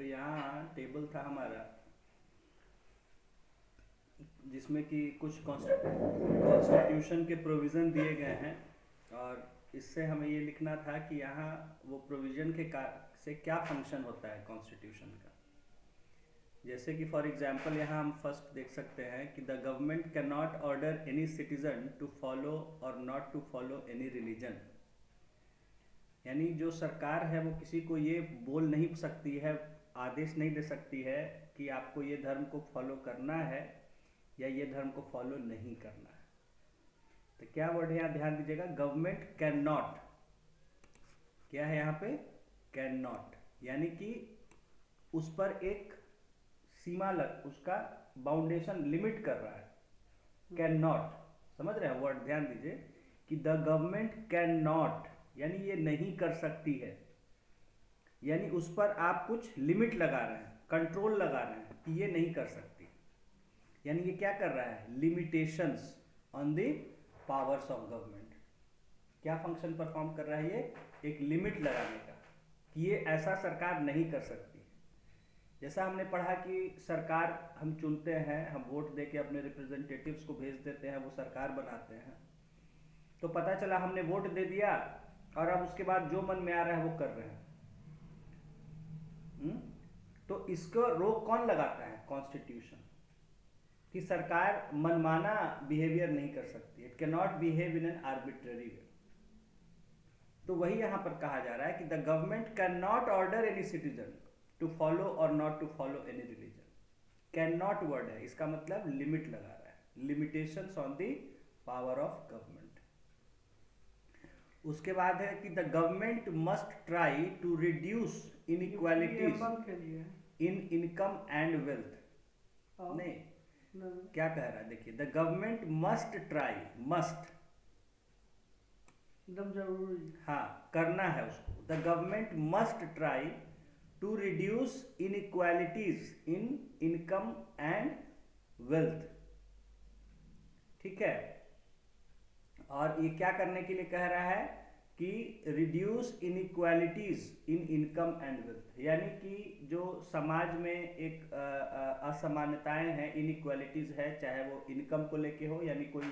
तो यहाँ टेबल था हमारा जिसमें कि कुछ कॉन्स्टिट्यूशन के प्रोविज़न दिए गए हैं, और इससे हमें ये लिखना था कि यहाँ वो प्रोविज़न के से क्या फंक्शन होता है कॉन्स्टिट्यूशन का। जैसे कि फॉर एग्जांपल यहाँ हम फर्स्ट देख सकते हैं कि the government can not order any citizen to follow और not to follow any religion. यानी जो सरकार है वो किसी को ये बोल नहीं सकती है, आदेश नहीं दे सकती है कि आपको ये धर्म को फॉलो करना है या ये धर्म को फॉलो नहीं करना है। तो क्या वर्ड है यहाँ ध्यान दीजिएगा, गवर्नमेंट कैन नॉट, क्या है यहाँ पे, कैन नॉट, यानी कि उस पर एक सीमा लग, उसका बाउंडेशन लिमिट कर रहा है, कैन नॉट, समझ रहे हैं वर्ड, ध्यान दीजिए कि द गवर्नमेंट कैन नॉट यानी ये नहीं कर सकती है, यानी उस पर आप कुछ लिमिट लगा रहे हैं, कंट्रोल लगा रहे हैं कि ये नहीं कर सकती। यानी ये क्या कर रहा है, limitations on the powers of government. क्या फंक्शन परफॉर्म कर रहा है ये, एक लिमिट लगाने का कि ये ऐसा सरकार नहीं कर सकती। जैसा हमने पढ़ा कि सरकार हम चुनते हैं, हम वोट देके अपने रिप्रेजेंटेटिव्स को भेज देते हैं, वो सरकार बनाते हैं। तो पता चला हमने वोट दे दिया और अब उसके बाद जो मन में आ रहा है वो कर रहे हैं। तो इसको रोक कौन लगाता है, कॉन्स्टिट्यूशन, कि सरकार मनमाना बिहेवियर नहीं कर सकती, it can not behave in an arbitrary way. तो वही यहां पर कहा जा रहा है कि the government can not order any citizen to follow और not to follow any religion. Can not word है, इसका मतलब लिमिट लगा रहा है, limitations on the power of government. उसके बाद है कि the government must try to reduce inequalities in income and wealth. नहीं, क्या कह रहा है देखिए, the government must try, must एकदम जरूरी, हाँ करना है उसको, the government must try to reduce inequalities in income and wealth. ठीक है, और ये क्या करने के लिए कह रहा है कि reduce inequalities in income and wealth, यानी कि जो समाज में एक असमानताएं हैं, इनइक्वालिटीज है, चाहे वो इनकम को लेके हो, यानी कोई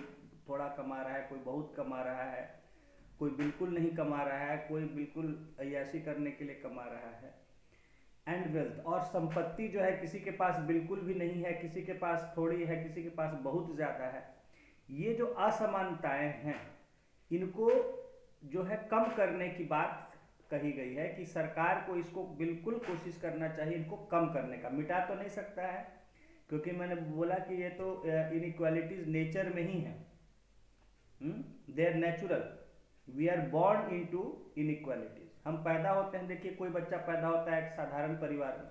थोड़ा कमा रहा है, कोई बहुत कमा रहा है, कोई बिल्कुल नहीं कमा रहा है, कोई बिल्कुल अय्याशी करने के लिए कमा रहा है, एंड वेल्थ, और संपत्ति जो है किसी के पास बिल्कुल भी नहीं है, किसी के पास थोड़ी है, किसी के पास बहुत ज़्यादा है। ये जो असमानताएं हैं इनको जो है कम करने की बात कही गई है कि सरकार को इसको बिल्कुल कोशिश करना चाहिए, इनको कम करने का। मिटा तो नहीं सकता है, क्योंकि मैंने बोला कि ये तो इनइक्वालिटीज नेचर में ही है, they are natural, we are born into inequalities. हम पैदा होते हैं, देखिए कोई बच्चा पैदा होता है एक साधारण परिवार में,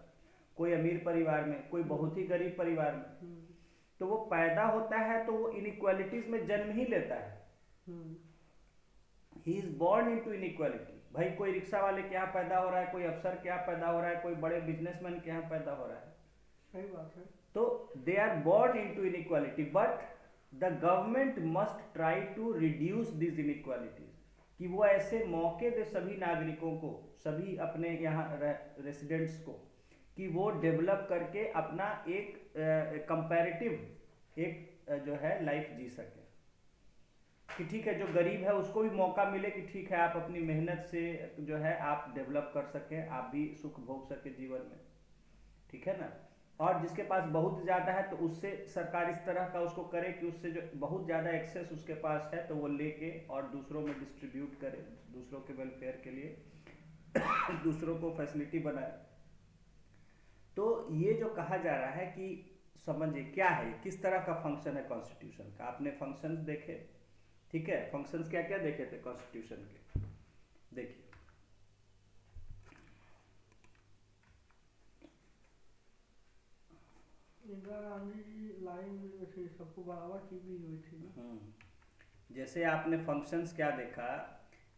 कोई अमीर परिवार में, कोई बहुत ही गरीब परिवार में, तो वो पैदा होता है तो वो इनइक्वालिटीज में जन्म ही लेता है, he is born into inequality. भाई कोई रिक्शा वाले के यहाँ पैदा हो रहा है, कोई अफसर के यहाँ पैदा हो रहा है, कोई बड़े बिजनेसमैन के यहाँ पैदा हो रहा है, सही बात है। तो they are born into inequality, but the government must try to reduce this inequalities, कि वो ऐसे मौके दे सभी नागरिकों को, सभी अपने यहाँ रेसिडेंट्स को, कि वो डेवलप करके अपना एक कंपैरेटिव एक जो है लाइफ जी सके। कि ठीक है, जो गरीब है उसको भी मौका मिले कि ठीक है आप अपनी मेहनत से जो है आप डेवलप कर सकें, आप भी सुख भोग सके जीवन में, ठीक है ना। और जिसके पास बहुत ज़्यादा है तो उससे सरकार इस तरह का उसको करे कि उससे जो बहुत ज़्यादा एक्सेस उसके पास है तो वो लेके और दूसरों में डिस्ट्रीब्यूट करे, दूसरों के वेलफेयर के लिए दूसरों को फैसिलिटी बनाए। तो ये जो कहा जा रहा है कि समझिए क्या है, किस तरह का फंक्शन है कॉन्स्टिट्यूशन का। आपने फंक्शंस देखे, ठीक है, फंक्शंस क्या क्या देखे थे कॉन्स्टिट्यूशन के, देखिए इंदिरा गांधी जी लाइन में थे, सबको बराबर की भी हुई थी ना। जैसे आपने फंक्शंस क्या देखा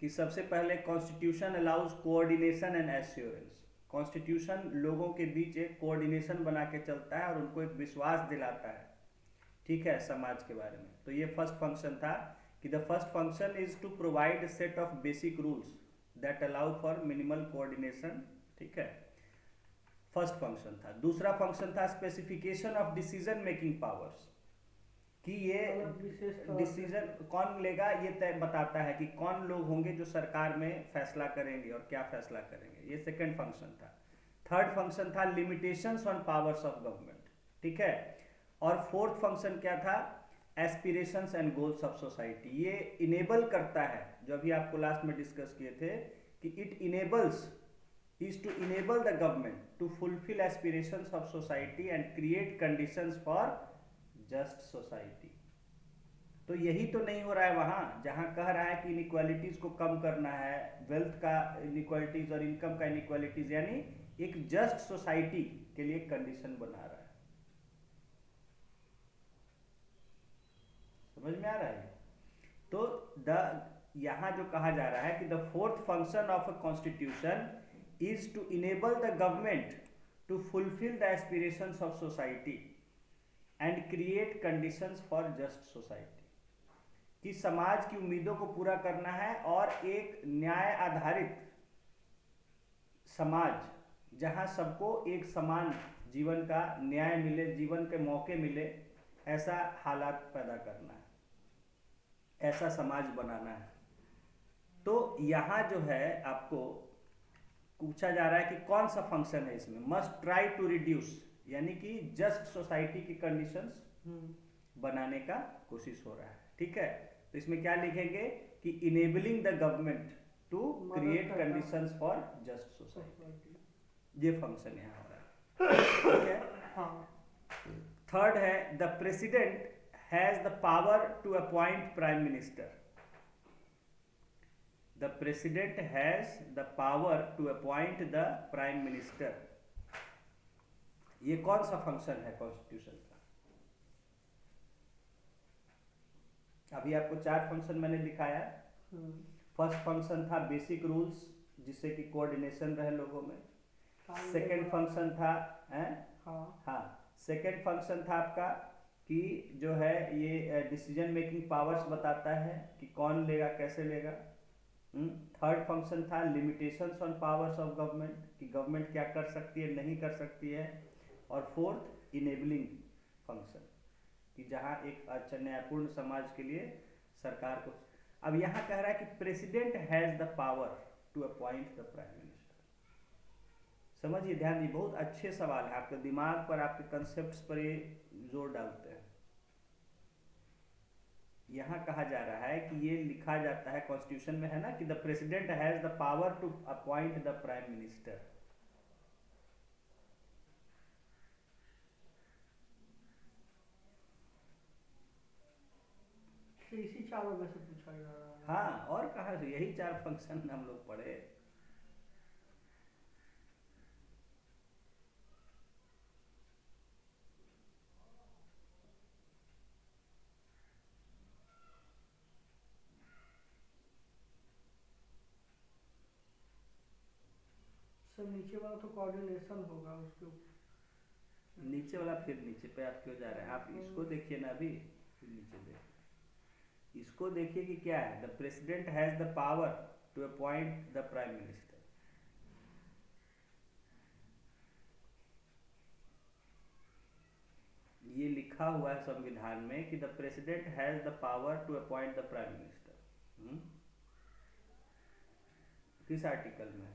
कि सबसे पहले constitution allows coordination and assurance. Constitution लोगों के बीच एक कोऑर्डिनेशन बना के चलता है और उनको एक विश्वास दिलाता है, ठीक है, समाज के बारे में। तो ये फर्स्ट फंक्शन था कि the first function is to provide set of basic rules that allow for minimal coordination, ठीक है। फर्स्ट फंक्शन था। दूसरा फंक्शन था specification of decision making powers, कि ये मतलब विशेष तरह से डिसीजन कौन लेगा ये तय बताता है कि कौन लोग होंगे जो सरकार में फैसला करेंगे और क्या फैसला करेंगे। ये सेकंड फंक्शन था। थर्ड फंक्शन था limitations on powers of government, ठीक है। और फोर्थ फंक्शन क्या था, aspirations and goals of society. ये इनेबल करता है, जो अभी आपको लास्ट में डिस्कस किए थे, कि it enables is to enable the government to fulfill aspirations of society and create conditions for just society। तो यही तो नहीं हो रहा है वहाँ, जहाँ कह रहा है कि इनइक्वालिटीज को कम करना है, वेल्थ का इनइक्वालिटीज और इनकम का इनइक्वालिटीज, यानी एक जस्ट सोसाइटी के लिए कंडीशन बना रहा है। समझ में आ रहा है? तो यहाँ जो कहा जा रहा है कि the fourth function of a constitution is to enable the government to fulfill the aspirations of society and create conditions for just society। कि समाज की उम्मीदों को पूरा करना है और एक न्याय आधारित समाज जहां सबको एक समान जीवन का न्याय मिले, जीवन के मौके मिले, ऐसा हालात पैदा करना है, ऐसा समाज बनाना है। तो यहाँ जो है आपको पूछा जा रहा है कि कौन सा फंक्शन है इसमें, मस्ट ट्राई टू रिड्यूस, यानी कि जस्ट सोसाइटी की कंडीशंस बनाने का कोशिश हो रहा है, ठीक है। तो इसमें क्या लिखेंगे कि enabling the government to create conditions for just society, ये फंक्शन यहाँ हो रहा है, ठीक है। थर्ड है the president has the power to appoint prime minister. The president has the power to appoint the prime minister। ये कौन सा फंक्शन है कॉन्स्टिट्यूशन का? अभी आपको 4 फंक्शन मैंने दिखाया। फर्स्ट फंक्शन था बेसिक रूल्स, जिससे कि कोऑर्डिनेशन रहे लोगों में। सेकंड फंक्शन था हाँ सेकंड फंक्शन था आपका कि जो है ये डिसीजन मेकिंग पावर्स बताता है कि कौन लेगा, कैसे लेगा। थर्ड फंक्शन था limitations on powers of government, कि गवर्नमेंट क्या कर सकती है, नहीं कर सकती है। और फोर्थ इनेबलिंग फंक्शन, कि जहां एक अच्छा न्यायपूर्ण समाज के लिए सरकार को। अब यहाँ कह रहा है कि president has the power to appoint the prime minister. समझिए, ध्यान दिए, बहुत अच्छे सवाल है, आपके दिमाग पर, आपके कंसेप्ट पर ये जोर डालते हैं। यहाँ कहा जा रहा है कि ये लिखा जाता है कॉन्स्टिट्यूशन में, है ना, कि the president has the power to appoint the prime minister. इसी चारों में से पूछा जा रहा है। हाँ, और कहा, यही 4 फंक्शन हम लोग पढ़े। नीचे वाला तो कोऑर्डिनेशन होगा उसके नीचे वाला, फिर नीचे पे आप क्यों जा रहे हैं? आप इसको देखिए ना, अभी फिर नीचे देखिए, इसको देखिए कि क्या है, the president has the power to appoint the prime minister. ये लिखा हुआ है संविधान में कि the president has the power to appoint the prime minister. किस आर्टिकल में?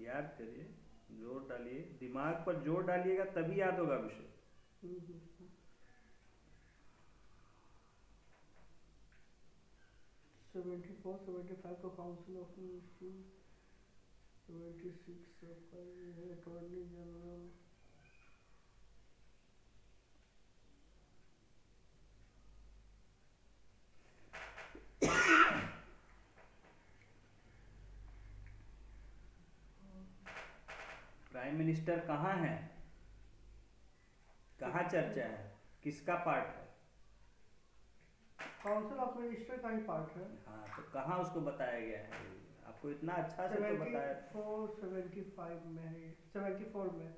याद करिए, जोर डालिए, दिमाग पर जोर डालिएगा तभी याद होगा विषय। 74, 75 का council of ministry, 76 attorney general. Prime minister कहाँ है, कहाँ चर्चा है, किसका पार्ट है? काउंसिल ऑफ मिनिस्टर का ही पार्ट है। हाँ, तो कहाँ उसको बताया गया है? आपको इतना अच्छा से तो बताया। 74, 75 में है, 74 में।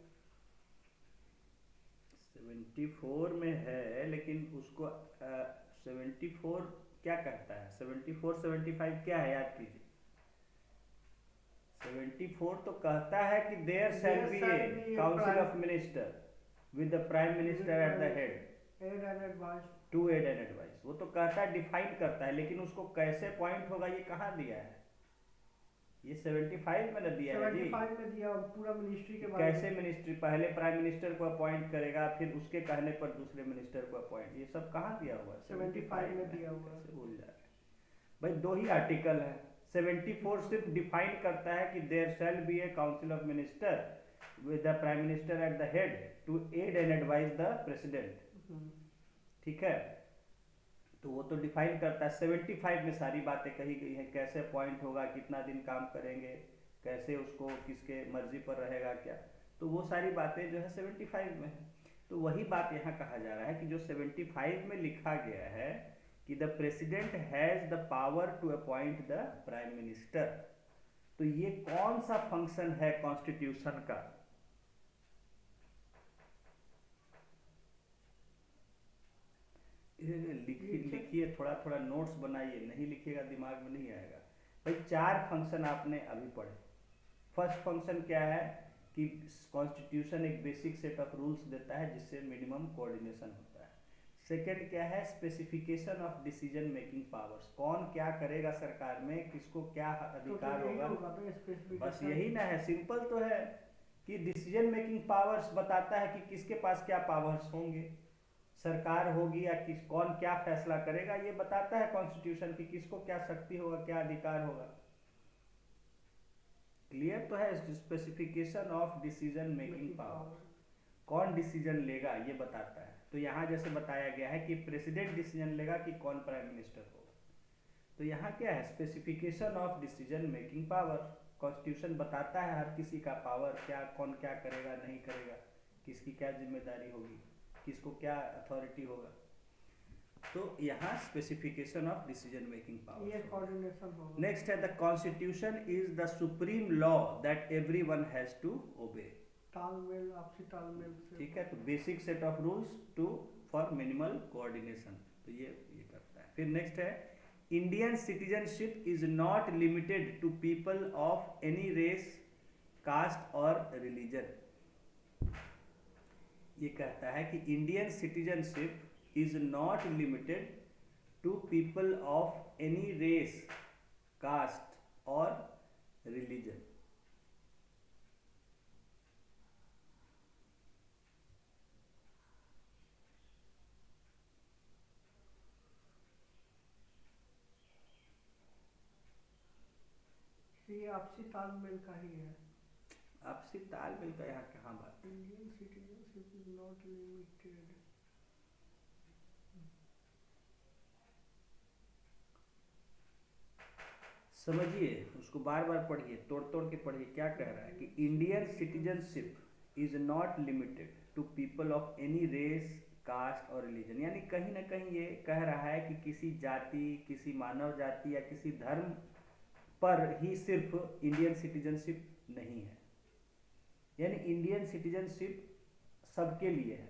74 में है, लेकिन उसको 74 क्या कहता है? 74 75 क्या है, याद कीजिए। 74 तो कहता है कि there shall be a council of minister with the prime minister at the head aid and advice. To aid and advice. वो तो कहता है, डिफाइन करता है, लेकिन उसको कैसे पॉइंट होगा ये कहाँ दिया है? ये 75 में न दिया है जी। 75 में दिया पूरा मिनिस्ट्री के बारे कैसे में। मिनिस्ट्री? पहले प्राइम मिनिस्टर को अपॉइंट करेगा, फिर उसके कहने पर दूसरे मिनिस्टर को अपॉइंट, ये सब कहाँ दिया हुआ है? 75 में दिया हुआ है। कैसे भूल जा रहे हैं भाई? दो ही आर्टिकल है। 74 सिर्फ डिफाइन करता है कि there shall be a council of minister with the prime minister at the head to aid and advice the president. ठीक है, तो वो तो डिफाइन करता है। 75 में सारी बातें कही गई हैं, कैसे अपॉइंट होगा, कितना दिन काम करेंगे, कैसे उसको किसके मर्जी पर रहेगा क्या, तो वो सारी बातें जो है 75 में है। तो वही बात यहाँ कहा जा रहा है कि जो 75 में लिखा गया है कि the president has the power to appoint the prime minister, तो ये कौन सा फंक्शन है कॉन्स्टिट्यूशन का? लिखिए, थोड़ा थोड़ा नोट्स बनाइए, नहीं लिखिएगा दिमाग में नहीं आएगा भाई। 4 फंक्शन आपने अभी पढ़े। फर्स्ट फंक्शन क्या है कि कॉन्स्टिट्यूशन एक बेसिक सेट ऑफ रूल्स देता है जिससे मिनिमम कोऑर्डिनेशन होता है। सेकंड क्या है? Specification of decision making powers, कौन क्या करेगा सरकार में, किसको क्या अधिकार होगा। बस यही ना है, सिंपल तो है कि डिसीजन मेकिंग पावर्स बताता है कि किसके पास क्या पावर्स होंगे, सरकार होगी या किस कौन क्या फैसला करेगा, ये बताता है कॉन्स्टिट्यूशन की किसको क्या शक्ति होगा, क्या अधिकार होगा। क्लियर तो है? Specification of decision making power, कौन डिसीजन लेगा ये बताता है। तो यहाँ जैसे बताया गया है कि प्रेसिडेंट डिसीजन लेगा कि कौन प्राइम मिनिस्टर होगा, तो यहाँ क्या है? Specification of decision making power. Constitution बताता है हर किसी का पावर क्या, कौन क्या करेगा नहीं करेगा, किसकी क्या जिम्मेदारी होगी, किसको क्या अथॉरिटी होगा। तो यहाँ specification of decision making power. Next है the constitution is the supreme law that everyone has to obey. तालमेल, आपसी तालमेल से। ठीक है, तो basic set of rules to for minimal coordination, तो ये करता है। फिर नेक्स्ट है Indian citizenship is not limited to people of any race, caste और रिलीजन। ये कहता है कि Indian citizenship is not limited to people of any race, caste और रिलीजन। ये आपसी तालमेल का ही है। आपसी तालमेल का यहाँ कहाँ बात? Indian citizenship is not limited. समझिए, उसको बार बार पढ़िए, तोड़ तोड़ के पढ़िए। क्या कह रहा है कि Indian citizenship is not limited to people of any race, caste और रिलीजन, यानी कहीं ना कहीं ये कह रहा है कि किसी जाति, किसी मानव जाति या किसी धर्म पर ही सिर्फ इंडियन सिटीजनशिप नहीं है। यानी इंडियन सिटीजनशिप सबके लिए है,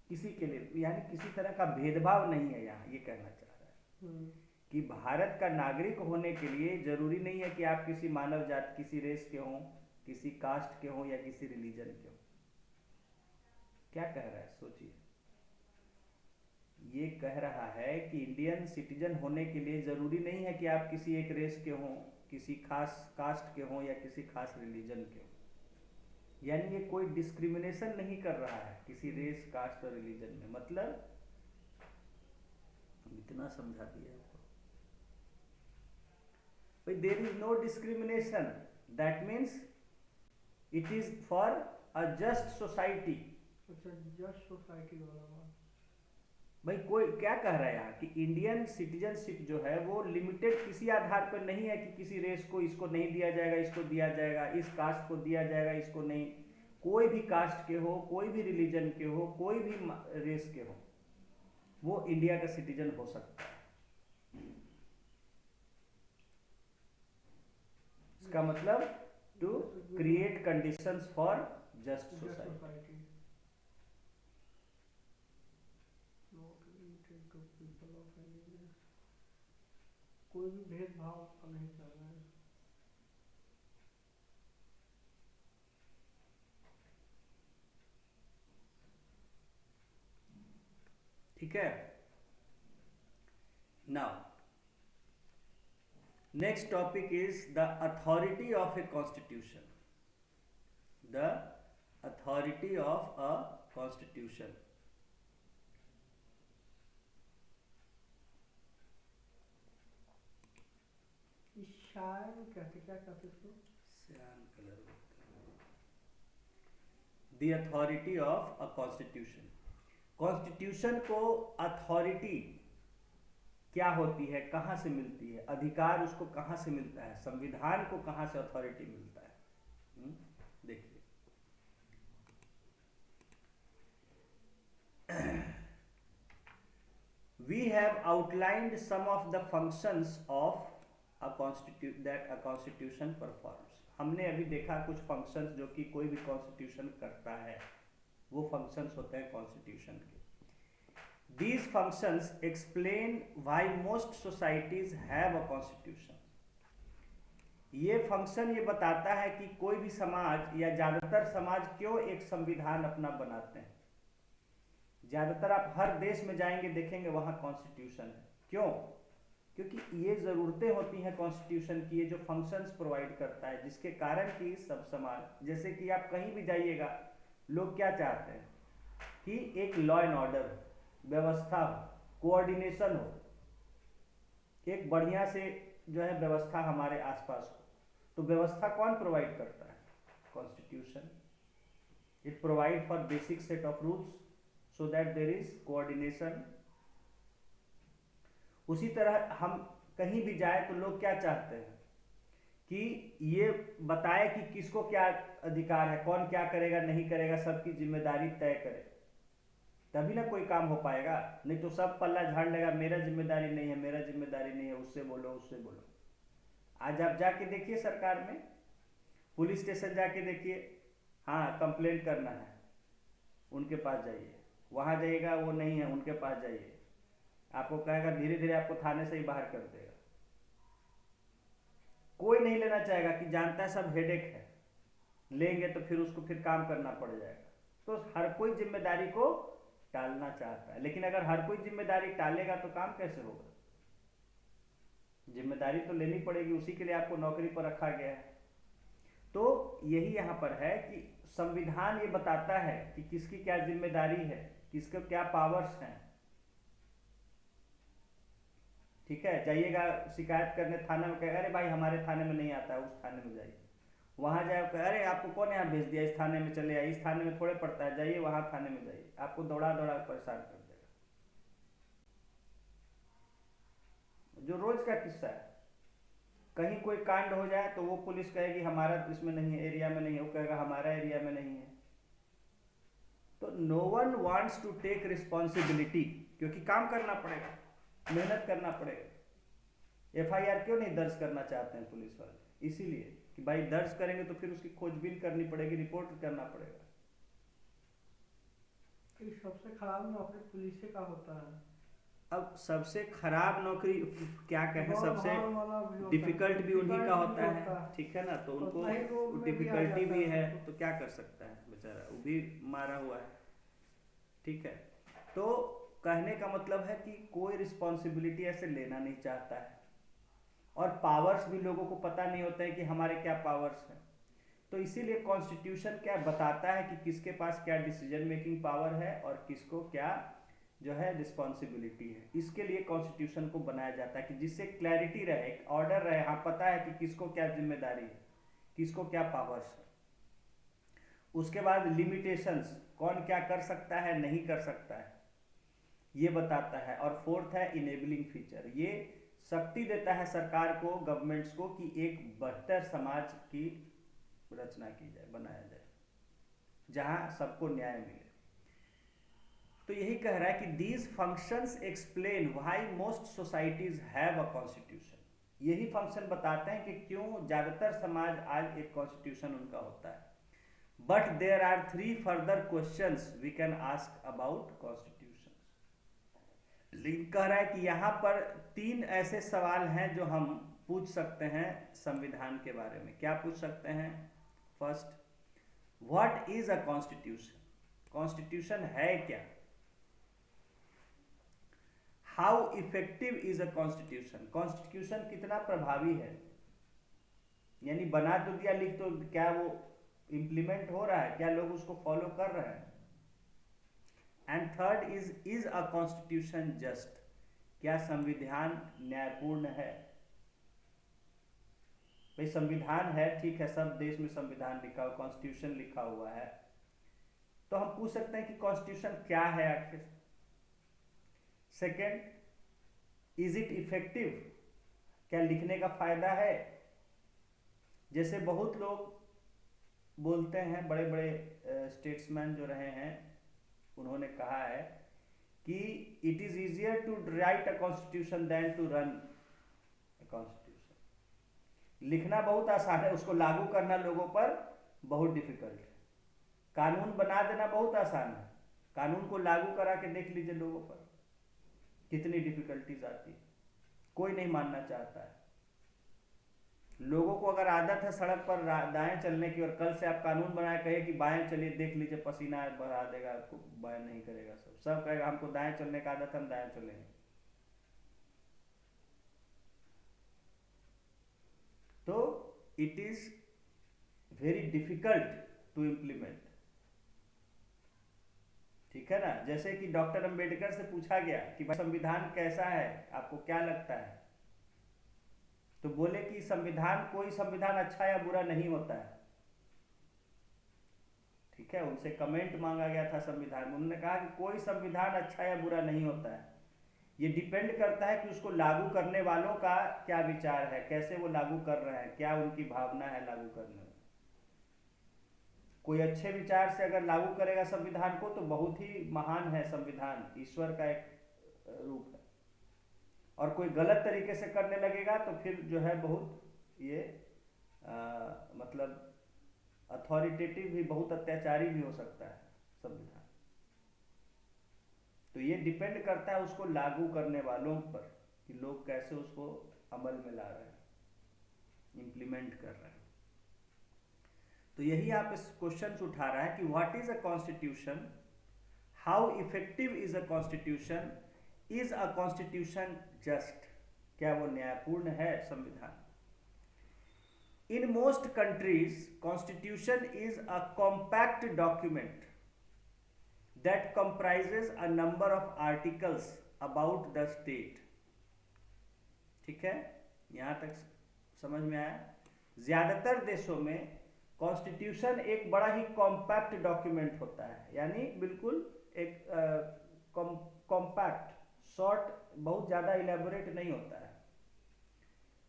किसी के लिए, यानी किसी तरह का भेदभाव नहीं है। यहाँ ये कहना चाह रहा है कि भारत का नागरिक होने के लिए जरूरी नहीं है कि आप किसी मानव जाति, किसी रेस के हों, किसी कास्ट के हों या किसी रिलीजन के हों। क्या कह रहा है सोचिए? ये कह रहा है कि इंडियन सिटीजन होने के लिए जरूरी नहीं है कि आप किसी एक रेस के हों, किसी खास कास्ट के हों या किसी खास रिलीजन के हों। यानी ये कोई डिस्क्रिमिनेशन नहीं कर रहा है किसी रेस, कास्ट और रिलीजन में। मतलब इतना समझा दिया आपको भाई, there is no discrimination, that means it is for a just society. अच्छा, जस्ट सोसाइटी वाला बात भाई कोई क्या कह रहा है यहाँ कि इंडियन सिटीजनशिप जो है वो लिमिटेड किसी आधार पर नहीं है कि किसी रेस को इसको नहीं दिया जाएगा, इसको दिया जाएगा, इस कास्ट को दिया जाएगा, इसको नहीं। कोई भी कास्ट के हो, कोई भी रिलीजन के हो, कोई भी रेस के हो, वो इंडिया का सिटीजन हो सकता है। इसका मतलब to create conditions for just society. To people of any race, कोई भी भेदभाव का नहीं करना है। ठीक है। Now next topic is the authority of a constitution. The authority of a constitution. इस शायन कहते क्या कहते इसको? श्यान कलर होता है। The authority of a constitution. Constitution को अथॉरिटी क्या होती है, कहां से मिलती है, अधिकार उसको कहां से मिलता है, संविधान को कहां से अथॉरिटी मिलता है? देखिए, we have outlined some of the functions of a constitution performs। हमने अभी देखा कुछ फंक्शंस जो कि कोई भी कॉन्स्टिट्यूशन करता है, वो फंक्शंस होते हैं कॉन्स्टिट्यूशन के। These functions explain why most societies have a constitution। ये फंक्शन ये बताता है कि कोई भी समाज या ज्यादातर समाज क्यों एक संविधान अपना बनाते हैं। ज्यादातर आप हर देश में जाएंगे देखेंगे वहां कॉन्स्टिट्यूशन है। क्यों? क्योंकि ये जरूरतें होती हैं कॉन्स्टिट्यूशन की, ये जो फंक्शंस प्रोवाइड करता है, जिसके कारण कि सब समाज, जैसे कि आप कहीं भी जाइएगा, लोग क्या चाहते हैं कि एक लॉ एंड ऑर्डर हो, व्यवस्था हो, कोऑर्डिनेशन हो, एक बढ़िया से जो है व्यवस्था हमारे आसपास हो। तो व्यवस्था कौन प्रोवाइड करता है? Constitution. It provide for basic set of rules so that there is coordination। उसी तरह हम कहीं भी जाए तो लोग क्या चाहते हैं कि ये बताए कि किसको क्या अधिकार है, कौन क्या करेगा नहीं करेगा, सबकी जिम्मेदारी तय करे, तभी ना कोई काम हो पाएगा। नहीं तो सब पल्ला झाड़ लेगा, मेरा जिम्मेदारी नहीं है, मेरा जिम्मेदारी नहीं है, उससे बोलो उससे बोलो। आज आप जाके देखिए सरकार में, पुलिस स्टेशन जाके देखिए, हाँ कंप्लेंट करना है उनके पास जाइए, वहां जाइएगा वो नहीं है उनके पास जाइए, आपको कहेगा धीरे धीरे आपको थाने से ही बाहर कर देगा। कोई नहीं लेना चाहेगा कि जानता है सब हेडेक है, लेंगे तो फिर उसको फिर काम करना पड़ जाएगा। तो हर कोई जिम्मेदारी को टालना चाहता है, लेकिन अगर हर कोई जिम्मेदारी टालेगा तो काम कैसे होगा? जिम्मेदारी तो लेनी पड़ेगी, उसी के लिए आपको नौकरी पर रखा गया है। तो यही यहाँ पर है कि संविधान ये बताता है कि किसकी क्या जिम्मेदारी है, किसके क्या पावर्स हैं। ठीक है, जाइएगा शिकायत करने थाने में, कहेगा अरे भाई हमारे थाने में नहीं आता है, उस थाने में जाइए। वहां जाए अरे आपको कौन यहाँ भेज दिया, इस थाने में चले आइए, इस थाने में थोड़े पड़ता है, जाइए वहां थाने में जाइए, आपको दौड़ा दौड़ा परेशान कर देगा। जो रोज का किस्सा है। कहीं कोई कांड हो जाए तो वो पुलिस कहेगी हमारा इसमें नहीं है, एरिया में नहीं है, वो कहेगा हमारा एरिया में नहीं है। तो no one wants to take responsibility, क्योंकि काम करना पड़ेगा, मेहनत करना पड़ेगा। एफआईआर क्यों नहीं दर्ज करना चाहते हैं पुलिस वाले? इसीलिए कि भाई दर्ज करेंगे तो फिर उसकी खोजबीन करनी पड़ेगी, रिपोर्ट करना पड़ेगा। सबसे खराब नौकरी पुलिस का होता है। अब सबसे खराब नौकरी क्या कहें, सबसे डिफिकल्ट भी उन्हीं का होता है। ठीक है ना, तो उनको डिफिकल्टी भी है, तो क्या कर सकता है बेचारा, वो भी मारा हुआ है। ठीक है, तो कहने का मतलब है कि कोई रिस्पॉन्सिबिलिटी ऐसे लेना नहीं चाहता है, और पावर्स भी लोगों को पता नहीं होता है कि हमारे क्या पावर्स हैं। तो इसीलिए कॉन्स्टिट्यूशन क्या बताता है कि किसके पास क्या डिसीजन मेकिंग पावर है और किसको क्या जो है रिस्पॉन्सिबिलिटी है। इसके लिए कॉन्स्टिट्यूशन को बनाया जाता है कि जिससे क्लैरिटी रहे, एक ऑर्डर रहे, हाँ पता है कि किसको क्या जिम्मेदारी है, किसको क्या पावर्स है। उसके बाद लिमिटेशंस, कौन क्या कर सकता है नहीं कर सकता है, ये बताता है। और फोर्थ है इनेबलिंग फीचर, ये शक्ति देता है सरकार को, गवर्नमेंट्स को, कि एक बेहतर समाज की रचना की जाए, बनाया जाए, जहां सबको न्याय मिले। तो यही कह रहा है कि these functions explain why most societies have a constitution. यही फंक्शन बताते हैं कि क्यों ज्यादातर समाज आज एक कॉन्स्टिट्यूशन उनका होता है। But there are 3 further questions we can ask about constitution. Link कह रहा है कि यहाँ पर 3 ऐसे सवाल हैं जो हम पूछ सकते हैं संविधान के बारे में। क्या पूछ सकते हैं? First, what is a constitution? Constitution है क्या? How effective is a constitution? Constitution कितना प्रभावी है? यानी बना तो दिया, लिख तो, क्या वो इंप्लीमेंट हो रहा है? क्या लोग उसको फॉलो कर रहे हैं? And third is a constitution just? क्या संविधान न्यायपूर्ण है? भाई संविधान है, ठीक है, सब देश में संविधान लिखा हुआ, कॉन्स्टिट्यूशन लिखा हुआ है, तो हम पूछ सकते हैं कि कॉन्स्टिट्यूशन क्या है आखिर। Second, is it effective? क्या लिखने का फायदा है? जैसे बहुत लोग बोलते हैं, बड़े बड़े स्टेट्समैन जो रहे हैं, उन्होंने कहा है कि it is easier to write a constitution than to run a constitution. लिखना बहुत आसान है, उसको लागू करना लोगों पर बहुत डिफिकल्ट है। कानून बना देना बहुत आसान है, कानून को लागू करा के देख लीजिए लोगों पर कितनी डिफिकल्टीज आती है। कोई नहीं मानना चाहता है। लोगों को अगर आदत है सड़क पर दाएं चलने की, और कल से आप कानून बनाए कहे कि बाएं चलिए, देख लीजिए पसीना बढ़ा देगा आपको, बाएं नहीं करेगा। सब कहेगा हमको दाएं चलने का आदत है, हम दाएं चलेंगे। तो it is very difficult to implement, ठीक है ना। जैसे कि डॉक्टर अंबेडकर से पूछा गया कि भाई संविधान कैसा है, आपको क्या लगता है? तो बोले कि संविधान, कोई संविधान अच्छा या बुरा नहीं होता है, ठीक है। उनसे कमेंट मांगा गया था संविधान में, उन्होंने कहा कि कोई संविधान अच्छा या बुरा नहीं होता है, ये डिपेंड करता है कि उसको लागू करने वालों का क्या विचार है, कैसे वो लागू कर रहे हैं, क्या उनकी भावना है लागू करने में। कोई अच्छे विचार से अगर लागू करेगा संविधान को तो बहुत ही महान है संविधान, ईश्वर का एक रूप है। और कोई गलत तरीके से करने लगेगा तो फिर जो है बहुत ये मतलब अथॉरिटेटिव भी, बहुत अत्याचारी भी हो सकता है संविधान। तो ये डिपेंड करता है उसको लागू करने वालों पर कि लोग कैसे उसको अमल में ला रहे हैं, इम्प्लीमेंट कर रहे हैं। तो यही आप इस क्वेश्चन से उठा रहा है कि what is a constitution, how effective is a constitution, is a constitution just? क्या वो न्यायपूर्ण है संविधान? In most countries constitution is a compact document that comprises a number of articles about the state। ठीक है, यहां तक समझ में आया? ज्यादातर देशों में कॉन्स्टिट्यूशन एक बड़ा ही कॉम्पैक्ट डॉक्यूमेंट होता है, यानी बिल्कुल एक कॉम्पैक्ट, शॉर्ट, बहुत ज्यादा इलेबोरेट नहीं होता है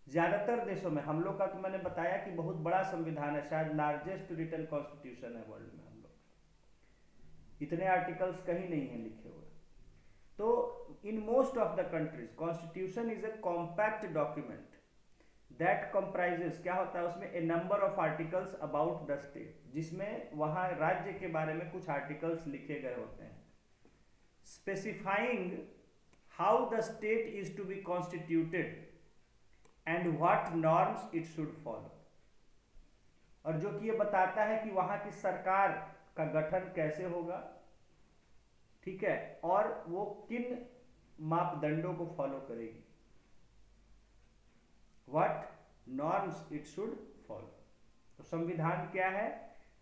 ज्यादातर देशों में। हम लोग का तो मैंने बताया कि बहुत बड़ा संविधान है, शायद लार्जेस्ट रिटन कॉन्स्टिट्यूशन है वर्ल्ड में। हम लोग इतने आर्टिकल्स कहीं नहीं है लिखे हुए। तो in most of the countries constitution is a compact document that comprises, क्या होता है उसमें, a number of articles about the state, जिसमें वहां राज्य के बारे में कुछ आर्टिकल्स लिखे गए होते हैं, specifying how the state is to be constituted and what norms it should follow. और जो कि ये बताता है कि वहां की सरकार का गठन कैसे होगा, ठीक है, और वो किन मापदंडों को फॉलो करेगी, what norms it should follow. तो संविधान क्या है?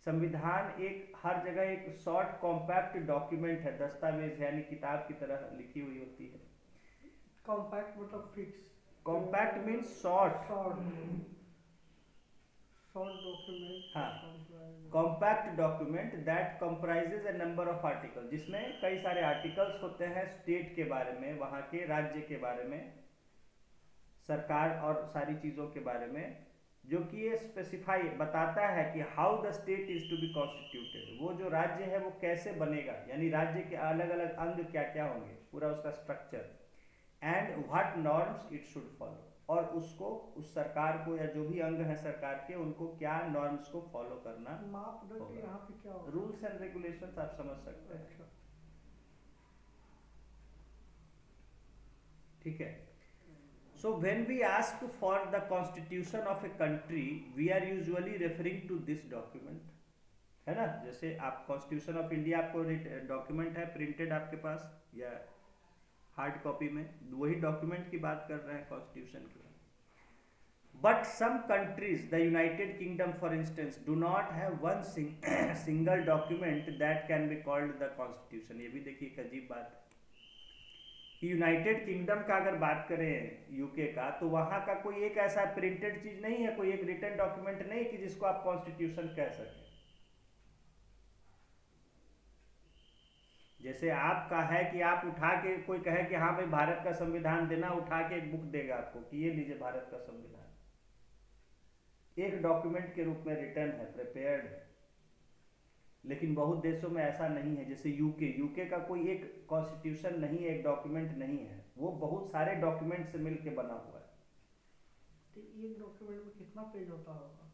संविधान एक हर जगह एक शॉर्ट कॉम्पैक्ट डॉक्यूमेंट है, दस्तावेज, यानी किताब की तरह लिखी हुई होती है। कॉम्पैक्ट मतलब फिक्स, compact means short, short document. हाँ, compact document that comprises a number of article, जिसमें कई सारे आर्टिकल्स होते हैं स्टेट के बारे में, वहां के राज्य के बारे में, सरकार और सारी चीजों के बारे में, जो कि ये स्पेसिफाई बताता है कि how the state is to be constituted, वो जो राज्य है वो कैसे बनेगा, यानी राज्य के अलग अलग अंग क्या क्या होंगे, पूरा उसका structure, and what norms it should follow, और उसको, उस सरकार को या जो भी अंग है सरकार के, उनको क्या नॉर्म्स को फॉलो करना। मापदंड यहाँ पे क्या होगा? रूल्स एंड रेगुलेशंस आप समझ सकते हैं। अच्छा। ठीक है। So when we ask for the constitution of a country, we are usually referring to this document, है ना। जैसे आप कॉन्स्टिट्यूशन ऑफ इंडिया, आपको डॉक्यूमेंट है प्रिंटेड आपके पास या हार्ड कॉपी में, वही डॉक्यूमेंट की बात कर रहे हैं कॉन्स्टिट्यूशन की। But some countries, the United Kingdom for instance, do not have one single document that can be called the constitution. ये भी देखिए एक अजीब बात है कि यूनाइटेड किंगडम का अगर बात करें यूके का, तो वहां का कोई एक ऐसा प्रिंटेड चीज नहीं है, कोई एक रिटन डॉक्यूमेंट नहीं कि जिसको आप कॉन्स्टिट्यूशन कह सकें। जैसे आपका है कि आप उठा के कोई कहे कि हाँ भाई भारत का संविधान देना, उठा के एक बुक देगा आपको कि ये लीजिए भारत का संविधान, एक डॉक्यूमेंट के रूप में रिटर्न है, प्रिपेयर्ड है। लेकिन बहुत देशों में ऐसा नहीं है। जैसे यूके का कोई एक कॉन्स्टिट्यूशन नहीं है, एक डॉक्यूमेंट नहीं है, वो बहुत सारे डॉक्यूमेंट से मिलकर बना हुआ है। तो एक डॉक्यूमेंट में कितना पेज होता होगा?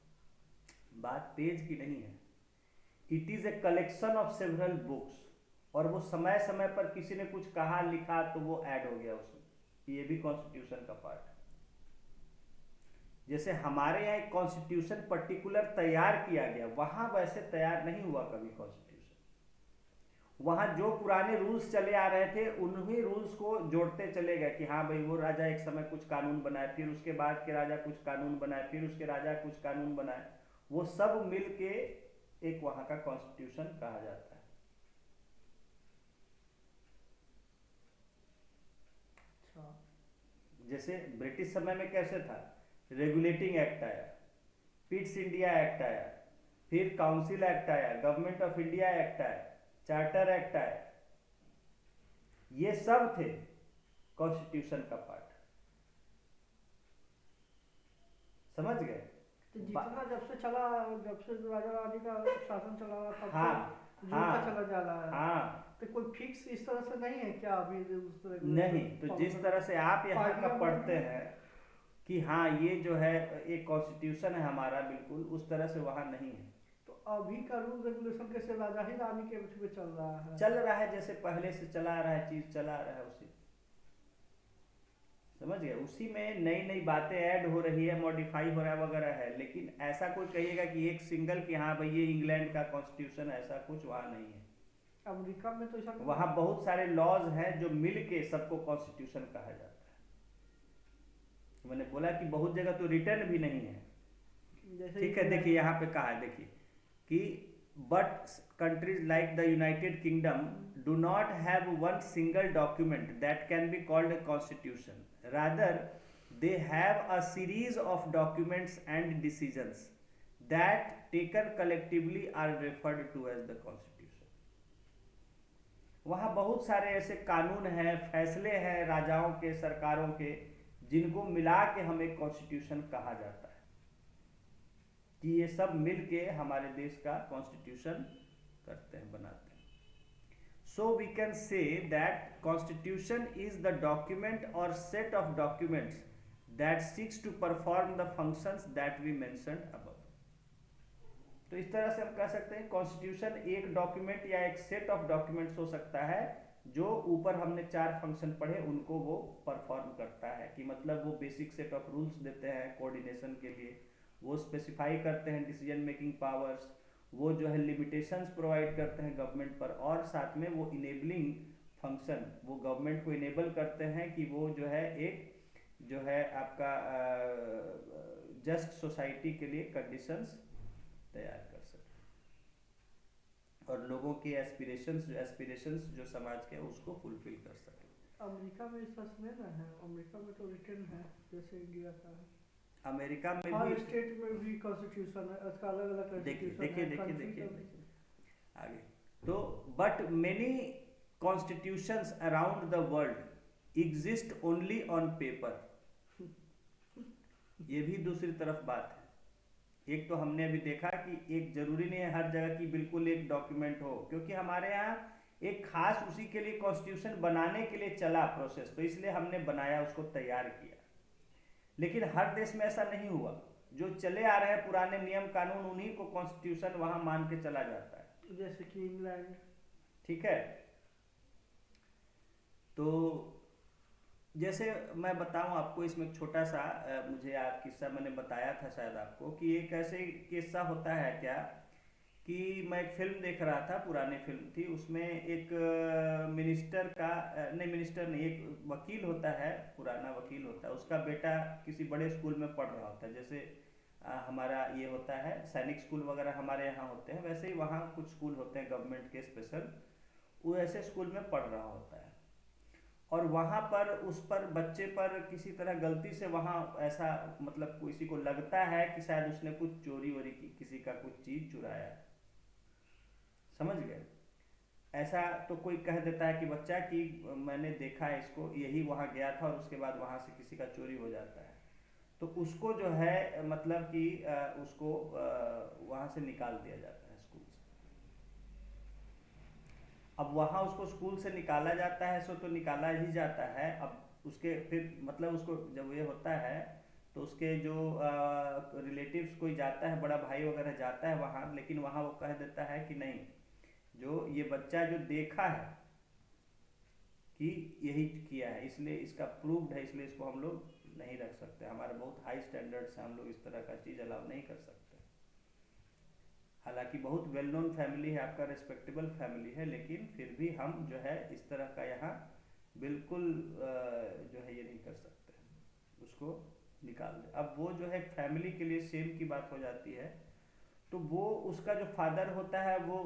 बात पेज की नहीं है, it is a collection of several books, और वो समय समय पर किसी ने कुछ कहा लिखा तो वो ऐड हो गया उसमें। ये भी कॉन्स्टिट्यूशन का पार्ट है। जैसे हमारे यहाँ एक कॉन्स्टिट्यूशन पर्टिकुलर तैयार किया गया, वहां वैसे तैयार नहीं हुआ कभी कॉन्स्टिट्यूशन। वहां जो पुराने रूल्स चले आ रहे थे उन्हीं रूल्स को जोड़ते चले गए कि हाँ भाई वो राजा एक समय कुछ कानून बनाए, फिर उसके बाद के राजा कुछ कानून बनाए, फिर उसके राजा कुछ कानून बनाए, वो सब मिलके एक वहां का कॉन्स्टिट्यूशन कहा जाता है। जैसे ब्रिटिश समय में कैसे था, रेगुलेटिंग एक्ट आया, पिट्स इंडिया एक्ट आया, फिर काउंसिल एक्ट आया, गवर्नमेंट ऑफ इंडिया एक्ट आया, चार्टर एक्ट आया, ये सब थे कॉन्स्टिट्यूशन का पार्ट। समझ गए? तो जितना जब से राजा रानी का शासन चला हुआ तब हाँ, से जुड़ता चला जा रहा है। हाँ, तो कोई फिक्स इस तरह से नहीं है क्या अभी उस तरह नहीं। तो जिस तरह से आप यहाँ का पढ़ते हैं कि हाँ ये जो है एक कॉन्स्टिट्यूशन है हमारा, बिल्कुल उस तरह से वहां नहीं है। तो अभी का रूल रेगुलेशन कैसे राजा ही रानी के उसमें चल रहा है जैसे पहले से चला आ रहा है, चीज चला आ रहा है उसी, समझ गए, उसी में नई नई बातें ऐड हो रही है, मॉडिफाई हो रहा है वगैरह है। लेकिन ऐसा कोई कहिएगा कि एक सिंगल कि हाँ भाई ये इंग्लैंड का कॉन्स्टिट्यूशन, ऐसा कुछ वहां नहीं है। अमेरिका में तो ऐसा वहां बहुत सारे लॉज हैं जो मिल के सबको कॉन्स्टिट्यूशन कहा जाता है। मैंने बोला कि बहुत जगह तो रिटर्न भी नहीं है। ठीक है, देखिए यहाँ पे कहा है, देखिए कि but countries like the United Kingdom do not have one single document that can be called a constitution. Rather, they have a series of documents and decisions that taken collectively are referred to as the constitution. वहाँ बहुत सारे ऐसे कानून हैं, फैसले हैं राजाओं के, सरकारों के, जिनको मिला के हमें कॉन्स्टिट्यूशन कहा जाता है कि ये सब मिलके हमारे देश का कॉन्स्टिट्यूशन करते हैं, बनाते हैं। So we can say that constitution is the document or set of documents that seeks to perform the functions that we mentioned above. तो इस तरह से हम कह सकते हैं कॉन्स्टिट्यूशन एक डॉक्यूमेंट या एक सेट ऑफ डॉक्यूमेंट्स हो सकता है जो ऊपर हमने 4 फंक्शन पढ़े उनको वो परफॉर्म करता है। कि मतलब वो बेसिक सेट ऑफ रूल्स देते हैं कोऑर्डिनेशन के लिए, वो स्पेसिफाई करते हैं डिसीजन मेकिंग पावर्स, वो जो है लिमिटेशंस प्रोवाइड करते हैं गवर्नमेंट पर, और साथ में वो इनेबलिंग फंक्शन, वो गवर्नमेंट को इनेबल करते हैं कि वो जो है एक जो है आपका जस्ट सोसाइटी के लिए कंडीशंस तैयार कर सके और लोगों के एस्पिरेशंस जो समाज के उसको फुलफिल कर सके। अमेरिका में ऐसा नहीं ना है, अमेरिका में तो रिटर्न है जैसे इंडिया का है। अमेरिका में हर भी स्टेट में भी कॉन्स्टिट्यूशन है, उसका अलग अलग देखिए आगे तो but many constitutions around the world exist only on paper. ये भी दूसरी तरफ बात है। एक तो हमने अभी देखा कि एक जरूरी नहीं है हर जगह की बिल्कुल एक डॉक्यूमेंट हो, क्योंकि हमारे यहाँ एक खास उसी के लिए कॉन्स्टिट्यूशन बनाने के लिए चला प्रोसेस, तो इसलिए हमने बनाया, उसको तैयार किया। लेकिन हर देश में ऐसा नहीं हुआ, जो चले आ रहे हैं पुराने नियम कानून उन्हीं को कॉन्स्टिट्यूशन वहां मान के चला जाता है, जैसे कि इंग्लैंड। ठीक है, तो जैसे मैं बताऊं आपको, इसमें एक छोटा सा मुझे आप किस्सा मैंने बताया था शायद आपको, कि एक ऐसे किस्सा होता है क्या, कि मैं एक फिल्म देख रहा था, पुरानी फिल्म थी, उसमें एक मिनिस्टर का नहीं, मिनिस्टर नहीं, एक वकील होता है, पुराना वकील होता है, उसका बेटा किसी बड़े स्कूल में पढ़ रहा होता है। जैसे हमारा ये होता है सैनिक स्कूल वगैरह हमारे यहाँ होते हैं, वैसे ही वहाँ कुछ स्कूल होते हैं गवर्नमेंट के स्पेशल, वो ऐसे स्कूल में पढ़ रहा होता है। और वहाँ पर उस पर बच्चे पर किसी तरह गलती से वहाँ ऐसा मतलब किसी को लगता है कि शायद उसने कुछ चोरी वोरी की, किसी का कुछ चीज़ चुराया है। समझ गए? ऐसा तो कोई कह देता है कि बच्चा कि मैंने देखा है इसको, यही वहाँ गया था, और उसके बाद वहाँ से किसी का चोरी हो जाता है। तो उसको जो है मतलब कि उसको वहाँ से निकाल दिया जाता है स्कूल से। अब वहाँ उसको स्कूल से निकाला जाता है, सो तो निकाला ही जाता है। अब उसके फिर मतलब उसको जब ये होता है, तो उसके जो रिलेटिव्स कोई जाता है, बड़ा भाई वगैरह जाता है वहाँ, लेकिन वहाँ वो कह देता है कि नहीं, जो ये बच्चा जो देखा है कि यही किया है, इसलिए इसका प्रूव्ड है, इसलिए इसको हम लोग नहीं रख सकते, हमारे बहुत हाई स्टैंडर्ड्स हैं, हम लोग इस तरह का चीज़ अलाउ नहीं कर सकते। हालांकि बहुत वेल नोन फैमिली है आपका, रिस्पेक्टेबल फैमिली है, लेकिन फिर भी हम जो है इस तरह का यहाँ बिल्कुल जो है ये नहीं कर सकते, उसको निकाल दे। अब वो जो है फैमिली के लिए सेम की बात हो जाती है। तो वो उसका जो फादर होता है वो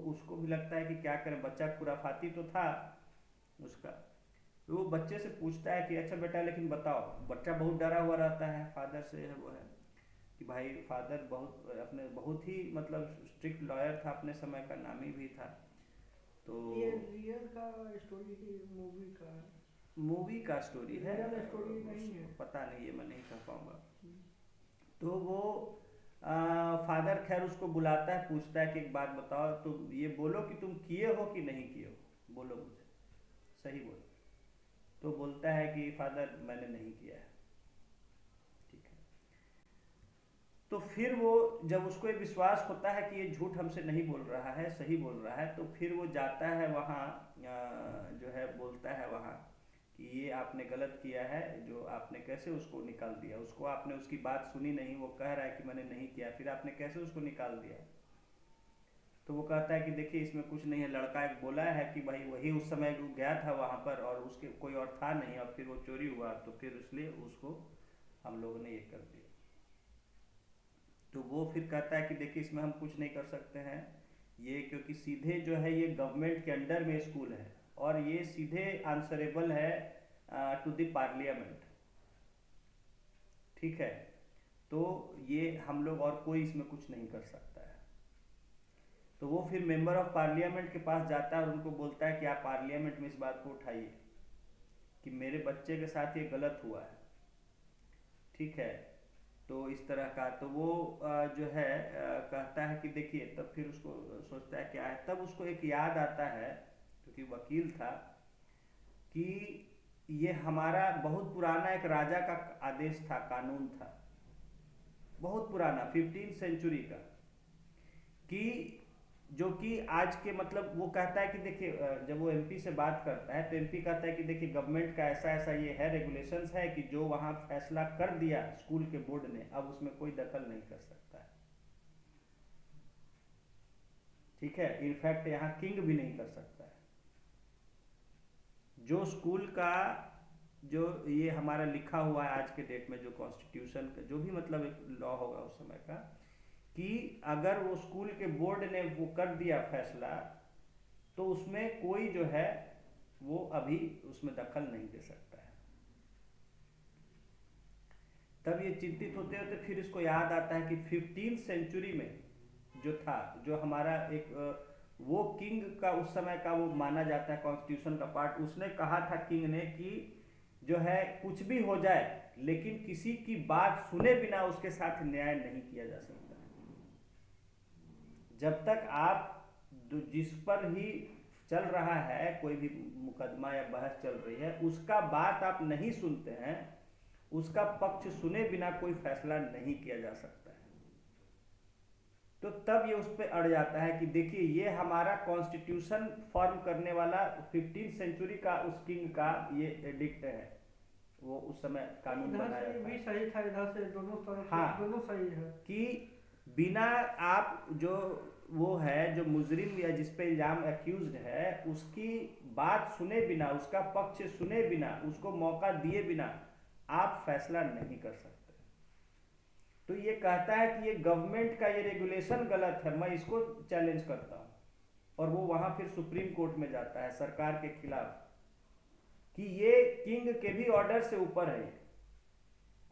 उसको भी लगता है कि क्या करें, बच्चा खुराफाती तो था उसका। तो वो बच्चे से पूछता है कि अच्छा बेटा, लेकिन बताओ, बच्चा बहुत डरा हुआ रहता है, फादर से है वो है कि भाई, फादर बहुत अपने बहुत ही मतलब स्ट्रिक्ट लॉयर था, अपने समय का नामी भी था। तो ये रियल का स्टोरी की मूवी का है? मूवी का स्टोरी है, रियल स्टोरी नहीं है? पता नहीं, ये मैं नहीं कह पाऊंगा। हम्म। तो वो फादर खैर उसको बुलाता है, पूछता है कि एक बात बताओ, तुम ये बोलो कि तुम किए हो कि नहीं किए हो, बोलो मुझे, सही बोलो। तो बोलता है कि फादर मैंने नहीं किया है। ठीक है। तो फिर वो जब उसको एक विश्वास होता है कि ये झूठ हमसे नहीं बोल रहा है, सही बोल रहा है, तो फिर वो जाता है वहाँ, जो है बोलता है वहाँ कि ये आपने गलत किया है, जो आपने कैसे उसको निकाल दिया, उसको आपने उसकी बात सुनी नहीं, वो कह रहा है कि मैंने नहीं किया, फिर आपने कैसे उसको निकाल दिया। तो वो कहता है कि देखिए इसमें कुछ नहीं है, लड़का एक बोला है कि भाई वही उस समय वो गया था वहाँ पर और उसके कोई और था नहीं, और फिर वो चोरी हुआ, तो फिर इसलिए उसको हम लोगों ने ये कर दिया। तो वो फिर कहता है कि देखिए इसमें हम कुछ नहीं कर सकते हैं, ये क्योंकि सीधे जो है ये गवर्नमेंट के अंडर में स्कूल है, और ये सीधे आंसरेबल है टू द पार्लियामेंट। ठीक है। तो ये हम लोग और कोई इसमें कुछ नहीं कर सकता है। तो वो फिर मेंबर ऑफ पार्लियामेंट के पास जाता है और उनको बोलता है कि आप पार्लियामेंट में इस बात को उठाइए कि मेरे बच्चे के साथ ये गलत हुआ है। ठीक है। तो इस तरह का, तो वो जो है कहता है कि देखिए, तब फिर उसको सोचता है क्या है, तब उसको एक याद आता है, क्योंकि वकील था, कि ये हमारा बहुत पुराना एक राजा का आदेश था, कानून था, बहुत पुराना 15 सेंचुरी का, कि जो कि आज के मतलब वो कहता है कि देखिए जब वो एमपी से बात करता है, तो एमपी कहता है कि देखिए गवर्नमेंट का ऐसा ऐसा ये है, रेगुलेशंस है, कि जो वहाँ फैसला कर दिया स्कूल के बोर्ड ने, अब उसमें कोई दखल नहीं कर सकता है। ठीक है। इनफैक्ट यहाँ किंग भी नहीं कर सकता है। जो स्कूल का जो ये हमारा लिखा हुआ है आज के डेट में, जो कॉन्स्टिट्यूशन का जो भी मतलब एक लॉ होगा उस समय का, कि अगर वो स्कूल के बोर्ड ने वो कर दिया फैसला, तो उसमें कोई जो है वो अभी उसमें दखल नहीं दे सकता है। तब ये चिंतित होते होते फिर इसको याद आता है कि 15 सेंचुरी में जो था, जो हमारा एक वो किंग का उस समय का वो माना जाता है कॉन्स्टिट्यूशन का पार्ट, उसने कहा था किंग ने कि जो है कुछ भी हो जाए, लेकिन किसी की बात सुने बिना उसके साथ न्याय नहीं किया जा सकता। जब तक आप जिस पर ही चल रहा है कोई भी मुकदमा या बहस चल रही है, उसका बात आप नहीं सुनते हैं, उसका पक्ष सुने बिना कोई फैसला नहीं किया जा सकता है। तो तब ये उस पर अड़ जाता है कि देखिए ये हमारा कॉन्स्टिट्यूशन फॉर्म करने वाला 15 सेंचुरी का उस किंग का ये एडिक्ट है, वो उस समय कानून इधर बनाया से था। भी सही था, इधर से दोनों तरफ से हाँ, दोनों सही है। कि बिना आप जो वो है जो मुजरिम या जिस पे इल्जाम एक्यूज्ड है उसकी बात सुने बिना, उसका पक्ष सुने बिना, उसको मौका दिए बिना आप फैसला नहीं कर सकते। तो ये कहता है कि ये गवर्नमेंट का ये रेगुलेशन गलत है, मैं इसको चैलेंज करता हूँ। और वो वहां फिर सुप्रीम कोर्ट में जाता है सरकार के खिलाफ कि ये किंग के भी ऑर्डर से ऊपर है।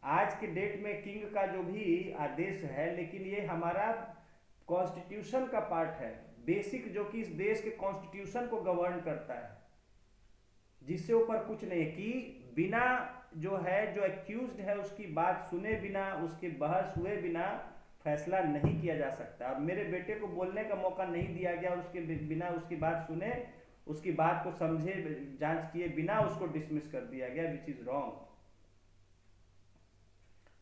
आज के डेट में किंग का जो भी आदेश है, लेकिन ये हमारा कॉन्स्टिट्यूशन का पार्ट है, बेसिक, जो कि इस देश के कॉन्स्टिट्यूशन को गवर्न करता है, जिससे ऊपर कुछ नहीं है। कि बिना जो है जो एक्यूज्ड है उसकी बात सुने बिना, उसके बहस हुए बिना फैसला नहीं किया जा सकता। और मेरे बेटे को बोलने का मौका नहीं दिया गया, उसके बिना उसकी बात सुने, उसकी बात को समझे, जांच किए बिना उसको डिसमिस कर दिया गया, विच इज रॉन्ग।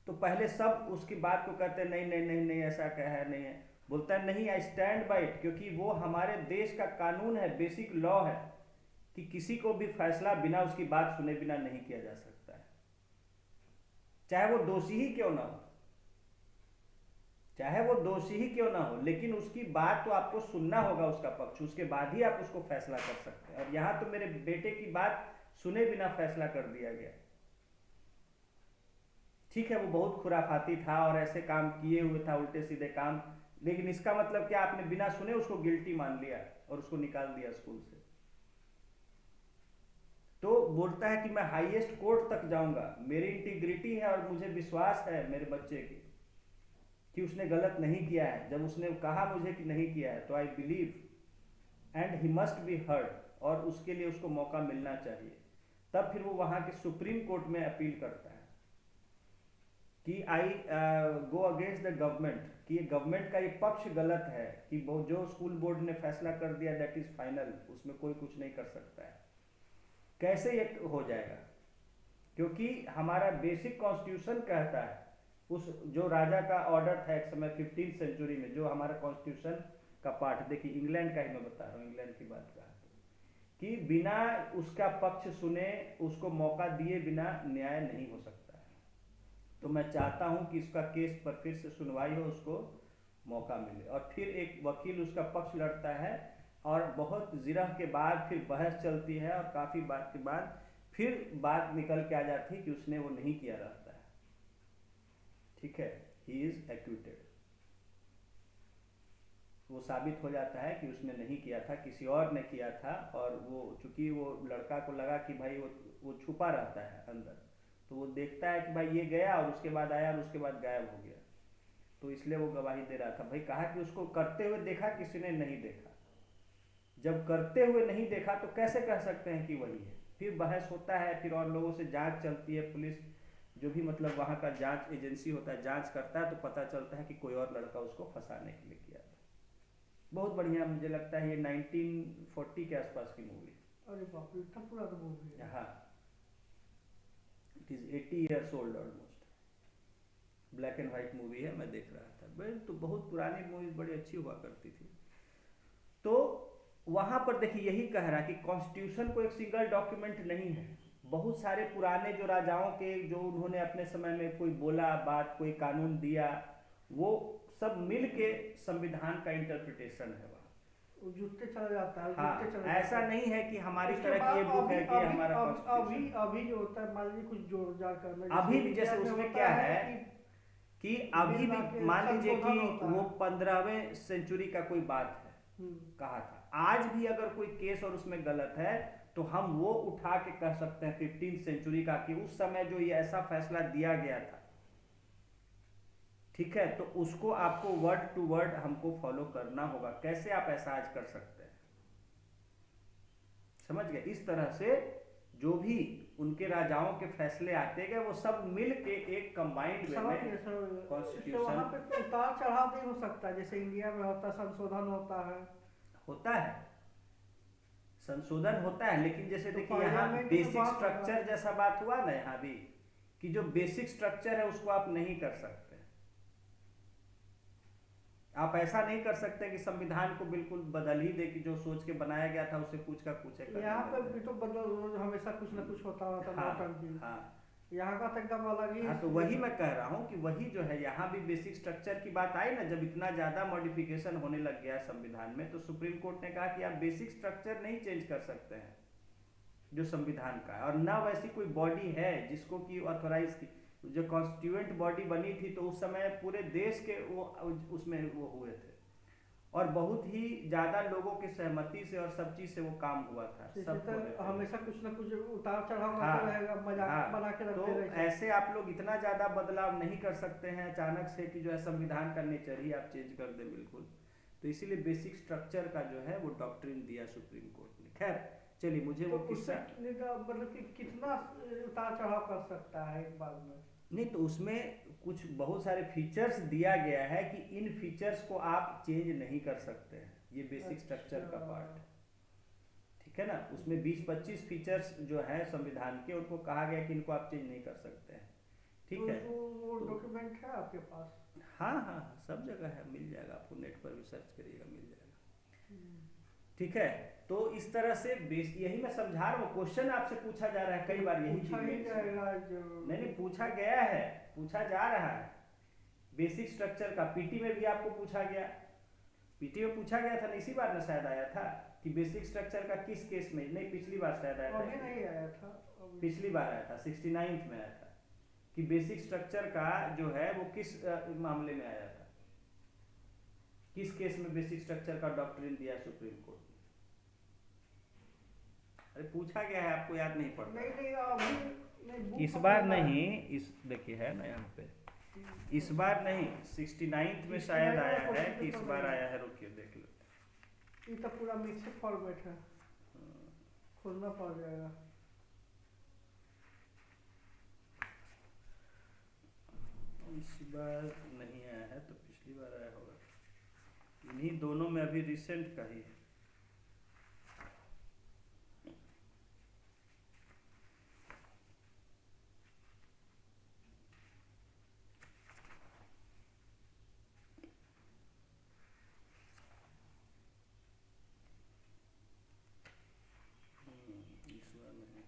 तो पहले सब उसकी बात को कहते नहीं नहीं नहीं नहीं ऐसा क्या है, नहीं है, बोलता है नहीं, आई स्टैंड बाय इट, क्योंकि वो हमारे देश का कानून है, बेसिक लॉ है कि किसी को भी फैसला बिना उसकी बात सुने बिना नहीं किया जा सकता है, चाहे वो दोषी ही क्यों ना हो, चाहे वो दोषी ही क्यों ना हो, लेकिन उसकी बात तो आपको सुनना होगा, उसका पक्ष, उसके बाद ही आप उसको फैसला कर सकते हैं। और यहां तो मेरे बेटे की बात सुने बिना फैसला कर दिया गया। ठीक है, वो बहुत खुराफाती था और ऐसे काम किए हुए था, उल्टे सीधे काम, लेकिन इसका मतलब क्या, आपने बिना सुने उसको गिल्टी मान लिया और उसको निकाल दिया स्कूल से। तो बोलता है कि मैं हाईएस्ट कोर्ट तक जाऊंगा, मेरी इंटीग्रिटी है और मुझे विश्वास है मेरे बच्चे की कि उसने गलत नहीं किया है। जब उसने कहा मुझे कि नहीं किया है, तो I believe and he must be heard, और उसके लिए उसको मौका मिलना चाहिए। तब फिर वो वहां के सुप्रीम कोर्ट में अपील करता है कि आई गो अगेंस्ट द गवर्नमेंट, कि ये गवर्नमेंट का ये पक्ष गलत है, कि जो स्कूल बोर्ड ने फैसला कर दिया दैट इज फाइनल, उसमें कोई कुछ नहीं कर सकता है। कैसे ये हो जाएगा, क्योंकि हमारा बेसिक कॉन्स्टिट्यूशन कहता है, उस जो राजा का ऑर्डर था एक समय 15th सेंचुरी में, जो हमारा कॉन्स्टिट्यूशन का पार्ट, देखिए इंग्लैंड का ही मैं बता रहा हूँ, इंग्लैंड की बात कहा कि बिना उसका पक्ष सुने, उसको मौका दिए बिना न्याय नहीं हो सकता है। तो मैं चाहता हूं कि इसका केस पर फिर से सुनवाई हो, उसको मौका मिले। और फिर एक वकील उसका पक्ष लड़ता है, और बहुत जिरह के बाद फिर बहस चलती है, और काफ़ी बात के बाद फिर बात निकल के आ जाती है कि उसने वो नहीं किया रहता है। ठीक है, ही इज एक्यूटेड, वो साबित हो जाता है कि उसने नहीं किया था, किसी और ने किया था। और वो चूंकि वो लड़का को लगा कि भाई वो छुपा रहता है अंदर, तो वो देखता है कि भाई ये गया और उसके बाद आया और उसके बाद गायब हो गया, तो इसलिए वो गवाही दे रहा था। भाई कहा कि उसको करते हुए देखा, किसी ने नहीं देखा। जब करते हुए नहीं देखा तो कैसे कह सकते हैं कि वही है। फिर बहस होता है, फिर और लोगों से जांच चलती है, पुलिस जो भी मतलब वहाँ का जांच एजेंसी होता है जांच करता है, तो पता चलता है कि कोई और लड़का उसको फंसाने के लिए किया था। बहुत बढ़िया, मुझे लगता है ये 1940 के आसपास की मूवी। अरे बाप रे, इतना पुराना मूवी है। हाँ, it is 80 years old almost, black and white movie है, मैं देख रहा था। भाई तो बहुत पुरानी मूवी बड़ी अच्छी हुआ करती थी। तो वहां पर देखिए यही कह रहा है कि कॉन्स्टिट्यूशन को एक सिंगल डॉक्यूमेंट नहीं है, बहुत सारे पुराने जो राजाओं के, जो उन्होंने अपने समय में कोई बोला बात, कोई कानून दिया, वो सब मिल के संविधान का इंटरप्रिटेशन है वहाँ। वो जुटते चला जाता है, हाँ, जुटते चला जाता ऐसा है। नहीं है कि हमारी उसके तरह की बाद ये बुक अभी है कि अभी हमारा अभी अभी कॉन्स्टिट्यूशन। अभी जो होता है, मान लीजिए कुछ जोड़ जाड़ करना, अभी भी जैसे इंडिया में उसमें होता क्या है कि कि अभी बिल ला भी के मान लीजिए कि संशोधन होता वो है। 15वें सेंचुरी का कोई बात है, हम्म, कहा था, आज भी अगर कोई केस और उसमें गलत है तो हम वो उठा के कह सकते हैं 15th सेंचुरी का, कि उस समय जो ये ऐसा फैसला दिया गया था, ठीक है, तो उसको आपको वर्ड टू वर्ड हमको फॉलो करना होगा। कैसे आप ऐसा आज कर सकते हैं, समझ गए? इस तरह से जो भी उनके राजाओं के फैसले आते गए, वो सब मिल के एक कंबाइंड वे समझ में गए सर। इससे कॉन्स्टिट्यूशन वहाँ पे तो उतार चढ़ाव नहीं हो सकता, जैसे इंडिया में होता है, संशोधन होता है। होता है, संशोधन होता है, लेकिन जैसे तो देखिए यहाँ पार्लियामेंट में बेसिक बात होगा। स्ट्रक्चर जैसा बात हुआ ना यहाँ भी, कि जो बेसिक स्ट्रक्चर है उसको आप नहीं कर सकते। आप ऐसा नहीं कर सकते कि संविधान को बिल्कुल बदल ही दे, कि जो सोच के बनाया गया था उसे पूछ का पूछे कर यहाँ पे देते भी हैं। तो बदल, रोज हमेशा कुछ ना कुछ होता रहता है, हाँ नौटंकी। हाँ, यहाँ का तो एकदम अलग ही। हाँ, तो वही मैं कह रहा हूँ कि वही जो है यहाँ भी बेसिक स्ट्रक्चर की बात आई ना, जब इतना ज़्यादा मॉडिफिकेशन होने लग गया संविधान में, तो सुप्रीम कोर्ट ने कहा कि आप बेसिक स्ट्रक्चर नहीं चेंज कर सकते हैं जो संविधान का है, और ना वैसी कोई बॉडी है जिसको कि ऑथोराइज की। जो कॉन्स्टिट्यूएंट बॉडी बनी थी तो उस समय पूरे देश के वो उसमें वो हुए थे, और बहुत ही ज़्यादा लोगों की सहमति से और सब चीज़ से वो काम हुआ था, सब हो रहे थे। हमेशा कुछ ना कुछ उतार चढ़ाव हाँ, आते रहेगा, मजाक हाँ, बना के तो रखते रहे। ऐसे आप लोग इतना ज़्यादा बदलाव नहीं कर सकते हैं अचानक से कि जो है संविधान का नेचर ही आप चेंज कर दें बिल्कुल। तो इसीलिए बेसिक स्ट्रक्चर का जो है वो डॉक्ट्रिन दिया सुप्रीम कोर्ट ने। खैर चलिए, मुझे तो वो किस्सा मतलब कि कितना उतार चढ़ाव कर सकता है एक बार में? नहीं, तो उसमें कुछ बहुत सारे फीचर्स दिया गया है कि इन फीचर्स को आप चेंज नहीं कर सकते हैं, ये बेसिक स्ट्रक्चर का पार्ट है, ठीक है ना। उसमें 20-25 फीचर्स जो है संविधान के, उनको कहा गया कि इनको आप चेंज नहीं कर सकते हैं, ठीक तो है। वो तो डॉक्यूमेंट है आपके पास? हाँ हाँ हाँ, सब जगह है, मिल जाएगा आपको, नेट पर भी सर्च करिएगा मिल जाएगा, ठीक है। तो इस तरह से बेस, यही मैं समझा रहा हूँ, क्वेश्चन आपसे पूछा जा रहा है कई बार यही पूछा ही चीज जाएगा जो नहीं पूछा गया है, पूछा जा रहा है। बेसिक स्ट्रक्चर का पीटी में भी आपको पूछा गया, पीटी में पूछा गया था ना, इसी बार ना शायद आया था कि बेसिक स्ट्रक्चर का किस केस में, नहीं पिछली बार शायद आया अभी था, नहीं आया था, पिछली बार आया था 69th में आया था कि बेसिक स्ट्रक्चर का जो है वो किस मामले में आया था, किस केस में बेसिक स्ट्रक्चर का डॉक्ट्रिन दिया सुप्रीम कोर्ट ने। अरे पूछा गया है, आपको याद नहीं पड़ता? नहीं अभी नहीं, इस बार नहीं, इस देखिए है ना यहाँ पे, इस बार नहीं, 69th में शायद आया है कि इस बार आया है, रुकिए देख लो। ये तो पूरा मिक्स फॉर्मेट है, खोलना पड़ जाएगा। इस बार नहीं आया है तो पिछली बार आया होगा, इन्हीं दोनों में अभी रिसेंट का ही है। इस बार नहीं।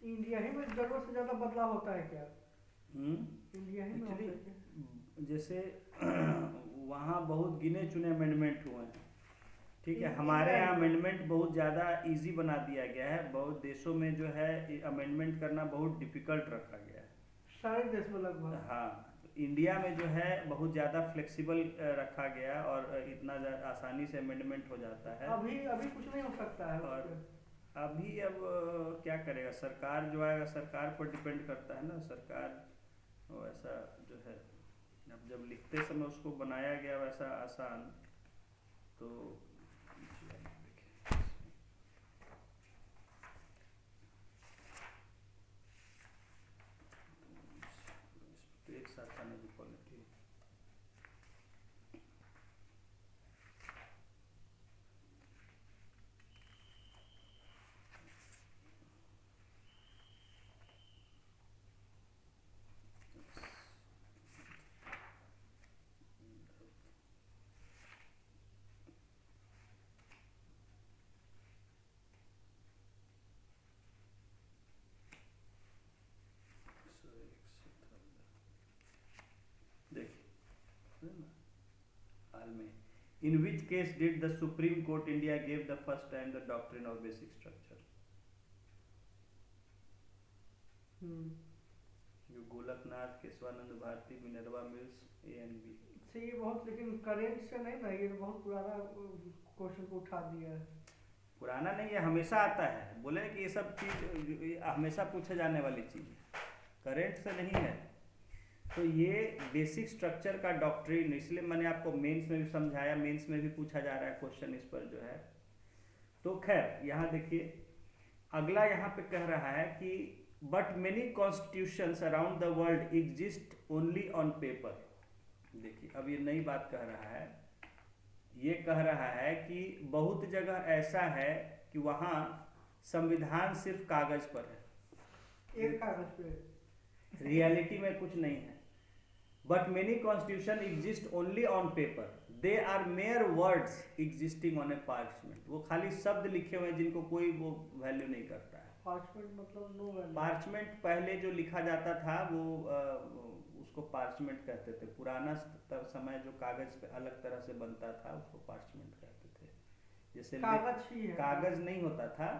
इंडिया ही में जरूरत से ज्यादा बदलाव होता है क्या? इंडिया ही में होता है क्या? जैसे वहाँ बहुत गिने चुने अमेंडमेंट हुए हैं, ठीक है। इंडिया हमारे यहाँ है। अमेंडमेंट बहुत ज़्यादा इजी बना दिया गया है, बहुत देशों में जो है अमेंडमेंट करना बहुत डिफिकल्ट रखा गया है, सारे देश में लगभग। हाँ। तो इंडिया में जो है बहुत ज़्यादा फ्लेक्सिबल रखा गया और इतना आसानी से अमेंडमेंट हो जाता है। अभी अभी कुछ नहीं हो सकता है और उसके। अभी अब क्या करेगा, सरकार जो आएगा सरकार पर डिपेंड करता है ना, सरकार वैसा जो है, अब जब लिखते समय उसको बनाया गया वैसा आसान, तो एक साथ आने की quality In which case did the Supreme Court India gave the first time the doctrine of basic structure? जो Golaknath, Keshavananda Bharati, Minerva Mills, ANB से ये बहुत, लेकिन करेंट से नहीं ना, ये बहुत पुराना क्वेश्चन को उठा दिया है। पुराना नहीं है, हमेशा आता है। बोले कि ये सब चीज़ हमेशा पूछे जाने वाली चीज़ है, करेंट से नहीं है। तो ये बेसिक स्ट्रक्चर का डॉक्ट्रिन, इसलिए मैंने आपको मेंस में भी समझाया, मेंस में भी पूछा जा रहा है क्वेश्चन इस पर जो है। तो खैर यहाँ देखिए, अगला यहाँ पे कह रहा है कि but many constitutions around the world exist only on paper. देखिए अब ये नई बात कह रहा है, ये कह रहा है कि बहुत जगह ऐसा है कि वहाँ संविधान सिर्फ कागज पर है, एक कागज पे, रियलिटी में कुछ नहीं है। But many constitution exist only on paper, they are mere words existing on a parchment. वो खाली शब्द लिखे हुए हैं जिनको कोई वो वैल्यू नहीं करता है। पार्चमेंट मतलब नो वैल्यू। पार्चमेंट पहले जो लिखा जाता था वो उसको पार्चमेंट कहते थे। पुराना समय जो कागज पे अलग तरह से बनता था उसको पार्चमेंट कहते थे। जैसे कागज ही है, कागज नहीं होता था,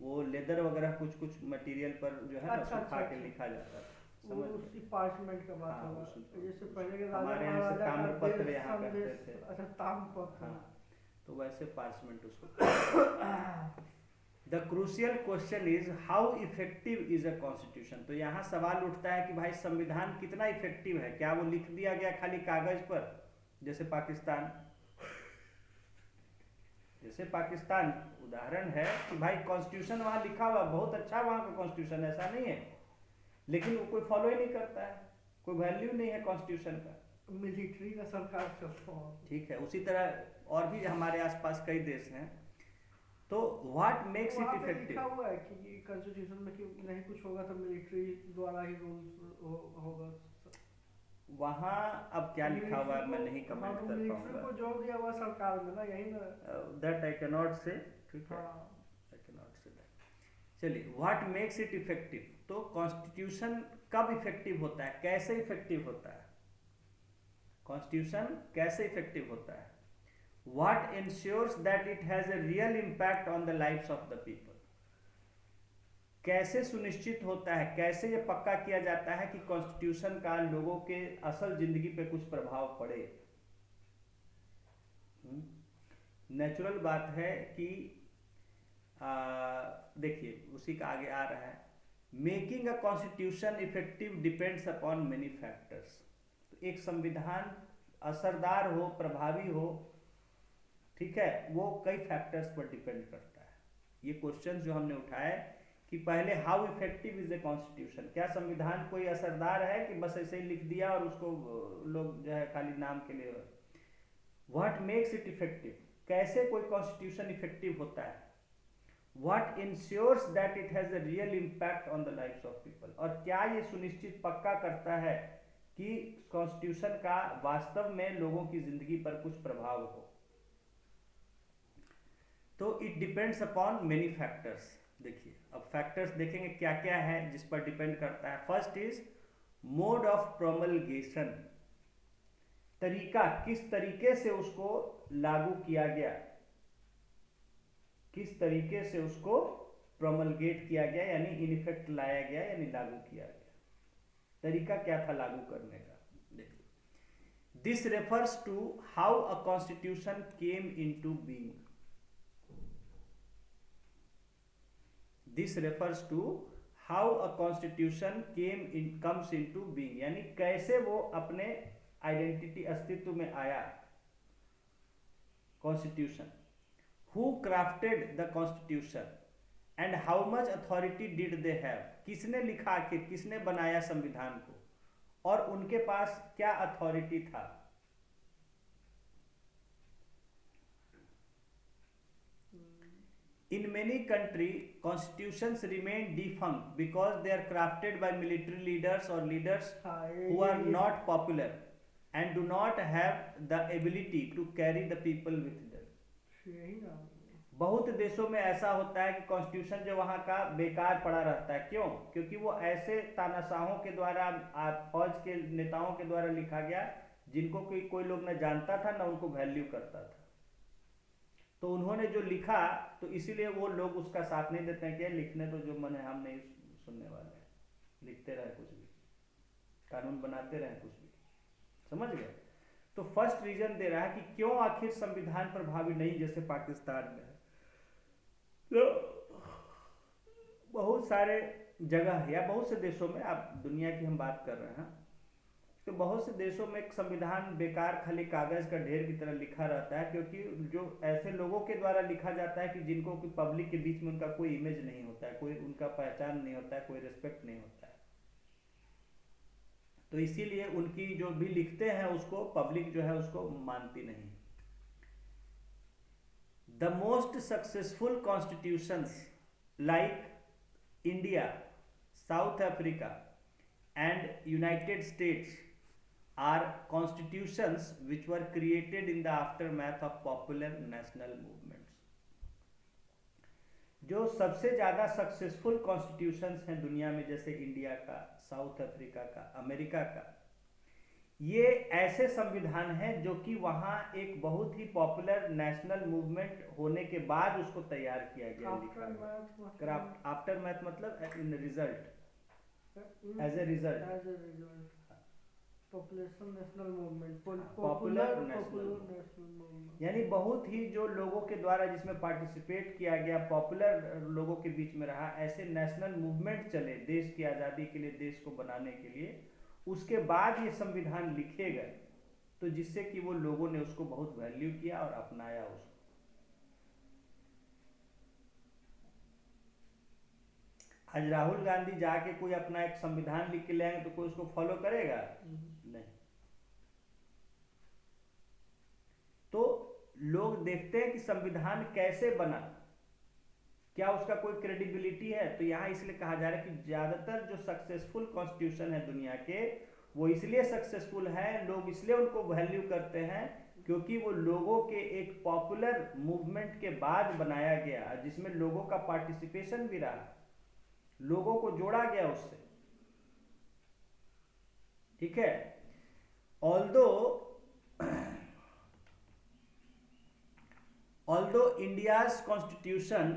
वो लेदर वगैरह कुछ कुछ मटेरियल पर जो है ना सुखा के लिखा जाता था। वो उसी पार्चमेंट का बात होगा। जैसे पहले के हमारे यहाँ से ताम्रपत्र यहाँ कहते थे। अच्छा, ताम्रपत्र। हाँ, तो वैसे पार्चमेंट उसको। The crucial question is how effective is a constitution. तो यहाँ सवाल उठता है कि भाई संविधान कितना इफेक्टिव है, क्या वो लिख दिया गया खाली कागज पर, जैसे पाकिस्तान। जैसे पाकिस्तान उदाहरण है कि भाई कॉन्स्टिट्यूशन वहाँ लिखा हुआ बहुत अच्छा, वहाँ का कॉन्स्टिट्यूशन ऐसा नहीं है, लेकिन वो कोई फॉलो ही नहीं करता है, कोई वैल्यू नहीं है कॉन्स्टिट्यूशन का, मिलिट्री का सरकार चलता है। ठीक है। उसी तरह और भी हमारे आसपास कई देश हैं। तो व्हाट मेक्स इट इफेक्टिव, लिखा हुआ है कि कॉन्स्टिट्यूशन में कि नहीं कुछ होगा तो मिलिट्री द्वारा ही रूल्स होगा वहाँ। अब क्या लिखा हुआ है मैं नहीं कमेंट कर पाऊंगा। को जोड़ दिया हुआ सरकार में ना, यही ना। दैट आई कैन नॉट से, ठीक है, I can not say that. चलिए, व्हाट मेक्स इट इफेक्टिव। तो कॉन्स्टिट्यूशन कब इफेक्टिव होता है, कैसे इफेक्टिव होता है, कॉन्स्टिट्यूशन कैसे इफेक्टिव होता है। What ensures that it has a real impact on the lives of the people. कैसे सुनिश्चित होता है, कैसे ये पक्का किया जाता है कि कॉन्स्टिट्यूशन का लोगों के असल जिंदगी पे कुछ प्रभाव पड़े। नेचुरल बात है कि देखिए उसी का आगे आ रहा है, making a constitution effective depends upon many factors. तो एक संविधान असरदार हो, प्रभावी हो, ठीक है, वो कई फैक्टर्स पर डिपेंड करता है। ये क्वेश्चन जो हमने उठाए कि पहले how effective is a constitution, क्या संविधान कोई असरदार है कि बस ऐसे ही लिख दिया और उसको लोग जो है खाली नाम के लिए। व्हाट मेक्स इट इफेक्टिव, कैसे कोई कॉन्स्टिट्यूशन इफेक्टिव होता है। What ensures that it has a real impact on the lives of people, और क्या ये सुनिश्चित पक्का करता है कि कॉन्स्टिट्यूशन का वास्तव में लोगों की जिंदगी पर कुछ प्रभाव हो। तो it depends upon many factors. देखिए अब फैक्टर्स देखेंगे क्या क्या है जिस पर डिपेंड करता है। फर्स्ट इज मोड ऑफ प्रोमलगेशन, तरीका, किस तरीके से उसको लागू किया गया, किस तरीके से उसको प्रोमलगेट किया गया, यानी इन इफेक्ट लाया गया, यानी लागू किया गया, तरीका क्या था लागू करने का। देखिए, this refers to how a constitution came into being. This refers to how a constitution comes into being, यानी कैसे वो अपने आइडेंटिटी अस्तित्व में आया constitution. Who crafted the constitution and how much authority did they have, किसने लिखा, आखिर किसने बनाया संविधान को और उनके पास क्या अथॉरिटी था। In many countries, constitutions remain defunct because they are crafted by military leaders or leaders who are not popular and do not have the ability to carry the people with them. बहुत देशों में ऐसा होता है कि constitution जो वहाँ का बेकार पड़ा रहता है। क्यों? क्योंकि वो ऐसे तानाशाहों के द्वारा, फौज के नेताओं के द्वारा लिखा गया जिनको कोई लोग न जानता था न उनको वैल्यू करता था। तो उन्होंने जो लिखा, तो इसीलिए वो लोग उसका साथ नहीं देते हैं कि लिखने तो जो मन है हम नहीं सुनने वाले हैं, लिखते रहे कुछ भी, कानून बनाते रहे कुछ भी। समझ गए? तो फर्स्ट रीजन दे रहा है कि क्यों आखिर संविधान प्रभावी नहीं, जैसे पाकिस्तान में है। बहुत सारे जगह या बहुत से देशों में, आप दुनिया की हम बात कर रहे हैं, तो बहुत से देशों में एक संविधान बेकार खाली कागज का ढेर की तरह लिखा रहता है, क्योंकि जो ऐसे लोगों के द्वारा लिखा जाता है कि जिनको कि पब्लिक के बीच में उनका कोई इमेज नहीं होता है, कोई उनका पहचान नहीं होता है, कोई रिस्पेक्ट नहीं होता है, तो इसीलिए उनकी जो भी लिखते हैं उसको पब्लिक जो है उसको मानती नहीं। The most successful constitutions like India, south Africa and United States are constitutions which were created in the aftermath of popular national movements। जो सबसे ज़्यादा सक्सेसफुल कॉन्स्टिट्यूशंस हैं दुनिया में, जैसे इंडिया का, साउथ अफ्रीका का, अमेरिका का, ये ऐसे संविधान हैं जो कि वहाँ एक बहुत ही पॉपुलर नेशनल मूवमेंट होने के बाद उसको तैयार किया गया, लिखा गया। क्राफ्ट आफ्टर मैथ मतलब in result, as a result, population national movement, popular national movement, यानी बहुत ही जो लोगों के द्वारा जिसमें पार्टिसिपेट किया गया, पॉपुलर लोगों के बीच में रहा, ऐसे नेशनल मूवमेंट चले देश की आज़ादी के लिए, देश को बनाने के लिए, उसके बाद ये संविधान लिखे गए, तो जिससे कि वो लोगों ने उसको बहुत वैल्यू किया और अपनाया उसको। आज राहुल गांधी जाके कोई अपना एक संविधान लिख के ले आएंगे तो कोई उसको फॉलो करेगा? नहीं। तो लोग देखते हैं कि संविधान कैसे बना, क्या उसका कोई क्रेडिबिलिटी है, तो यहाँ इसलिए कहा जा रहा है कि ज्यादातर जो सक्सेसफुल कॉन्स्टिट्यूशन है दुनिया के, वो इसलिए सक्सेसफुल है, लोग इसलिए उनको वैल्यू करते हैं क्योंकि वो लोगों के एक पॉपुलर मूवमेंट के बाद बनाया गया, जिसमें लोगों का पार्टिसिपेशन भी रहा, लोगों को जोड़ा गया उससे। ठीक है। although India's constitution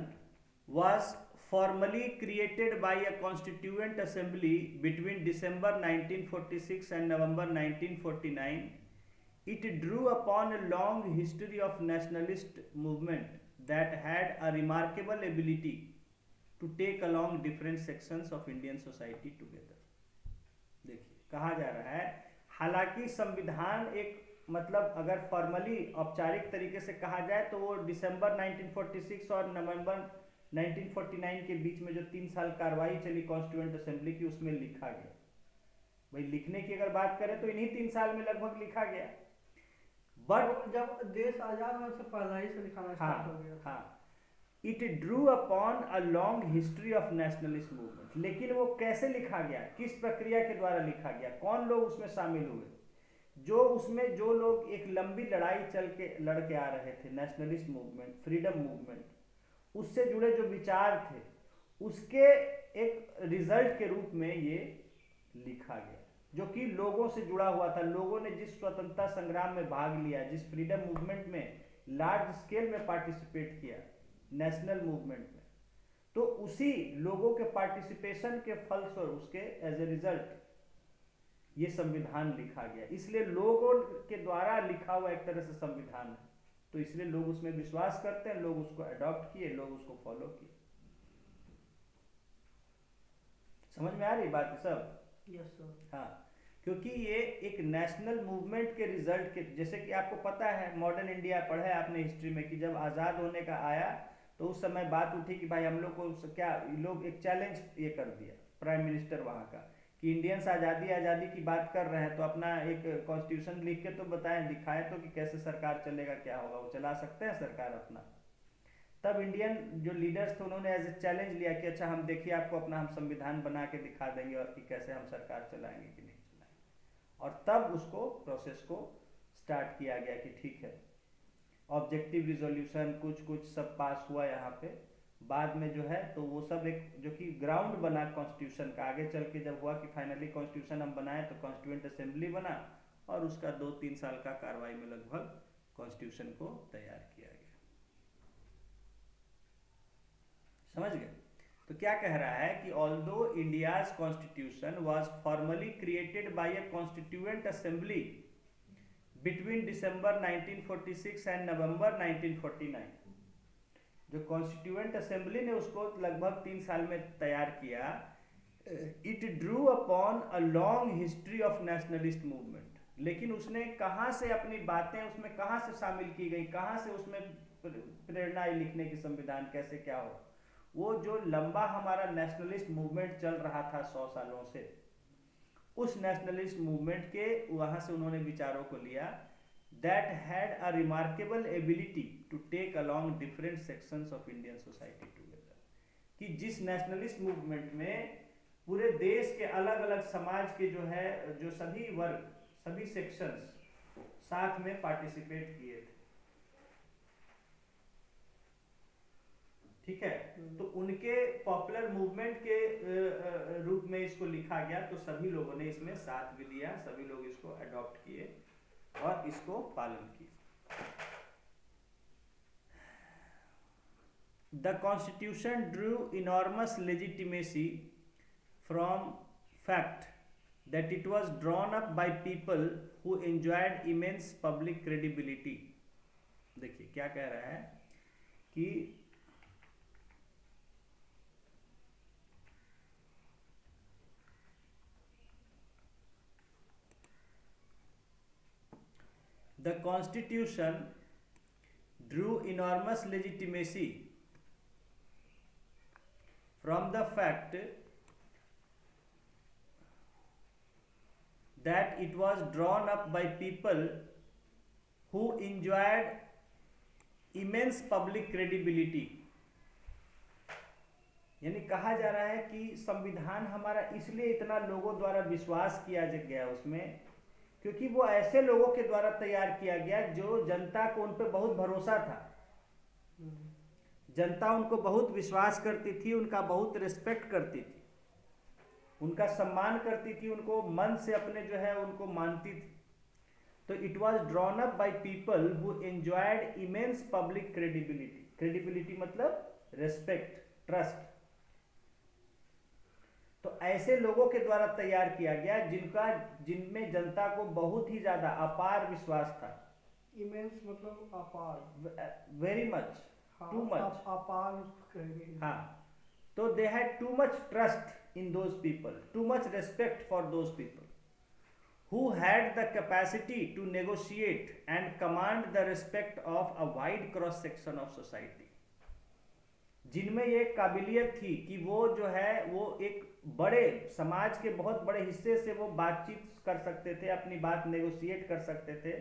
was formally created by a constituent assembly between December 1946 and November 1949, it drew upon a long history of nationalist movement that had a remarkable ability to take along different sections of Indian society together। देखिए कहा जा रहा है, हालांकि संविधान एक मतलब अगर फॉर्मली औपचारिक तरीके से कहा जाए तो वो दिसंबर 1946 और नवंबर 1949 के बीच में जो 3 साल कार्रवाई चली कॉन्स्टिट्यूएंट असेंबली की, उसमें लिखा गया। भाई लिखने की अगर बात करें तो इन्हीं 3 साल में लगभग लिखा गया, बट जब देश आजाद होने से पहले ही से लिखाना स्टार्ट हो गया। हाँ, it Drew upon a long history of nationalist movement. लेकिन वो कैसे लिखा गया, किस प्रक्रिया के द्वारा लिखा गया, कौन लोग उसमें शामिल हुए, जो लोग एक लंबी लड़ाई लड़ के आ रहे थे, नेशनलिस्ट मूवमेंट, फ्रीडम मूवमेंट, उससे जुड़े जो विचार थे, उसके एक रिजल्ट के रूप में ये लिखा गया, जो कि लोगों से जुड़ा हुआ था। लोगों ने जिस स्वतंत्रता संग्राम में भाग लिया, जिस फ्रीडम मूवमेंट में लार्ज स्केल में पार्टिसिपेट किया, नेशनल मूवमेंट में, तो उसी लोगों के पार्टिसिपेशन के फलस्वरूप उसके एज ए रिजल्ट ये संविधान लिखा गया। इसलिए लोगों के द्वारा लिखा हुआ एक तरह से संविधान है, तो इसलिए लोग उसमें विश्वास करते हैं, लोग उसको अडॉप्ट किए, लोग उसको फॉलो किए। समझ में आ रही बात सब? Yes sir. हाँ, क्योंकि ये एक नेशनल मूवमेंट के रिजल्ट के, जैसे कि आपको पता है मॉडर्न इंडिया पढ़ा है आपने हिस्ट्री में, कि जब आज़ाद होने का आया तो उस समय बात उठी कि भाई हम लोग को क्या, लोग एक चैलेंज ये कर दिया प्राइम मिनिस्टर वहाँ का, कि इंडियंस आज़ादी की बात कर रहे हैं तो अपना एक कॉन्स्टिट्यूशन लिख के तो बताएं, दिखाएं तो कि कैसे सरकार चलेगा, क्या होगा, वो चला सकते हैं सरकार अपना। तब इंडियन जो लीडर्स थे उन्होंने एज ए चैलेंज लिया कि अच्छा हम देखिए आपको अपना हम संविधान बना के दिखा देंगे और कि कैसे हम सरकार चलाएंगे कि नहीं चलाएंगे, और तब उसको प्रोसेस को स्टार्ट किया गया कि ठीक है, ऑब्जेक्टिव रिजोल्यूशन कुछ सब पास हुआ यहाँ पे। बाद में जो है तो वो सब एक जो कि ग्राउंड बना कॉन्स्टिट्यूशन का, आगे चल के जब हुआ कि फाइनली कॉन्स्टिट्यूशन हम बनाए तो कॉन्स्टिट्यूएंट असेंबली बना, और उसका 2-3 साल का कार्रवाई में लगभग कॉन्स्टिट्यूशन को तैयार किया गया। समझ गए? तो क्या कह रहा है कि although India's constitution was formally created by a constituent assembly between December 1946 and November 1949, जो कॉन्स्टिट्यूएंट असेंबली ने उसको लगभग 3 साल में तैयार किया, it Drew upon a long history of nationalist movement. लेकिन उसने कहाँ से अपनी बातें उसमें कहाँ से शामिल की गई, कहाँ से उसमें प्रेरणा आई लिखने की संविधान कैसे क्या हो, वो जो लंबा हमारा नेशनलिस्ट मूवमेंट चल रहा था 100 सालों से, उस नेशनलिस्ट मूवमेंट के वहाँ से उन्होंने विचारों को लिया, that had a remarkable ability to take along different sections of Indian society together। कि जिस नेशनलिस्ट मूवमेंट में पूरे देश के अलग अलग समाज के जो है जो सभी वर्ग सभी सेक्शंस साथ में पार्टिसिपेट किए थे, ठीक है। तो उनके पॉपुलर मूवमेंट के रूप में इसको लिखा गया, तो सभी लोगों ने इसमें साथ भी दिया, सभी लोग इसको अडॉप्ट किए और इसको पालन किया। The Constitution drew enormous legitimacy from fact that it was drawn up by people who enjoyed immense public credibility। देखिए क्या कह रहा है कि the Constitution drew enormous legitimacy from the fact that it was drawn up by people who enjoyed immense public credibility। यानी कहा जा रहा है कि संविधान हमारा इसलिए इतना लोगों द्वारा विश्वास किया गया उसमें, क्योंकि वो ऐसे लोगों के द्वारा तैयार किया गया जो जनता को उन पर बहुत भरोसा था, जनता उनको बहुत विश्वास करती थी, उनका बहुत रिस्पेक्ट करती थी, उनका सम्मान करती थी, उनको मन से अपने जो है उनको मानती थी। तो it was drawn up by people who enjoyed immense public credibility. Credibility मतलब रिस्पेक्ट, ट्रस्ट। तो ऐसे लोगों के द्वारा तैयार किया गया जिनमें जनता को बहुत ही ज्यादा अपार विश्वास था। इमेंस मतलब अपार, वेरी मच, टू मच, अपार कहेंगे। हाँ, तो they had too much trust in those people, too much respect for those people who had the capacity to negotiate and command the respect of a wide cross section of society। जिनमें ये काबिलियत थी कि वो जो है वो एक बड़े समाज के बहुत बड़े हिस्से से वो बातचीत कर सकते थे, अपनी बात नेगोशिएट कर सकते थे,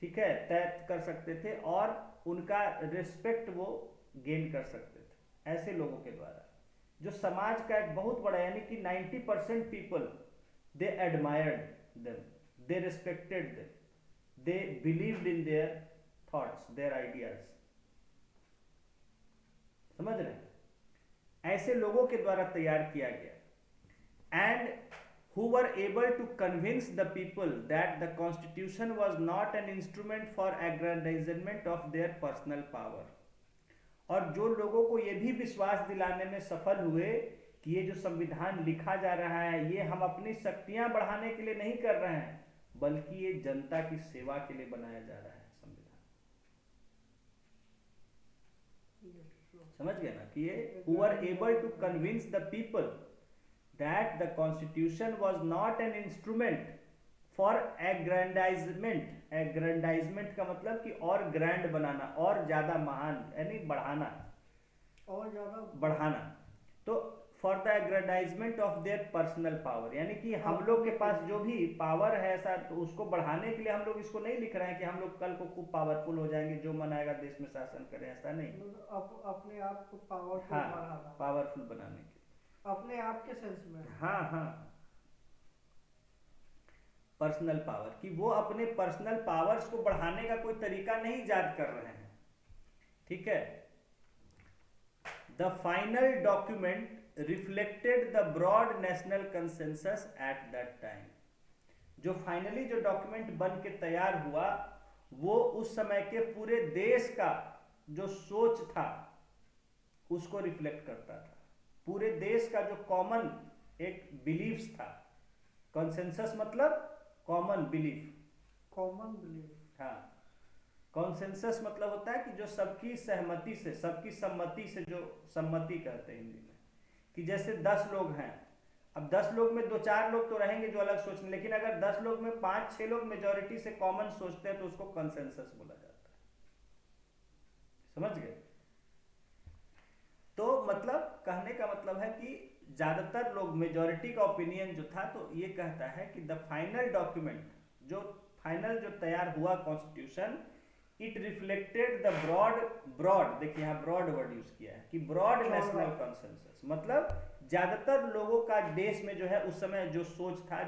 ठीक है, तय कर सकते थे और उनका रिस्पेक्ट वो गेन कर सकते थे ऐसे लोगों के द्वारा, जो समाज का एक बहुत बड़ा, यानी कि 90% people they admired them, they respected them, they believed in their thoughts, their ideas। समझ रहे हैं? ऐसे लोगों के द्वारा तैयार किया गया, and who were able to convince the people that the constitution was not an instrument for aggrandizement of their personal power। और जो लोगों को ये भी विश्वास दिलाने में सफल हुए कि ये जो संविधान लिखा जा रहा है ये हम अपनी शक्तियां बढ़ाने के लिए नहीं कर रहे हैं, बल्कि ये जनता की सेवा के लिए बनाया जा रहा है संविधान। समझ गए ना कि ये who were able to convince the people that the constitution was not an instrument for aggrandizement। aggrandizement का मतलब कि और ग्रैंड बनाना, और ज्यादा महान, यानी बढ़ाना, और ज्यादा बढ़ाना। तो for the aggrandisement of their personal power, यानी कि हम लोग के पास जो भी पावर है ऐसा, तो उसको बढ़ाने के लिए हम लोग इसको नहीं लिख रहे हैं कि हम लोग कल को खूब पावरफुल हो जाएंगे, जो मन आएगा देश में शासन करें, ऐसा नहीं। अपने आप को पावरफुल हाँ, पावरफुल बनाने के अपने आप के सेंस में। हाँ हाँ, पर्सनल पावर, कि वो अपने पर्सनल पावर्स को बढ़ाने का कोई तरीका नहीं ईजाद कर रहे हैं, ठीक है। The final document reflected the broad national consensus at that time। जो फाइनली जो डॉक्यूमेंट बन के तैयार हुआ वो उस समय के पूरे देश का जो सोच था उसको रिफ्लेक्ट करता था, पूरे देश का जो कॉमन एक बिलीफ्स था। कंसेंसस मतलब कॉमन बिलीफ, कॉमन बिलीफ, हाँ, कॉन्सेंसस मतलब होता है कि जो सबकी सहमति से, सबकी सम्मति से, जो सम्मति कहते हैं हिंदी में, कि जैसे 10 लोग हैं, अब 10 लोग में 2-4 लोग तो रहेंगे जो अलग सोचने, लेकिन अगर 10 लोग में 5-6 लोग मेजोरिटी से कॉमन सोचते हैं तो उसको कंसेंसस बोला जाता है। समझ गए? तो मतलब कहने का मतलब है कि ज्यादातर लोग, मेजोरिटी का ओपिनियन जो था, तो ये कहता है कि द फाइनल डॉक्यूमेंट, जो फाइनल जो तैयार हुआ constitution, it reflected the broad, देखिए यहाँ ब्रॉड वर्ड यूज किया है कि ब्रॉड नेशनल कंसेंसस, मतलब ज्यादातर लोगों का देश में जो है उस समय जो सोच था,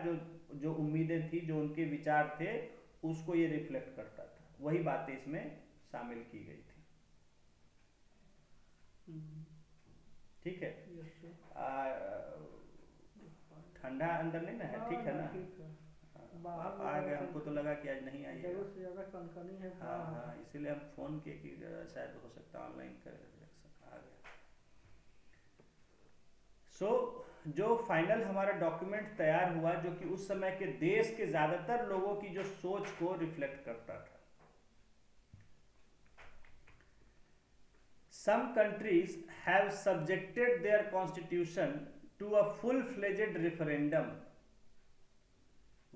जो उम्मीदें थी, जो उनके विचार थे, उसको ये रिफ्लेक्ट करता था। वही बातें इसमें शामिल की गई थी। ठीक है? ठंडा अंदर नहीं ना है? ठीक है ना? आप आ गए, हमको तो लगा कि आज नहीं आइए। जरूरत से ज्यादा कनकनी है। हाँ हाँ, इसीलिए हम फोन किए कि शायद हो सकता है ऑनलाइन कर आ गया। सो जो फाइनल हमारा डॉक्यूमेंट तैयार हुआ, जो कि उस समय के देश के ज्यादातर लोगों की जो सोच को रिफ्लेक्ट करता था। Some countries have subjected their constitution to a full-fledged referendum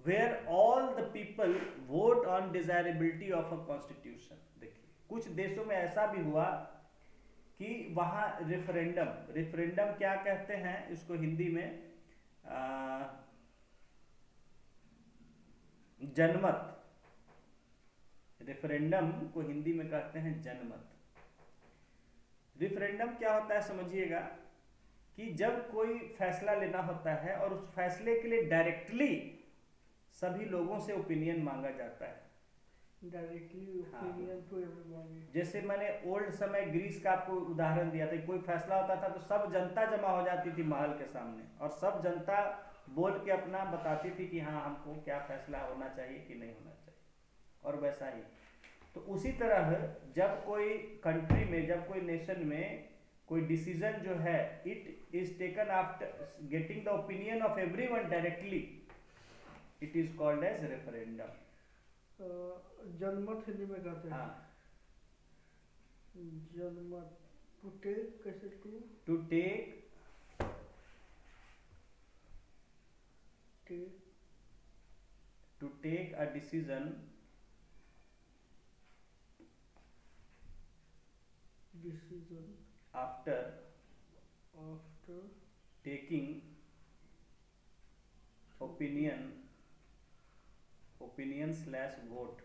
where all the people vote on desirability of a constitution। देखिए, कुछ देशों में ऐसा भी हुआ कि वहां रेफरेंडम क्या कहते हैं इसको हिंदी में, जनमत। रेफरेंडम को हिंदी में कहते हैं जनमत। रेफरेंडम क्या होता है समझिएगा, कि जब कोई फैसला लेना होता है और उस फैसले के लिए डायरेक्टली सभी लोगों से ओपिनियन मांगा जाता है। Directly opinion to everybody. जैसे मैंने ओल्ड समय ग्रीस का आपको उदाहरण दिया था, कोई फैसला होता था तो सब जनता जमा हो जाती थी महल के सामने, और सब जनता बोल के अपना बताती थी कि हाँ हमको क्या फैसला होना चाहिए कि नहीं होना चाहिए। और वैसा ही तो उसी तरह जब कोई कंट्री में, जब कोई नेशन में कोई डिसीजन जो है, it is taken after getting the opinion of everyone directly, it is called as referendum. जनमत हिंदी में कहते हैं। हाँ, जनमत। टू टेक, कैसे? To take to take a decision after taking opinion/vote।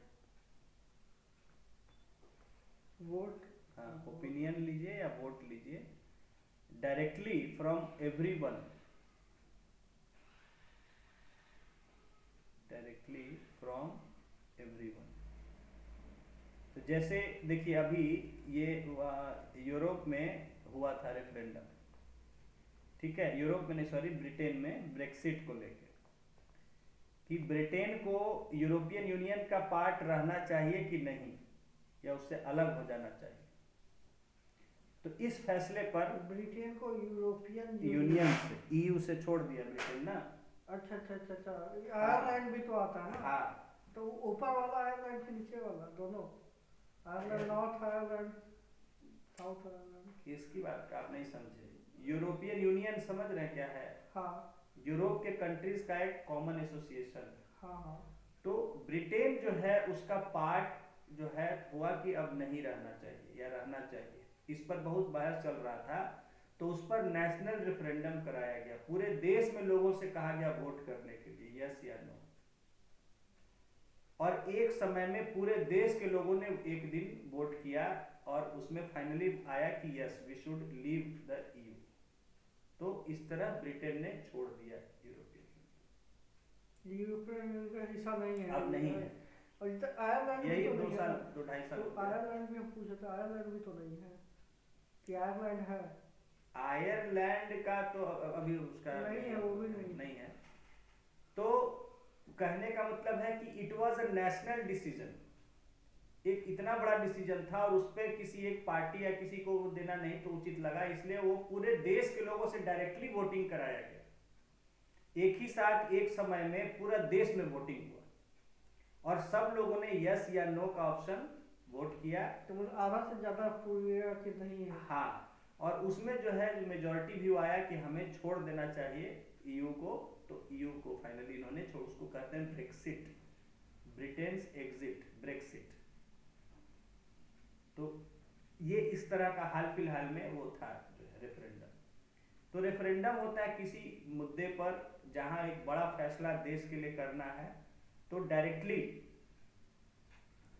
Vote, हाँ, ओपिनियन लीजिए या वोट लीजिए, directly from everyone, directly from everyone. तो जैसे देखिए अभी ये यूरोप में हुआ था रेफरेंडम, ठीक है? यूरोप में नहीं, सॉरी, ब्रिटेन में ब्रेक्सिट को लेकर, कि ब्रिटेन को यूरोपियन यूनियन का पार्ट रहना चाहिए कि नहीं, या उससे अलग हो जाना चाहिए। तो इस फैसले पर ब्रिटेन को यूरोपियन यूनियन से, ईयू से छोड़ दिया ब्रिटेन ना। अच्छा अच्छा अच्छा अच्छा। आयरलैंड भी तो आता है ना? हाँ, तो ऊपर वाला आयरलैंड के नीचे वाला, दोनों Ireland, north Ireland, south Ireland. इसकी बात का आप नहीं समझे। यूरोपियन यूनियन समझ रहे हैं क्या है? हाँ, यूरोप के कंट्रीज का एक कॉमन एसोसिएशन। हाँ हाँ। तो ब्रिटेन जो है उसका पार्ट जो है हुआ कि अब नहीं रहना चाहिए या रहना चाहिए, इस पर बहुत बहस चल रहा था। तो उस पर नेशनल रेफरेंडम कराया गया, पूरे देश में लोगों से कहा गया वोट करने के लिए, यस या नो। और एक समय में पूरे देश के लोगों ने एक दिन वोट किया और उसमें फाइनली आया कि yes we should leave the EU. तो इस तरह ब्रिटेन ने छोड़ दिया यूरोपियन यूरोपियन का हिस्सा नहीं है, अब नहीं है। और इधर आयरलैंड यही भी तो 2 साल 2-2.5 साल तो आयरलैंड भी हम पूछे थे, आयरलैंड भी तो नहीं है कि आयरलैंड है? आयरलैंड का तो अभी उसका नहीं है, वो भी नहीं है। तो कहने का मतलब है कि it was a national decision, एक इतना बड़ा डिसीजन था और उस पर किसी एक पार्टी या किसी को देना नहीं तो उचित लगा, इसलिए वो पूरे देश के लोगों से डायरेक्टली वोटिंग कराया गया। एक ही साथ एक समय में पूरा देश में वोटिंग हुआ और सब लोगों ने यस या नो का ऑप्शन वोट किया। तो मतलब आधा से ज़्यादा पूरा कि नहीं है। हाँ, और उसमें जो है मेजॉरिटी व्यू आया कि हमें छोड़ देना चाहिए ईयू को। तो ईयू को फाइनली इन्होंने छोड़, उसको कहते हैं ब्रेक्सिट, ब्रिटेन्स एग्जिट, ब्रेक्सिट। तो ये इस तरह का हाल फिलहाल में वो था जो है रेफरेंडम। तो रेफरेंडम होता है किसी मुद्दे पर जहां एक बड़ा फैसला देश के लिए करना है, तो डायरेक्टली,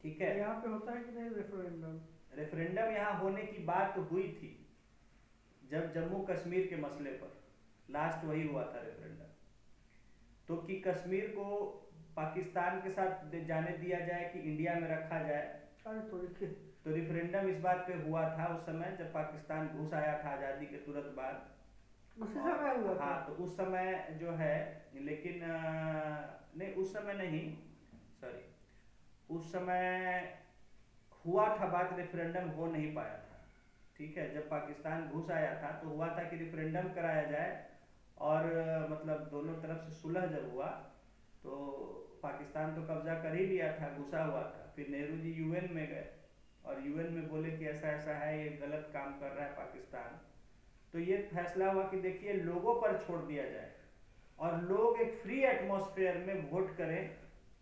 ठीक है। यहाँ पे होता है कि नहीं रेफरेंडम? रेफरेंडम यहाँ होने की बात हुई थी जब जम्मू कश्मीर के मसले पर लास्ट वही हुआ था रेफरेंडम, तो कि कश्मीर को पाकिस्तान के साथ जाने दिया जाए कि इंडिया में रखा जाए। अरे तो रेफरेंडम इस बात पे हुआ था उस समय जब पाकिस्तान घुस आया था आज़ादी के तुरंत बाद। उसी समय हुआ था। हाँ, तो उस समय जो है, लेकिन नहीं उस समय नहीं, सॉरी, उस समय हुआ था बात, रेफरेंडम हो नहीं पाया था। ठीक है, जब पाकिस्तान घुस आया था तो हुआ था कि रेफरेंडम कराया जाए, और मतलब दोनों तरफ से सुलह जब हुआ तो पाकिस्तान तो कब्जा कर ही लिया था, घुसा हुआ था। फिर नेहरू जी यूएन में गए और यूएन में बोले कि ऐसा ऐसा है, ये गलत काम कर रहा है पाकिस्तान। तो ये फैसला हुआ कि देखिए लोगों पर छोड़ दिया जाए और लोग एक फ्री एटमॉस्फेयर में वोट करें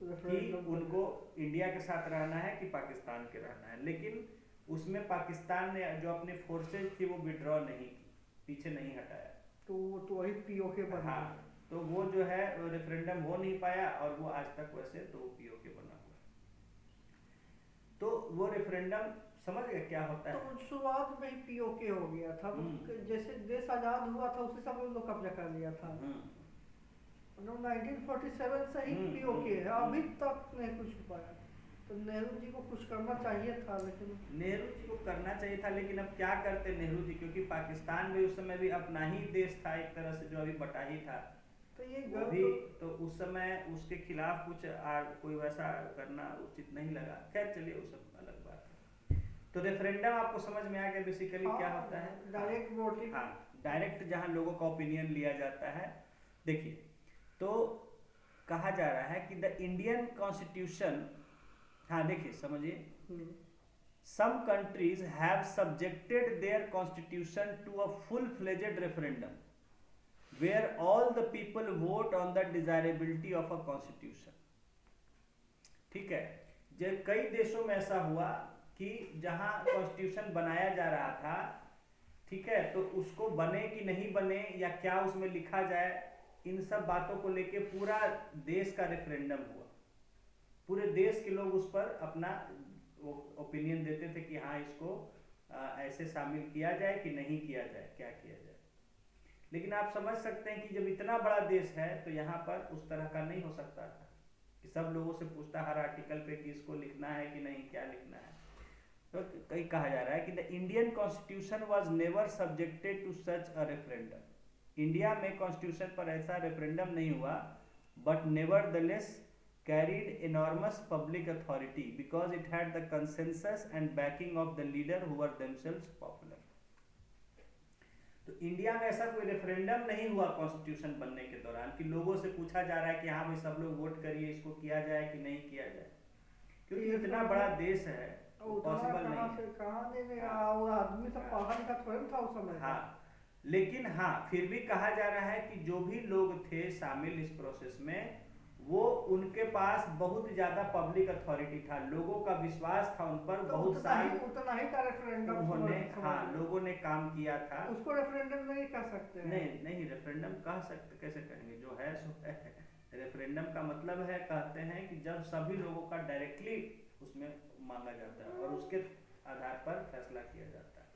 कि उनको इंडिया के साथ रहना है कि पाकिस्तान के रहना है। लेकिन उसमें पाकिस्तान ने जो अपने फोर्सेज थी वो विड्रॉ नहीं की, पीछे नहीं हटाया। तो वही पीओके बना। हाँ, तो वो जो है रेफरेंडम हो नहीं पाया और वो आज तक वैसे तो पीओके बना हुआ। तो वो रेफरेंडम समझ गए क्या होता है? तो शुरुआत में ही पीओके हो गया था, जैसे देश आजाद हुआ था उसी समय लोग कब्जा कर लिया था। 1947 से ही पीओके है, अभी तक नहीं कुछ हो पाया। तो नेहरू जी को कुछ करना चाहिए था, लेकिन नेहरू जी को करना चाहिए था, लेकिन अब क्या करते नेहरू जी, क्योंकि पाकिस्तान में उस समय भी अपना ही देश था एक तरह से, जो अभी बटा ही था। तो ये भी तो उस समय उसके खिलाफ कुछ कोई वैसा करना उचित नहीं लगा। खैर चलिए, वो सब अलग बात है। तो रेफरेंडम आपको समझ में आ गया बेसिकली क्या होता है? Direct voting. हाँ, डायरेक्ट जहाँ लोगों का ओपिनियन लिया जाता है। देखिए, तो कहा जा रहा है कि द इंडियन कॉन्स्टिट्यूशन, हाँ देखिए समझिए, some countries have subjected their constitution to a full-fledged referendum where all the people vote on the desirability of a constitution। ठीक है, जब कई देशों में ऐसा हुआ कि जहां कॉन्स्टिट्यूशन बनाया जा रहा था, ठीक है, तो उसको बने कि नहीं बने या क्या उसमें लिखा जाए, इन सब बातों को लेके पूरा देश का रेफरेंडम हुआ। पूरे देश के लोग उस पर अपना ओपिनियन देते थे कि हाँ इसको ऐसे शामिल किया जाए कि नहीं किया जाए, क्या किया जाए। लेकिन आप समझ सकते हैं कि जब इतना बड़ा देश है तो यहाँ पर उस तरह का नहीं हो सकता था कि सब लोगों से पूछता हर आर्टिकल पे कि इसको लिखना है कि नहीं, क्या लिखना है। तो कहीं कहा जा रहा है कि the Indian constitution was never subjected to such a referendum. India में कॉन्स्टिट्यूशन पर ऐसा रेफरेंडम नहीं हुआ, but nevertheless carried enormous public authority because it had the consensus and backing of the leader who were themselves popular। तो India में ऐसा कोई referendum नहीं हुआ कॉन्स्टिट्यूशन बनने के दौरान कि लोगों से पूछा जा रहा है कि हाँ भाई सब लोग वोट करिए, इसको किया जाए कि नहीं किया जाए, क्योंकि इतना बड़ा देश है, पॉसिबल नहीं। कहाँ देगा, वो आदमी सब पढ़ा लिखा थोड़ी था उस समय। हाँ, लेकिन हाँ फिर भी कहा जा रहा है कि जो भी लोग थे शामिल इस प्रोसेस में, वो उनके पास बहुत ज्यादा पब्लिक अथॉरिटी था, लोगों का विश्वास था उन पर। तो बहुत साल उतना ही का रेफरेंडम उन्होंने, हाँ लोगों ने काम किया था। उसको रेफरेंडम नहीं कह सकते हैं। नहीं रेफरेंडम कह सकते, कैसे कहेंगे, जो है सो है। रेफरेंडम का मतलब है, कहते हैं कि जब सभी लोगों का डायरेक्टली उसमें मांगा जाता है और उसके आधार पर फैसला किया जाता है।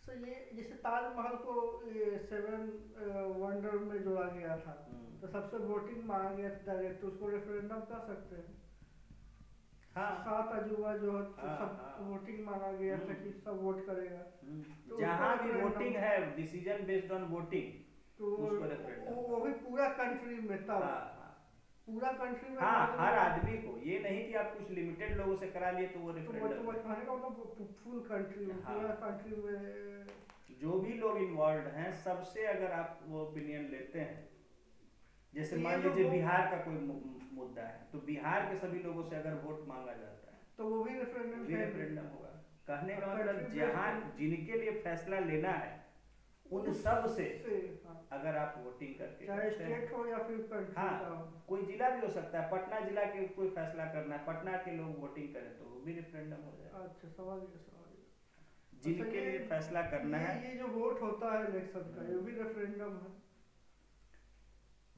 तो ये जैसे ताजमहल को 7 वंडर में जोड़ा गया था, तो सबसे वोटिंग मांगा गया था डायरेक्ट, तो उसको रेफरेंडम कह सकते हैं। हाँ, 7 अजूबा जो है तो सब वोटिंग मांगा गया था कि सब वोट करेगा। तो जहाँ भी वोटिंग है, डिसीजन बेस्ड ऑन वोटिंग, तो उसको रेफरेंडम। वो भी पूरा कंट्री में तब। पूरा कंट्री में। हाँ, हर आदमी को, ये नहीं कि आप कुछ लिमिटेड लोगों से करा लिए तो वो रेफरेंडम। तो कहने का मतलब फुल कंट्री में, पूरा कंट्री में जो भी लोग इन्वॉल्व हैं सबसे अगर आप वो ओपिनियन लेते हैं, जैसे मान लीजिए बिहार का कोई मुद्दा है, तो बिहार के सभी लोगों से अगर वोट मांगा जाता है तो वो भी रेफरेंडम भी है। रेफरेंडम होगा। कहने का और मतलब country जहाँ based जिनके लिए फैसला लेना है उन उस सब से हाँ, अगर आप वोटिंग करके चाहे करते हैं, स्टेट हो या फिर कंट्री हाँ का हो। कोई जिला भी हो सकता है, पटना जिला के कोई फैसला करना है, पटना के लोग वोटिंग करें तो वो भी रेफरेंडम हो जाएगा। अच्छा, समझ गया समझ गया। अच्छा, जिनके लिए फैसला करना है ये जो वोट होता है इलेक्शन का, ये हम्म, भी रेफरेंडम है।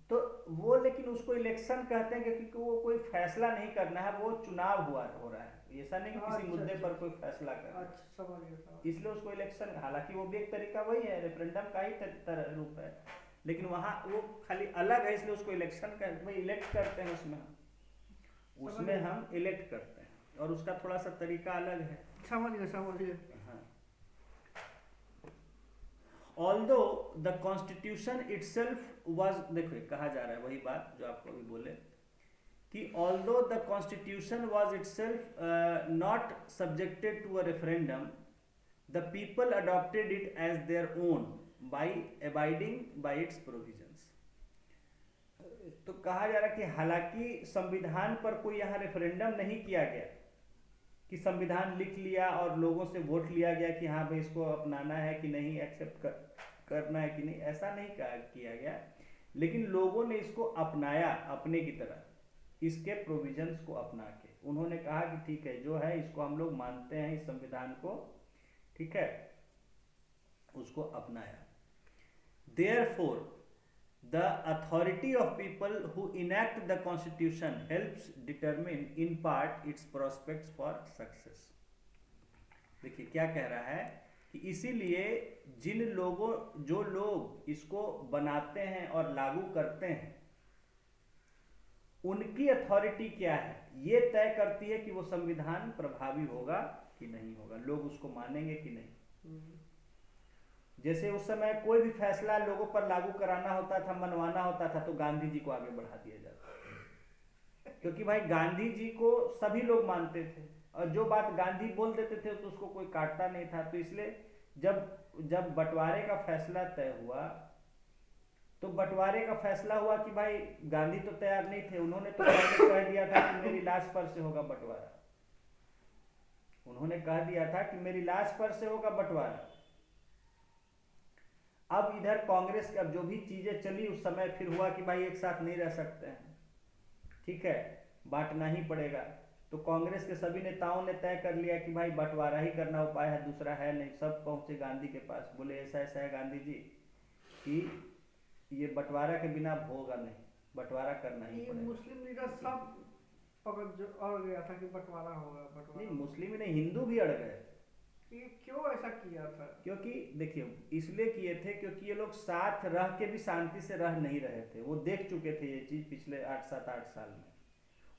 तो वो लेकिन उसको इलेक्शन कहते हैं क्योंकि वो कोई फैसला नहीं करना है, वो चुनाव हो रहा है, ऐसा नहीं कि किसी अच्छा मुद्दे अच्छा पर कोई फैसला करना है, अच्छा, समझ गया समझ गया। इसलिए उसको इलेक्शन, हालांकि वो भी एक तरीका वही है, रेफरेंडम का ही रूप है, लेकिन वहाँ वो खाली अलग है, इसलिए उसको इलेक्शन का वही इलेक्ट करते हैं, समझ उसमें गया हम इलेक्ट करते हैं और उसका थोड़ा सा तरीका अलग है। समझ गया समझ गया। हाँ। Although the constitution itself was, देखो कहा जा रहा है वही बात जो आपको अभी बोले कि although the constitution was itself not subjected to a referendum, the people adopted it as their own by abiding by its provisions. तो कहा जा रहा है कि हालांकि संविधान पर कोई यहाँ रेफरेंडम नहीं किया गया कि संविधान लिख लिया और लोगों से वोट लिया गया कि हाँ भाई इसको अपनाना है कि नहीं, एक्सेप्ट करना है कि नहीं, ऐसा नहीं किया गया, लेकिन लोगों ने इसको अपनाया अपने की तरह, इसके प्रोविजंस को अपना के उन्होंने कहा कि ठीक है जो है इसको हम लोग मानते हैं, इस संविधान को, ठीक है, उसको अपनाया। Therefore, the authority of people who enact the constitution helps determine in part its prospects for success. देखिए क्या कह रहा है कि इसीलिए जो लोग इसको बनाते हैं और लागू करते हैं, उनकी अथॉरिटी क्या है, ये तय करती है कि वो संविधान प्रभावी होगा कि नहीं होगा, लोग उसको मानेंगे कि नहीं। जैसे उस समय कोई भी फैसला लोगों पर लागू कराना होता था, मनवाना होता था, तो गांधी जी को आगे बढ़ा दिया जाता, क्योंकि भाई गांधी जी को सभी लोग मानते थे और जो बात गांधी बोल देते थे तो उसको कोई काटता नहीं था। तो इसलिए जब बंटवारे का फैसला तय हुआ तो बंटवारे का फैसला हुआ कि भाई गांधी तो तैयार नहीं थे, उन्होंने तो पहले कह दिया था कि मेरी लाश पर से होगा बंटवारा, उन्होंने कह दिया था कि मेरी लाश पर से होगा बंटवारा। अब इधर कांग्रेस का जो भी चीजें चली उस समय फिर हुआ कि भाई एक साथ नहीं रह सकते हैं, ठीक है, बांटना ही पड़ेगा। तो कांग्रेस के सभी नेताओं ने तय कर लिया कि भाई बंटवारा ही करना उपाय है, दूसरा है नहीं। सब पहुंचे गांधी के पास, बोले ऐसा ऐसा है गांधी जी कि ये बंटवारा के बिना होगा नहीं, बंटवारा करना ही पड़ेगा। मुस्लिम लीडर सब पकड़ अड़ गया था कि बंटवारा होगा, बंटवारा नहीं, मुस्लिम ही नहीं, हिंदू भी अड़ गए। ये क्यों ऐसा किया था? क्योंकि देखिए इसलिए किए थे क्योंकि ये लोग साथ रह के भी शांति से रह नहीं रहे थे, वो देख चुके थे ये चीज पिछले 8 साल में।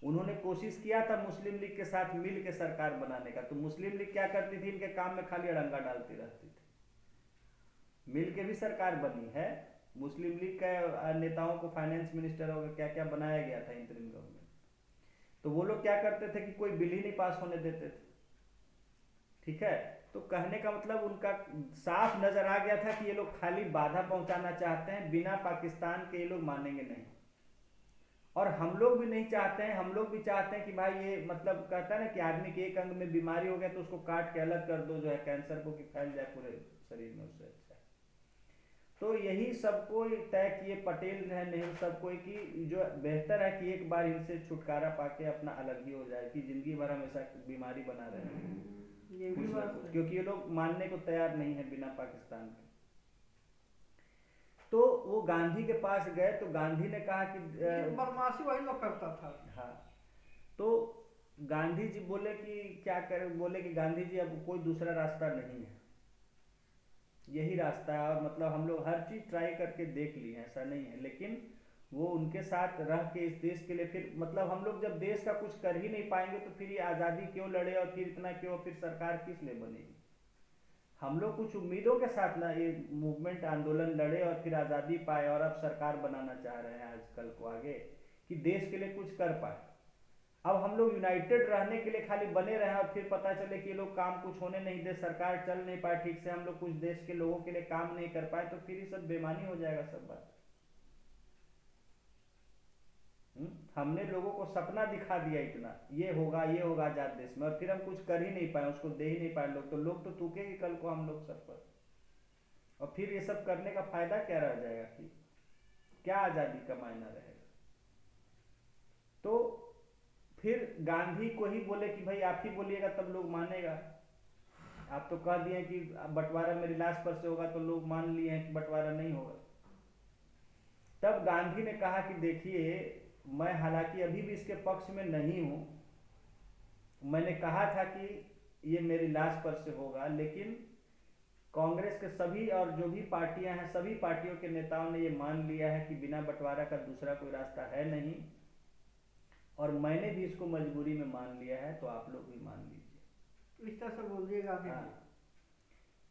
उन्होंने कोशिश किया था मुस्लिम लीग के साथ मिल के सरकार बनाने का, तो मुस्लिम लीग क्या करती थी, इनके काम में खाली अड़ंगा डालती रहती थी। मिल के भी सरकार बनी है, मुस्लिम लीग के नेताओं को फाइनेंस मिनिस्टर और क्या क्या बनाया गया था इंतरिम गवर्नमेंट। तो वो लोग क्या करते थे कि कोई बिल ही नहीं पास होने देते थे, ठीक है। तो कहने का मतलब उनका साफ नजर आ गया था कि ये लोग खाली बाधा पहुंचाना चाहते हैं, बिना पाकिस्तान के ये लोग मानेंगे नहीं। और हम लोग भी नहीं चाहते हैं, हम लोग भी चाहते हैं कि भाई ये मतलब कहता है ना कि आदमी के एक अंग में बीमारी हो गया तो उसको काट के अलग कर दो, जो है कैंसर को, कि फैल जाए पूरे शरीर में, उससे अच्छा। तो यही सबको तय किए पटेल है, नेहरू, सबको कि जो बेहतर है कि एक बार इनसे छुटकारा पाके अपना अलग ही हो जाए, कि जिंदगी भर हमेशा बीमारी बना रहे, ये भी बात है। क्योंकि ये लोग मानने को तैयार नहीं है बिना पाकिस्तान के। तो वो गांधी के पास गए तो गांधी ने कहा कि बदमाशी वही लोग करता था। हाँ, तो गांधी जी बोले कि क्या करें, बोले कि गांधी जी अब कोई दूसरा रास्ता नहीं है, यही रास्ता है। और मतलब हम लोग हर चीज ट्राई करके देख लिए, ऐसा नहीं है, लेकिन वो उनके साथ रह के इस देश के लिए, फिर मतलब हम लोग जब देश का कुछ कर ही नहीं पाएंगे तो फिर ये आज़ादी क्यों लड़े और फिर इतना क्यों, फिर सरकार किस लिए बनेगी। हम लोग कुछ उम्मीदों के साथ ना ये मूवमेंट आंदोलन लड़े और फिर आज़ादी पाए और अब सरकार बनाना चाह रहे हैं आजकल को आगे, कि देश के लिए कुछ कर पाए। अब हम लोग यूनाइटेड रहने के लिए खाली बने रहे और फिर पता चले कि ये लोग काम कुछ होने नहीं दे, सरकार चल नहीं पाए ठीक से, हम लोग कुछ देश के लोगों के लिए काम नहीं कर पाए, तो फिर ये सब बेमानी हो जाएगा सब बात। हमने लोगों को सपना दिखा दिया इतना, ये होगा आजाद देश में, और फिर हम कुछ कर ही नहीं पाए, उसको दे ही नहीं पाए लोग तो थूकेंगे कल को हम लोग सब पर। और फिर ये सब करने का फायदा क्या रह जाएगा, कि क्या आजादी का मायना रहेगा। तो फिर गांधी को ही बोले कि भाई आप ही बोलिएगा तब लोग मानेगा। आप तो कह दिए कि बंटवारा मेरी लाश पर से होगा, तो लोग मान लिए हैं कि बंटवारा नहीं होगा। तब गांधी ने कहा कि देखिए, मैं हालांकि अभी भी इसके पक्ष में नहीं हूं, मैंने कहा था कि ये मेरी लाश पर से होगा, लेकिन कांग्रेस के सभी और जो भी पार्टियां हैं, सभी पार्टियों के नेताओं ने ये मान लिया है कि बिना बंटवारा का दूसरा कोई रास्ता है नहीं, और मैंने भी इसको मजबूरी में मान लिया है, तो आप लोग भी मान लीजिए। इस तरह से बोल दिए गांधी जी।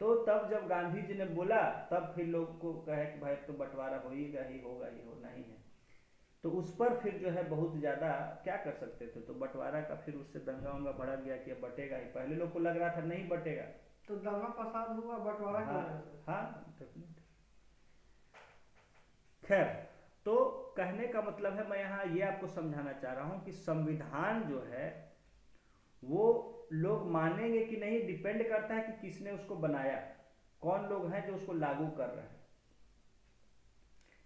तो तब जब गांधी जी ने बोला, तब फिर लोग को कहे कि भाई तो बंटवारा होगा ही होना ही है। तो उस पर फिर जो है बहुत ज़्यादा क्या कर सकते थे, तो बंटवारा का फिर उससे दंगा वंगा भड़क गया कि अब बटेगा ही। पहले लोग को लग रहा था नहीं बटेगा, तो दंगा फसाद हुआ बंटवारा की वजह से। हाँ डेफिनेट। खैर, तो कहने का मतलब है, मैं यहाँ ये आपको समझाना चाह रहा हूँ कि संविधान जो है वो लोग मानेंगे कि नहीं, डिपेंड करता है कि किसने उसको बनाया, कौन लोग हैं जो उसको लागू कर रहे हैं।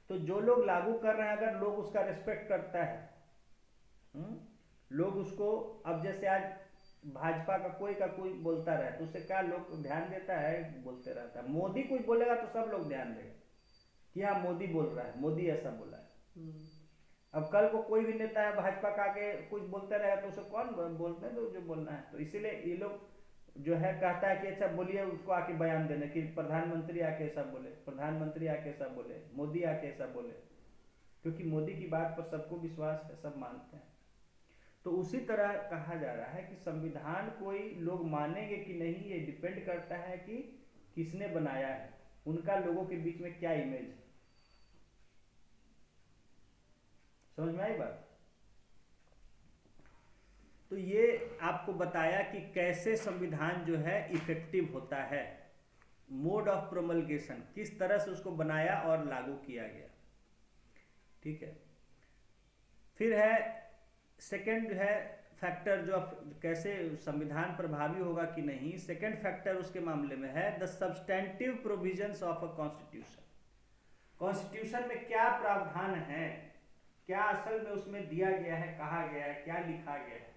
तो जो लोग लागू कर रहे हैं, अगर लोग उसका रिस्पेक्ट करता है, लोग उसको, अब जैसे आज भाजपा का कोई बोलता रहे तो उसे क्या लोग ध्यान देता है, बोलते रहता है। मोदी कुछ बोलेगा तो सब लोग ध्यान देगा कि हाँ मोदी बोल रहा है, मोदी ऐसा बोला है। अब कल को कोई भी नेता है भाजपा का आके कुछ बोलते रहे तो उसे कौन बोलते हैं, तो जो बोलना है। तो इसीलिए ये लोग जो है कहता है कि अच्छा बोलिए, उसको आके बयान देने कि प्रधानमंत्री आके ऐसा बोले, प्रधानमंत्री आके ऐसा बोले, मोदी आके ऐसा बोले, क्योंकि मोदी की बात पर सबको विश्वास है, सब मानते हैं। तो उसी तरह कहा जा रहा है कि संविधान कोई लोग मानेंगे कि नहीं, ये डिपेंड करता है कि किसने बनाया है, उनका लोगों के बीच में क्या इमेज है। समझ में आई बात? तो ये आपको बताया कि कैसे संविधान जो है इफेक्टिव होता है, मोड ऑफ प्रोमलगेशन, किस तरह से उसको बनाया और लागू किया गया। ठीक है। फिर है सेकंड है फैक्टर, जो कैसे संविधान प्रभावी होगा कि नहीं। सेकंड फैक्टर उसके मामले में है the substantive provisions of a constitution. Constitution में क्या प्रावधान है, क्या असल में उसमें दिया गया है, कहा गया है, क्या लिखा गया है,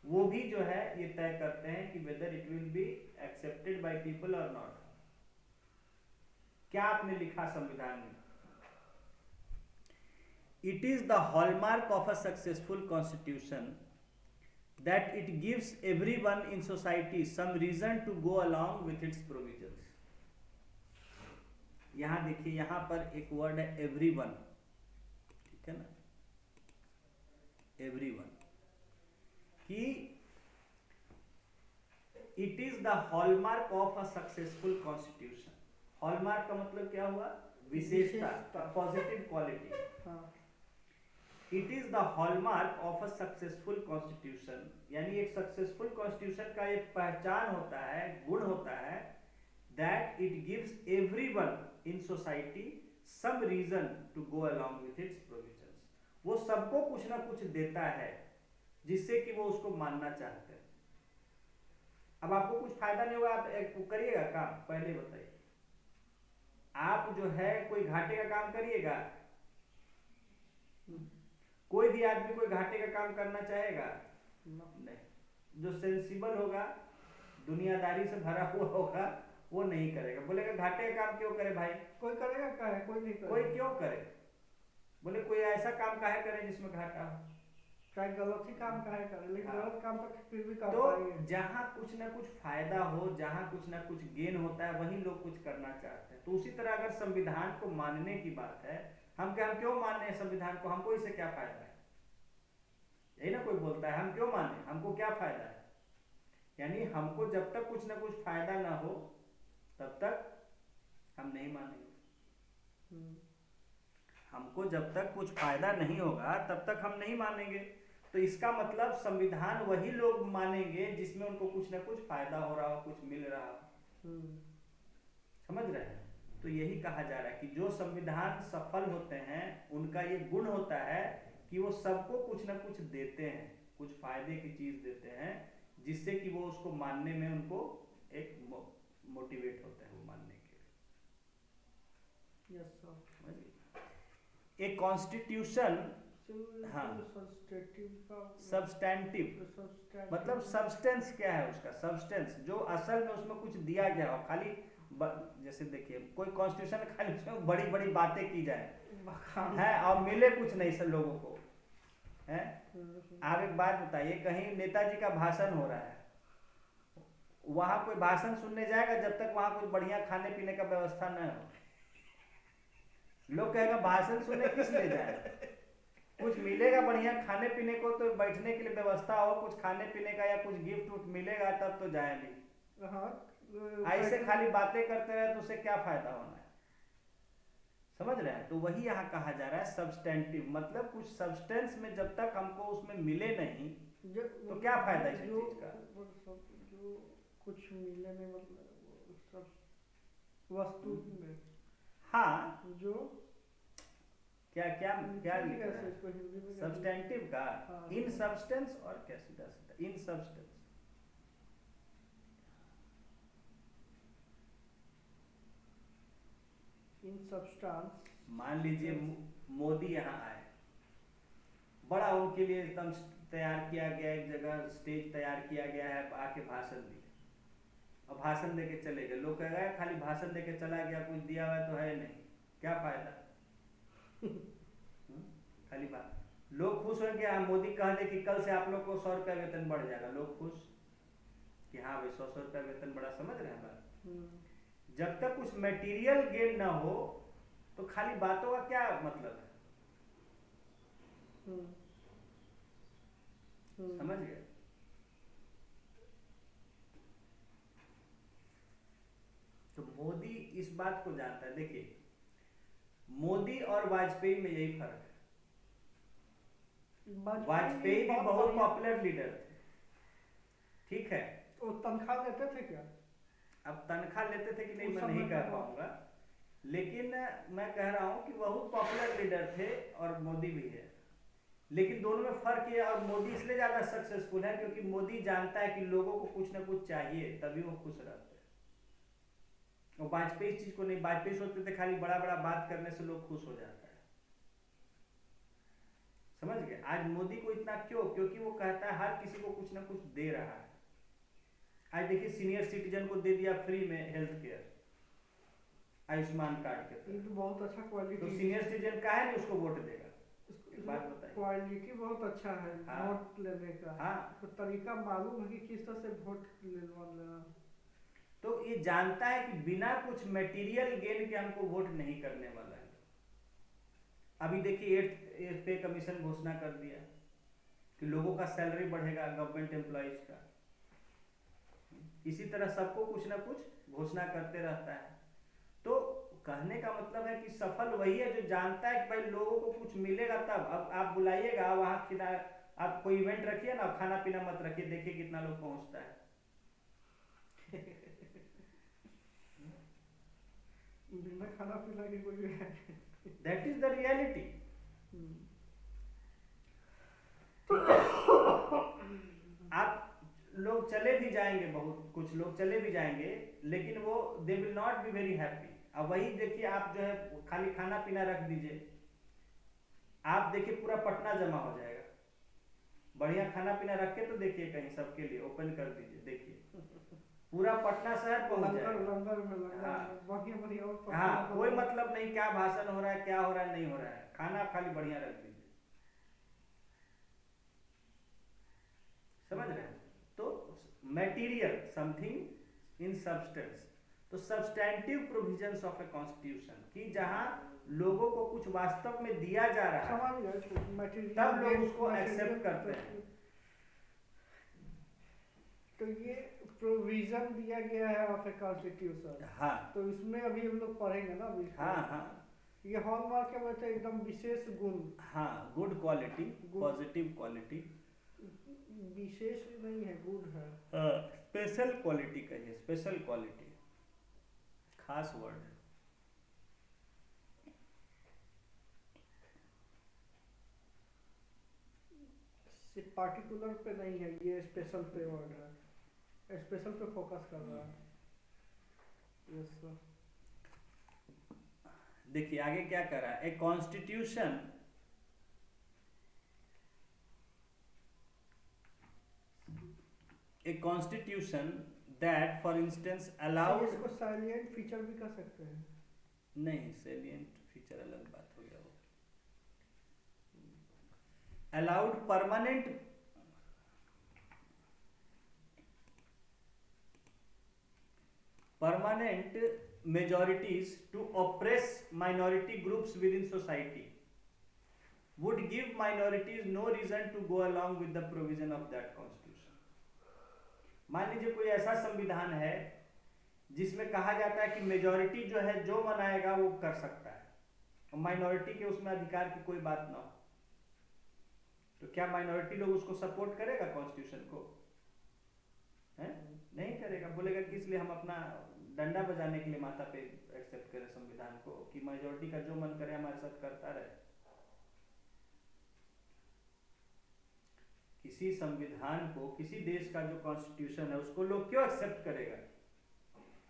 वो भी जो है ये तय करते हैं कि whether it will be accepted by people और नॉट। क्या आपने लिखा संविधान में? It is the hallmark of a successful constitution that it gives everyone in society some reason to go along with its provisions। यहां देखिए, यहां पर एक वर्ड है everyone, ठीक है ना, everyone, कि it is the hallmark of a successful constitution। hallmark का मतलब क्या हुआ? विशेषता, positive quality. It is the hallmark of a successful constitution, यानी एक सक्सेसफुल कॉन्स्टिट्यूशन का एक पहचान होता है, गुण होता है, that it gives everyone in society some reason to go along with its provisions. वो सबको कुछ ना कुछ देता है जिससे कि वो उसको मानना चाहते हैं। अब आपको कुछ फायदा नहीं होगा, आप करिएगा काम, पहले बताइए। आप जो है कोई घाटे का काम करिएगा? कोई भी आदमी कोई घाटे का काम करना चाहेगा? नहीं। जो सेंसिबल होगा, दुनियादारी से भरा हुआ होगा, वो नहीं करेगा। बोलेगा घाटे का काम क्यों करे भाई? कोई करेगा क्या है? कोई नहीं करेगा। कोई क्यों करे? बोले कोई ऐसा काम काहे करे जिसमें घाटा हो? चाहे गलत ही काम काहे करे, लेकिन गलत काम पर फिर भी कर तो पाएंगे। जहाँ कुछ ना कुछ फायदा हो, जहाँ कुछ ना कुछ गेन होता है, वही लोग कुछ करना चाहते हैं। तो उसी तरह अगर संविधान को मानने की बात है, हम क्यों मान रहे हैं संविधान को? हमको इससे क्या फायदा है? यही ना कोई बोलता है, हम क्यों माने, हमको क्या फायदा है? यानी हमको जब तक कुछ ना कुछ फायदा ना हो तब तक हम नहीं मानेंगे। हमको जब तक कुछ फायदा नहीं होगा तब तक हम नहीं मानेंगे। तो इसका मतलब संविधान वही लोग मानेंगे जिसमें उनको कुछ ना कुछ फायदा हो रहा हो, कुछ मिल रहा हो। समझ रहे हैं? तो यही कहा जा रहा है कि जो संविधान सफल होते हैं उनका ये गुण होता है कि वो सबको कुछ ना कुछ देते हैं, कुछ फायदे की चीज देते हैं, जिससे कि वो उसको मानने में उनको एक मोटिवेट होते हैं वो मानने के यस सर। लिए। एक कॉन्स्टिट्यूशन, हाँ, सब्सटैंटिव मतलब सब्सटेंस क्या है उसका, सब्सटेंस जो असल में उसमें कुछ दिया गया हो, खाली जैसे देखिए कोई कॉन्स्टिट्यूशन खाली उसमें बड़ी बड़ी बातें की जाए है और मिले कुछ नहीं सब लोगों को है। आप एक बात बताइए, कहीं नेताजी का भाषण हो रहा है, वहां कोई भाषण सुनने जाएगा जब तक वहां कुछ बढ़िया खाने पीने का व्यवस्था न हो? लोग कहेगा भाषण सुनने किस लिए जाए, कुछ मिलेगा बढ़िया खाने पीने को तो बैठने के लिए व्यवस्था हो, कुछ खाने पीने का या कुछ गिफ्ट उफ्ट मिलेगा तब तो जाएंगे। हाँ, ऐसे खाली बातें करते रहे तो उससे क्या फायदा होना है, समझ रहे हैं? तो वही यहाँ कहा जा रहा है सब्सटेंटिव, मतलब कुछ सब्सटेंस में जब तक हमको उसमें मिले नहीं तो क्या फायदा इस चीज का। जो कुछ मिले नहीं मतलब सब वस्तु में, हाँ, जो क्या क्या क्या कैसे लिखा है इसको हिंदी में सब्सटेंटिव का, हाँ, इन सब्सटेंस और क्या सीधा सीधा इन सब्सटेंस। इन सब्सटेंस। मान लीजिए मोदी यहाँ आए, बड़ा उनके लिए एकदम तैयार किया गया, एक जगह स्टेज तैयार किया गया है, आके भाषण दिए और भाषण देके चले गए। लोग कह रहे हैं खाली भाषण देके चला गया, कुछ दिया हुआ तो है नहीं, क्या फायदा खाली बात। लोग खुश होंगे, हाँ मोदी कह दे कि कल से आप लोग को 100 रुपया वेतन बढ़ जाएगा, लोग खुश कि हाँ भाई 100 रुपया वेतन बढ़ा, समझ रहे हैं बात। जब तक कुछ मटेरियल गेन ना हो तो खाली बातों का क्या मतलब है, समझ गए? तो मोदी इस बात को जानता है। देखिए मोदी और वाजपेयी में यही फर्क है, वाजपेयी भी बहुत पॉपुलर लीडर थे, ठीक है, तो तनख्वाह लेते थे क्या? अब तनख्वाह लेते थे कि नहीं मैं नहीं कह पाऊंगा, लेकिन मैं कह रहा हूं कि बहुत पॉपुलर लीडर थे और मोदी भी है। लेकिन दोनों में फर्क ये, और मोदी इसलिए ज्यादा सक्सेसफुल है क्योंकि मोदी जानता है कि लोगों को कुछ ना कुछ चाहिए तभी वो खुश रहते हैं। और वाजपेयी इस चीज को नहीं, वाजपेयी सोचते थे खाली बड़ा बड़ा बात करने से लोग खुश हो जाता है, समझ गए? आज मोदी को इतना क्यों, क्योंकि वो कहता है हर किसी को कुछ ना कुछ दे रहा है। आज देखिए सीनियर सिटीजन को दे दिया फ्री में हेल्थ केयर, आयुष्मान कार्ड के ये तो बहुत अच्छा क्वालिटी। तो सीनियर सिटीजन का है नहीं उसको वोट देगा, एक बात बताइए। क्वालिटी बहुत अच्छा है, हाँ, वोट लेने का। हाँ, तो तरीका मालूम है कि किस तरह से वोट लेना। तो ये जानता है कि बिना कुछ मटेरियल गेन के हमको वोट नहीं करने वाला है। अभी देखिए 8th पे कमीशन घोषणा कर दिया कि लोगों का सैलरी बढ़ेगा गवर्नमेंट एम्प्लॉइज का। इसी तरह सबको कुछ ना कुछ घोषणा करते रहता है। तो कहने का मतलब है कि सफल वही है जो जानता है कि भाई लोगों को कुछ मिलेगा तब। अब आप बुलाइएगा वहां खिला, आप कोई इवेंट रखिए ना, खाना पीना मत रखिए, देखिए कितना लोग पहुंचता है बिना खाना पीना के कोई दैट इज द रियलिटी। आप लोग चले भी जाएंगे, बहुत कुछ लोग चले भी जाएंगे, लेकिन वो they will not be very happy. अब वही देखिए आप जो है खाली खाना पीना रख दीजिए, आप देखिए पूरा पटना जमा हो जाएगा। बढ़िया खाना पीना रख के तो देखिए कहीं सबके लिए ओपन कर दीजिए, देखिए पूरा पटना शहर पहुंच जाएगा। हाँ, कोई मतलब नहीं क्या भाषण हो रहा है, क्या हो रहा है, नहीं हो रहा है, खाना आप खाली बढ़िया रख दीजिए, समझ रहे हैं? तो मटेरियल समथिंग इन सब्सटेंस, तो substantive provisions of a constitution कि जहां लोगों को कुछ वास्तव में दिया जा रहा है तब लोग उसको एक्सेप्ट करते हैं। तो ये प्रोविजन दिया गया है ऑफ ए कॉन्स्टिट्यूशन। हाँ, तो इसमें अभी हम लोग पढ़ेंगे ना अभी। हाँ, हाँ, ये हॉलमार्क के वजह से एकदम विशेष गुण। हाँ, गुड क्वालिटी, पॉजिटिव क्वालिटी, विशेष नहीं है, गुड है। स्पेशल क्वालिटी कहिए, स्पेशल क्वालिटी, खास वर्ड है। पार्टिकुलर पे नहीं है, ये स्पेशल पे वर्ड है, स्पेशल पे फोकस कर रहा है। Yes sir. देखिए आगे क्या कर रहा है, a constitution that for instance allowed, इसको साइलेंट फीचर भी कर सकते हैं। नहीं सेलिएंट फीचर अलग बात हो गया, वो allowed permanent majorities to oppress minority groups within society would give minorities no reason to go along with the provision of that constitution। मान लीजिए कोई ऐसा संविधान है जिसमें कहा जाता है कि मेजॉरिटी जो है जो मनाएगा वो कर सकता है और माइनॉरिटी के उसमें अधिकार की कोई बात ना हो, तो क्या माइनॉरिटी लोग उसको सपोर्ट करेगा कॉन्स्टिट्यूशन को? है नहीं करेगा, बोलेगा कि इसलिए हम अपना डंडा बजाने के लिए माथा पे एक्सेप्ट करें संविधान को कि मेजॉरिटी का जो मन करे हमारे साथ करता रहे। किसी संविधान को, किसी देश का जो कॉन्स्टिट्यूशन है उसको लोग क्यों एक्सेप्ट करेगा?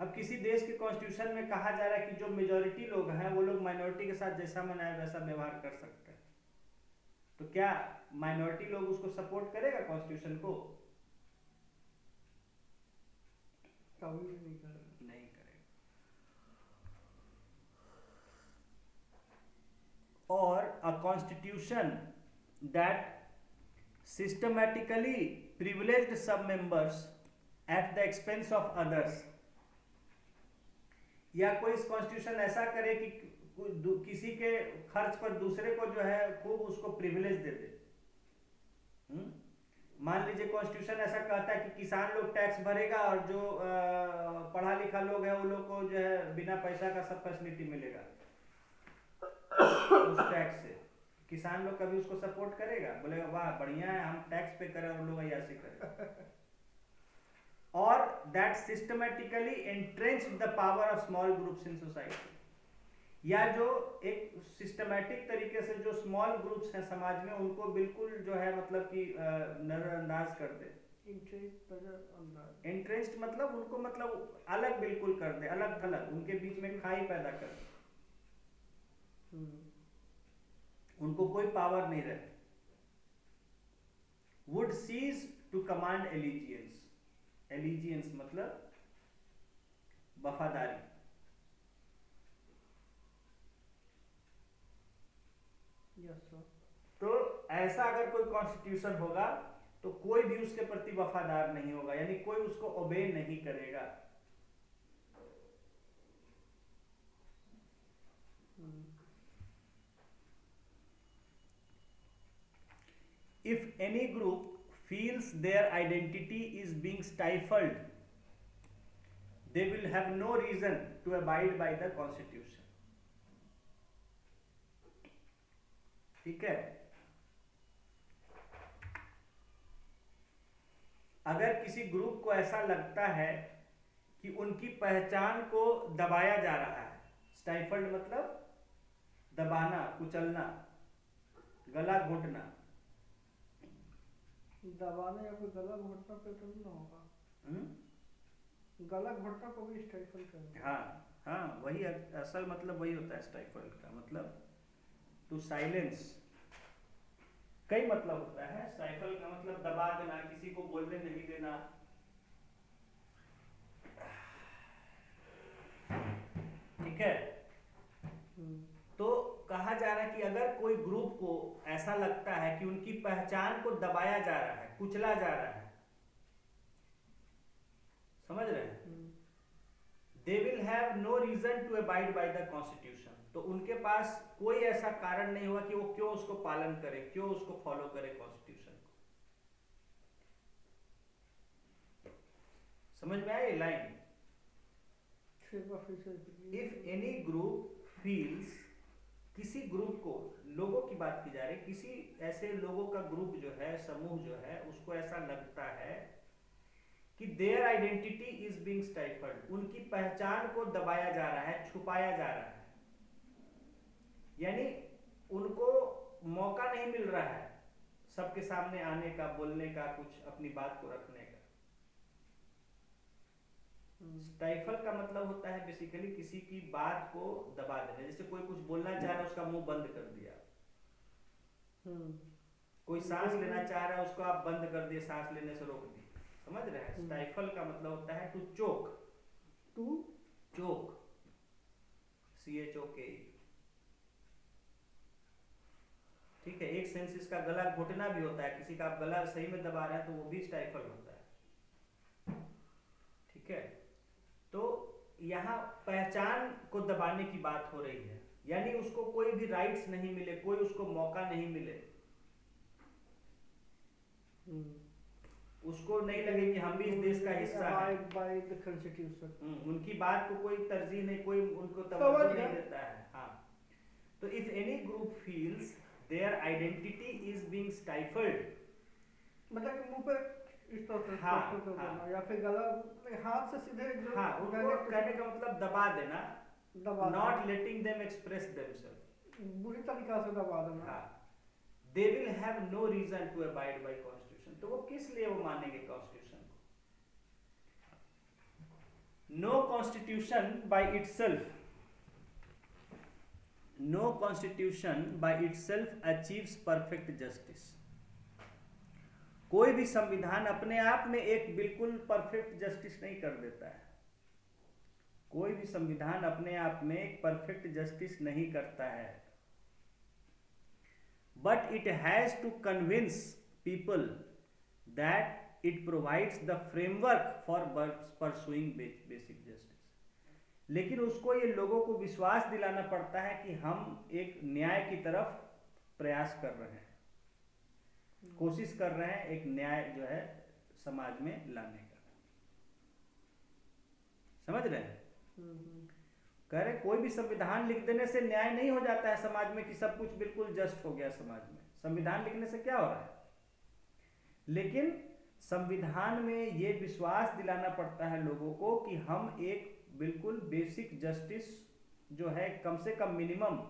अब किसी देश के कॉन्स्टिट्यूशन में कहा जा रहा है कि जो मेजॉरिटी लोग हैं वो लोग माइनॉरिटी के साथ जैसा मनाए वैसा व्यवहार कर सकते हैं, तो क्या माइनॉरिटी लोग उसको सपोर्ट करेगा कॉन्स्टिट्यूशन को? कभी नहीं करेगा। नहीं करेगा। और a constitution that systematically privileged some members at the expense of others, या कोई इस कॉन्स्टिट्यूशन ऐसा करे कि किसी के खर्च पर दूसरे को जो है खूब उसको प्रिविलेज दे दे। मान लीजिए कॉन्स्टिट्यूशन ऐसा कहता है कि किसान लोग टैक्स भरेगा और जो पढ़ा लिखा लोग है वो लोग को जो है बिना पैसा का सब फैसिलिटी मिलेगा उस टैक्स से। किसान लोग कभी उसको सपोर्ट करेगा? बोलेगा वाह बढ़िया है, हम टैक्स पे करें और लोग ऐसे करें। और that systematically entrenched the power of small groups in society, या जो एक सिस्टमेटिक तरीके से जो स्मॉल ग्रुप्स हैं समाज में उनको बिल्कुल जो है मतलब कि नजरअंदाज कर दे। एंट्रेंच्ड मतलब उनको मतलब अलग बिल्कुल कर दे, अलग थलग, उनके बीच में खाई पैदा कर दे, उनको कोई पावर नहीं रहे। Would cease to command allegiance, allegiance मतलब वफादारी। तो ऐसा अगर कोई कॉन्स्टिट्यूशन होगा तो कोई भी उसके प्रति वफादार नहीं होगा, यानी कोई उसको ओबे नहीं करेगा। If any group feels their identity is being stifled, they will have no reason to abide by the constitution। ठीक है, अगर किसी ग्रुप को ऐसा लगता है कि उनकी पहचान को दबाया जा रहा है, स्टाइफल्ड मतलब दबाना, कुचलना, गला घोटना। दबाने या फिर गला घोटना पे तो नहीं होगा, गला घोटना को भी स्टाइफल करेंगे। हाँ हाँ, वही असल मतलब वही होता है स्टाइफल का मतलब टू साइलेंस। कई मतलब होता है स्टाइफल का, मतलब दबा देना, किसी को बोलने नहीं देना। ठीक है, तो कहा जा रहा है कि अगर कोई ग्रुप को ऐसा लगता है कि उनकी पहचान को दबाया जा रहा है, कुचला जा रहा है, समझ रहे हैं, they will have no reason to abide by the constitution, तो उनके पास कोई ऐसा कारण नहीं होगा कि वो क्यों उसको पालन करे, क्यों उसको फॉलो करे कॉन्स्टिट्यूशन को। समझ में आया ये line? If any group feels, किसी ग्रुप को, लोगों की बात की जा रही, किसी ऐसे लोगों का ग्रुप जो है, समूह जो है, उसको ऐसा लगता है कि their identity is being stifled, उनकी पहचान को दबाया जा रहा है, छुपाया जा रहा है, यानी उनको मौका नहीं मिल रहा है सबके सामने आने का, बोलने का, कुछ अपनी बात को रखने का। स्टाइफल का मतलब होता है बेसिकली किसी की बात को दबा देना। जैसे कोई कुछ बोलना चाह रहा है, उसका मुंह बंद कर दिया। कोई सांस लेना चाह रहा है, उसको आप बंद कर दिए, सांस लेने से रोक दिए। समझ रहे हैं? स्टाइफल का मतलब होता है to choke. To choke, CHOKE। ठीक है। एक सेंस इसका गला घोटना भी होता है। किसी का आप गला सही में दबा रहे हैं तो वो भी स्टाइफल होता है। ठीक है। तो यहाँ पहचान को दबाने की बात हो रही है, यानी उसको कोई भी राइट्स नहीं मिले, कोई उसको मौका नहीं मिले, उसको नहीं लगे कि हम भी इस देश का हिस्सा हैं। Bye the constitution. उनकी बात को कोई तरजीह नहीं, कोई उनको तवज्जो नहीं देता है। हाँ। तो if any group feels their identity is being stifled, मतलब कि मुंह पे इस तरह से हाँ, तो हाँ, या फिर गला हाथ से सीधे जो हाँ, उनको कहने का मतलब दबा देना, not letting them express themselves, बुरी तरीका से दबा देना। हाँ। They will have no reason to abide by constitution. तो वो किस लिए वो मानेंगे कॉन्स्टिट्यूशन को? No constitution by itself, no constitution by itself achieves perfect justice. कोई भी संविधान अपने आप में एक बिल्कुल परफेक्ट जस्टिस नहीं कर देता है। कोई भी संविधान अपने आप में एक परफेक्ट जस्टिस नहीं करता है। But it has to convince people that it provides the framework for pursuing basic justice. लेकिन उसको ये लोगों को विश्वास दिलाना पड़ता है कि हम एक न्याय की तरफ प्रयास कर रहे हैं, कोशिश कर रहे हैं एक न्याय जो है समाज में लाने का। समझ रहे हैं? कह रहे कोई भी संविधान लिख देने से न्याय नहीं हो जाता है समाज में कि सब कुछ बिल्कुल जस्ट हो गया समाज में। संविधान लिखने से क्या हो रहा है? लेकिन संविधान में ये विश्वास दिलाना पड़ता है लोगों को कि हम एक बिल्कुल बेसिक जस्टिस जो है, कम से कम मिनिमम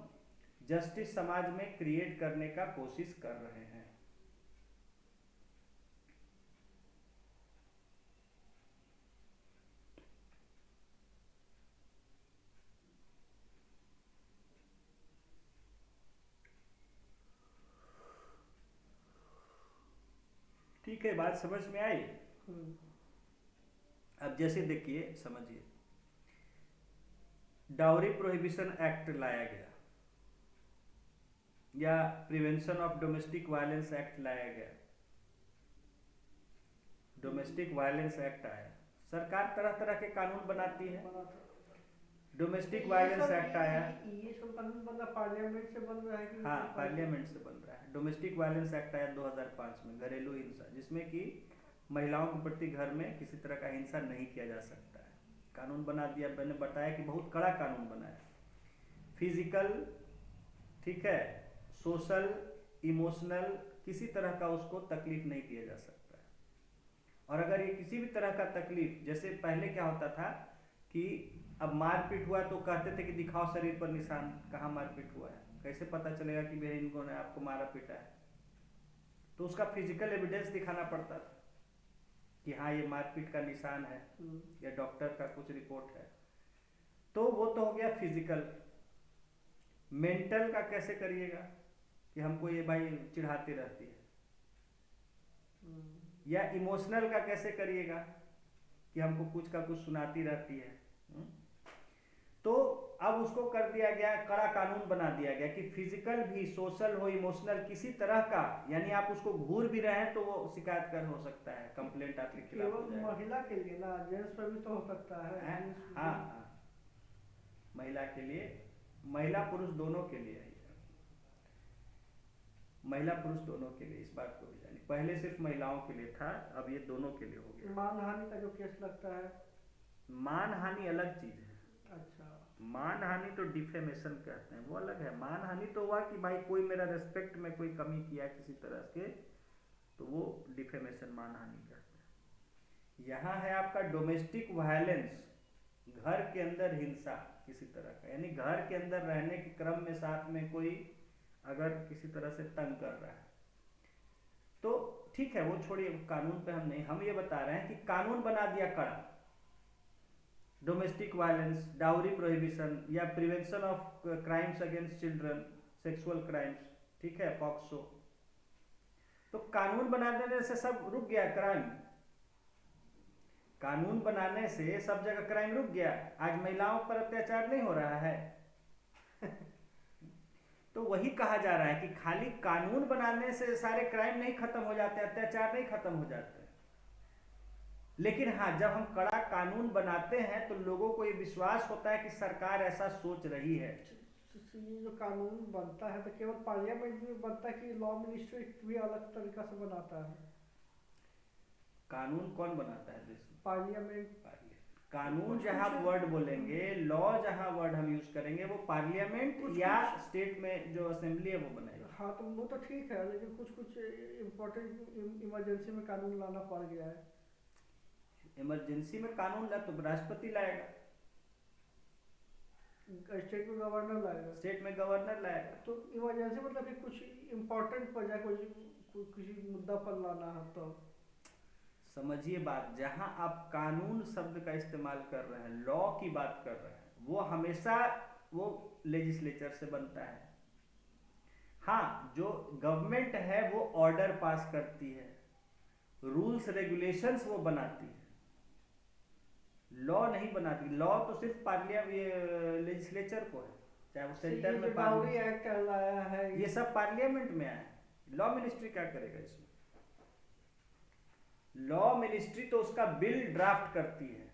जस्टिस समाज में क्रिएट करने का कोशिश कर रहे हैं। ठीक है, बात समझ में आई? अब जैसे देखिए, समझिए, डाउरी प्रोहिबिशन एक्ट लाया गया या prevention of domestic violence act लाया गया। डोमेस्टिक वायलेंस एक्ट आया, सरकार तरह तरह के कानून बनाती है। डोमेस्टिक वायलेंस एक्ट आया, ये सब कानून बना पार्लियामेंट से बन रहा है कि? हाँ, पार्लियामेंट से बन रहा है। डोमेस्टिक वायलेंस एक्ट आया 2005 में, घरेलू हिंसा, जिसमें कि महिलाओं के प्रति घर में किसी तरह का हिंसा नहीं किया जा सकता है, कानून बना दिया। मैंने बताया कि बहुत कड़ा कानून बनाया। फिजिकल, ठीक है, सोशल, इमोशनल, किसी तरह का उसको तकलीफ नहीं दिया जा सकता है। और अगर ये किसी भी तरह का तकलीफ, जैसे पहले क्या होता था कि अब मारपीट हुआ तो कहते थे कि दिखाओ शरीर पर निशान, कहाँ मारपीट हुआ है, कैसे पता चलेगा कि मेरे इनको ने आपको मारा पीटा है? तो उसका फिजिकल एविडेंस दिखाना पड़ता था कि हाँ ये मारपीट का निशान है या डॉक्टर का कुछ रिपोर्ट है। तो वो तो हो गया फिजिकल। मेंटल का कैसे करिएगा कि हमको ये भाई चिढ़ाती रहती है? या इमोशनल का कैसे करिएगा कि हमको कुछ का कुछ सुनाती रहती है? तो अब उसको कर दिया गया, कड़ा कानून बना दिया गया कि फिजिकल भी, सोशल हो, इमोशनल, किसी तरह का, यानी आप उसको घूर भी रहे हैं तो वो शिकायत कर हो सकता है, कंप्लेंट आपके खिलाफ हो जाएगा। महिला के लिए ना, जेंट्स पर भी तो हो सकता है। हाँ, महिला के लिए, महिला पुरुष दोनों के लिए है, महिला पुरुष दोनों के लिए। इस बात को भी जानिए, पहले सिर्फ महिलाओं के लिए था, अब ये दोनों के लिए हो गया। मानहानि का जो केस लगता है, मानहानि अलग चीज है। अच्छा, मानहानि तो डिफेमेशन कहते हैं, वो अलग है। मानहानि तो हुआ कि भाई कोई मेरा रेस्पेक्ट में कोई कमी किया किसी तरह के, तो वो डिफेमेशन, मानहानि कहते हैं। यहाँ है आपका डोमेस्टिक वायलेंस, घर के अंदर हिंसा किसी तरह का, यानी घर के अंदर रहने के क्रम में साथ में कोई अगर किसी तरह से तंग कर रहा है। तो ठीक है, वो छोड़िए, कानून पे हम नहीं, हम ये बता रहे हैं कि कानून बना दिया कड़ा, डोमेस्टिक वायलेंस, डाउरी प्रोहिबिशन या prevention of crimes against children, sexual crimes, ठीक है, पॉक्सो। तो कानून बना देने से सब रुक गया क्राइम, कानून बनाने से सब जगह क्राइम रुक गया, आज महिलाओं पर अत्याचार नहीं हो रहा है। तो वही कहा जा रहा है कि खाली कानून बनाने से सारे क्राइम नहीं खत्म हो जाते, अत्याचार नहीं खत्म हो जाते, लेकिन हाँ, जब हम कड़ा कानून बनाते हैं तो लोगों को ये विश्वास होता है कि सरकार ऐसा सोच रही है। ये जो कानून बनता है तो केवल पार्लियामेंट में बनता है कि लॉ मिनिस्ट्री भी अलग तरीका से बनाता है? कानून कौन बनाता है देश में? पार्लियामेंट। कानून जहाँ वर्ड बोलेंगे, लॉ जहाँ वर्ड हम यूज करेंगे, वो पार्लियामेंट या स्टेट में जो असेंबली है वो बनाएगी। हाँ, तो वो तो ठीक है, लेकिन कुछ कुछ इम्पोर्टेंट इमरजेंसी में कानून लाना पड़ गया है। इमरजेंसी में कानून ला तो राष्ट्रपति लाएगा, स्टेट में गवर्नर लाएगा। स्टेट में गवर्नर लाएगा। तो इमरजेंसी मतलब कि कुछ इम्पोर्टेंट वजह किसी मुद्दा पर लाना है तो समझिए बात, जहां आप कानून शब्द का इस्तेमाल कर रहे हैं, लॉ की बात कर रहे हैं, वो हमेशा वो लेजिस्लेचर से बनता है। हाँ, जो गवर्नमेंट है वो ऑर्डर पास करती है, रूल्स रेगुलेशंस वो बनाती है, लॉ नहीं बनाती। लॉ तो सिर्फ लेजिस्लेचर को है, चाहे वो सेंटर में डाउरी एक्ट लाया है, ये सब पार्लियामेंट में आया है। लॉ मिनिस्ट्री क्या करेगा इसमें? लॉ मिनिस्ट्री तो उसका बिल ड्राफ्ट करती है,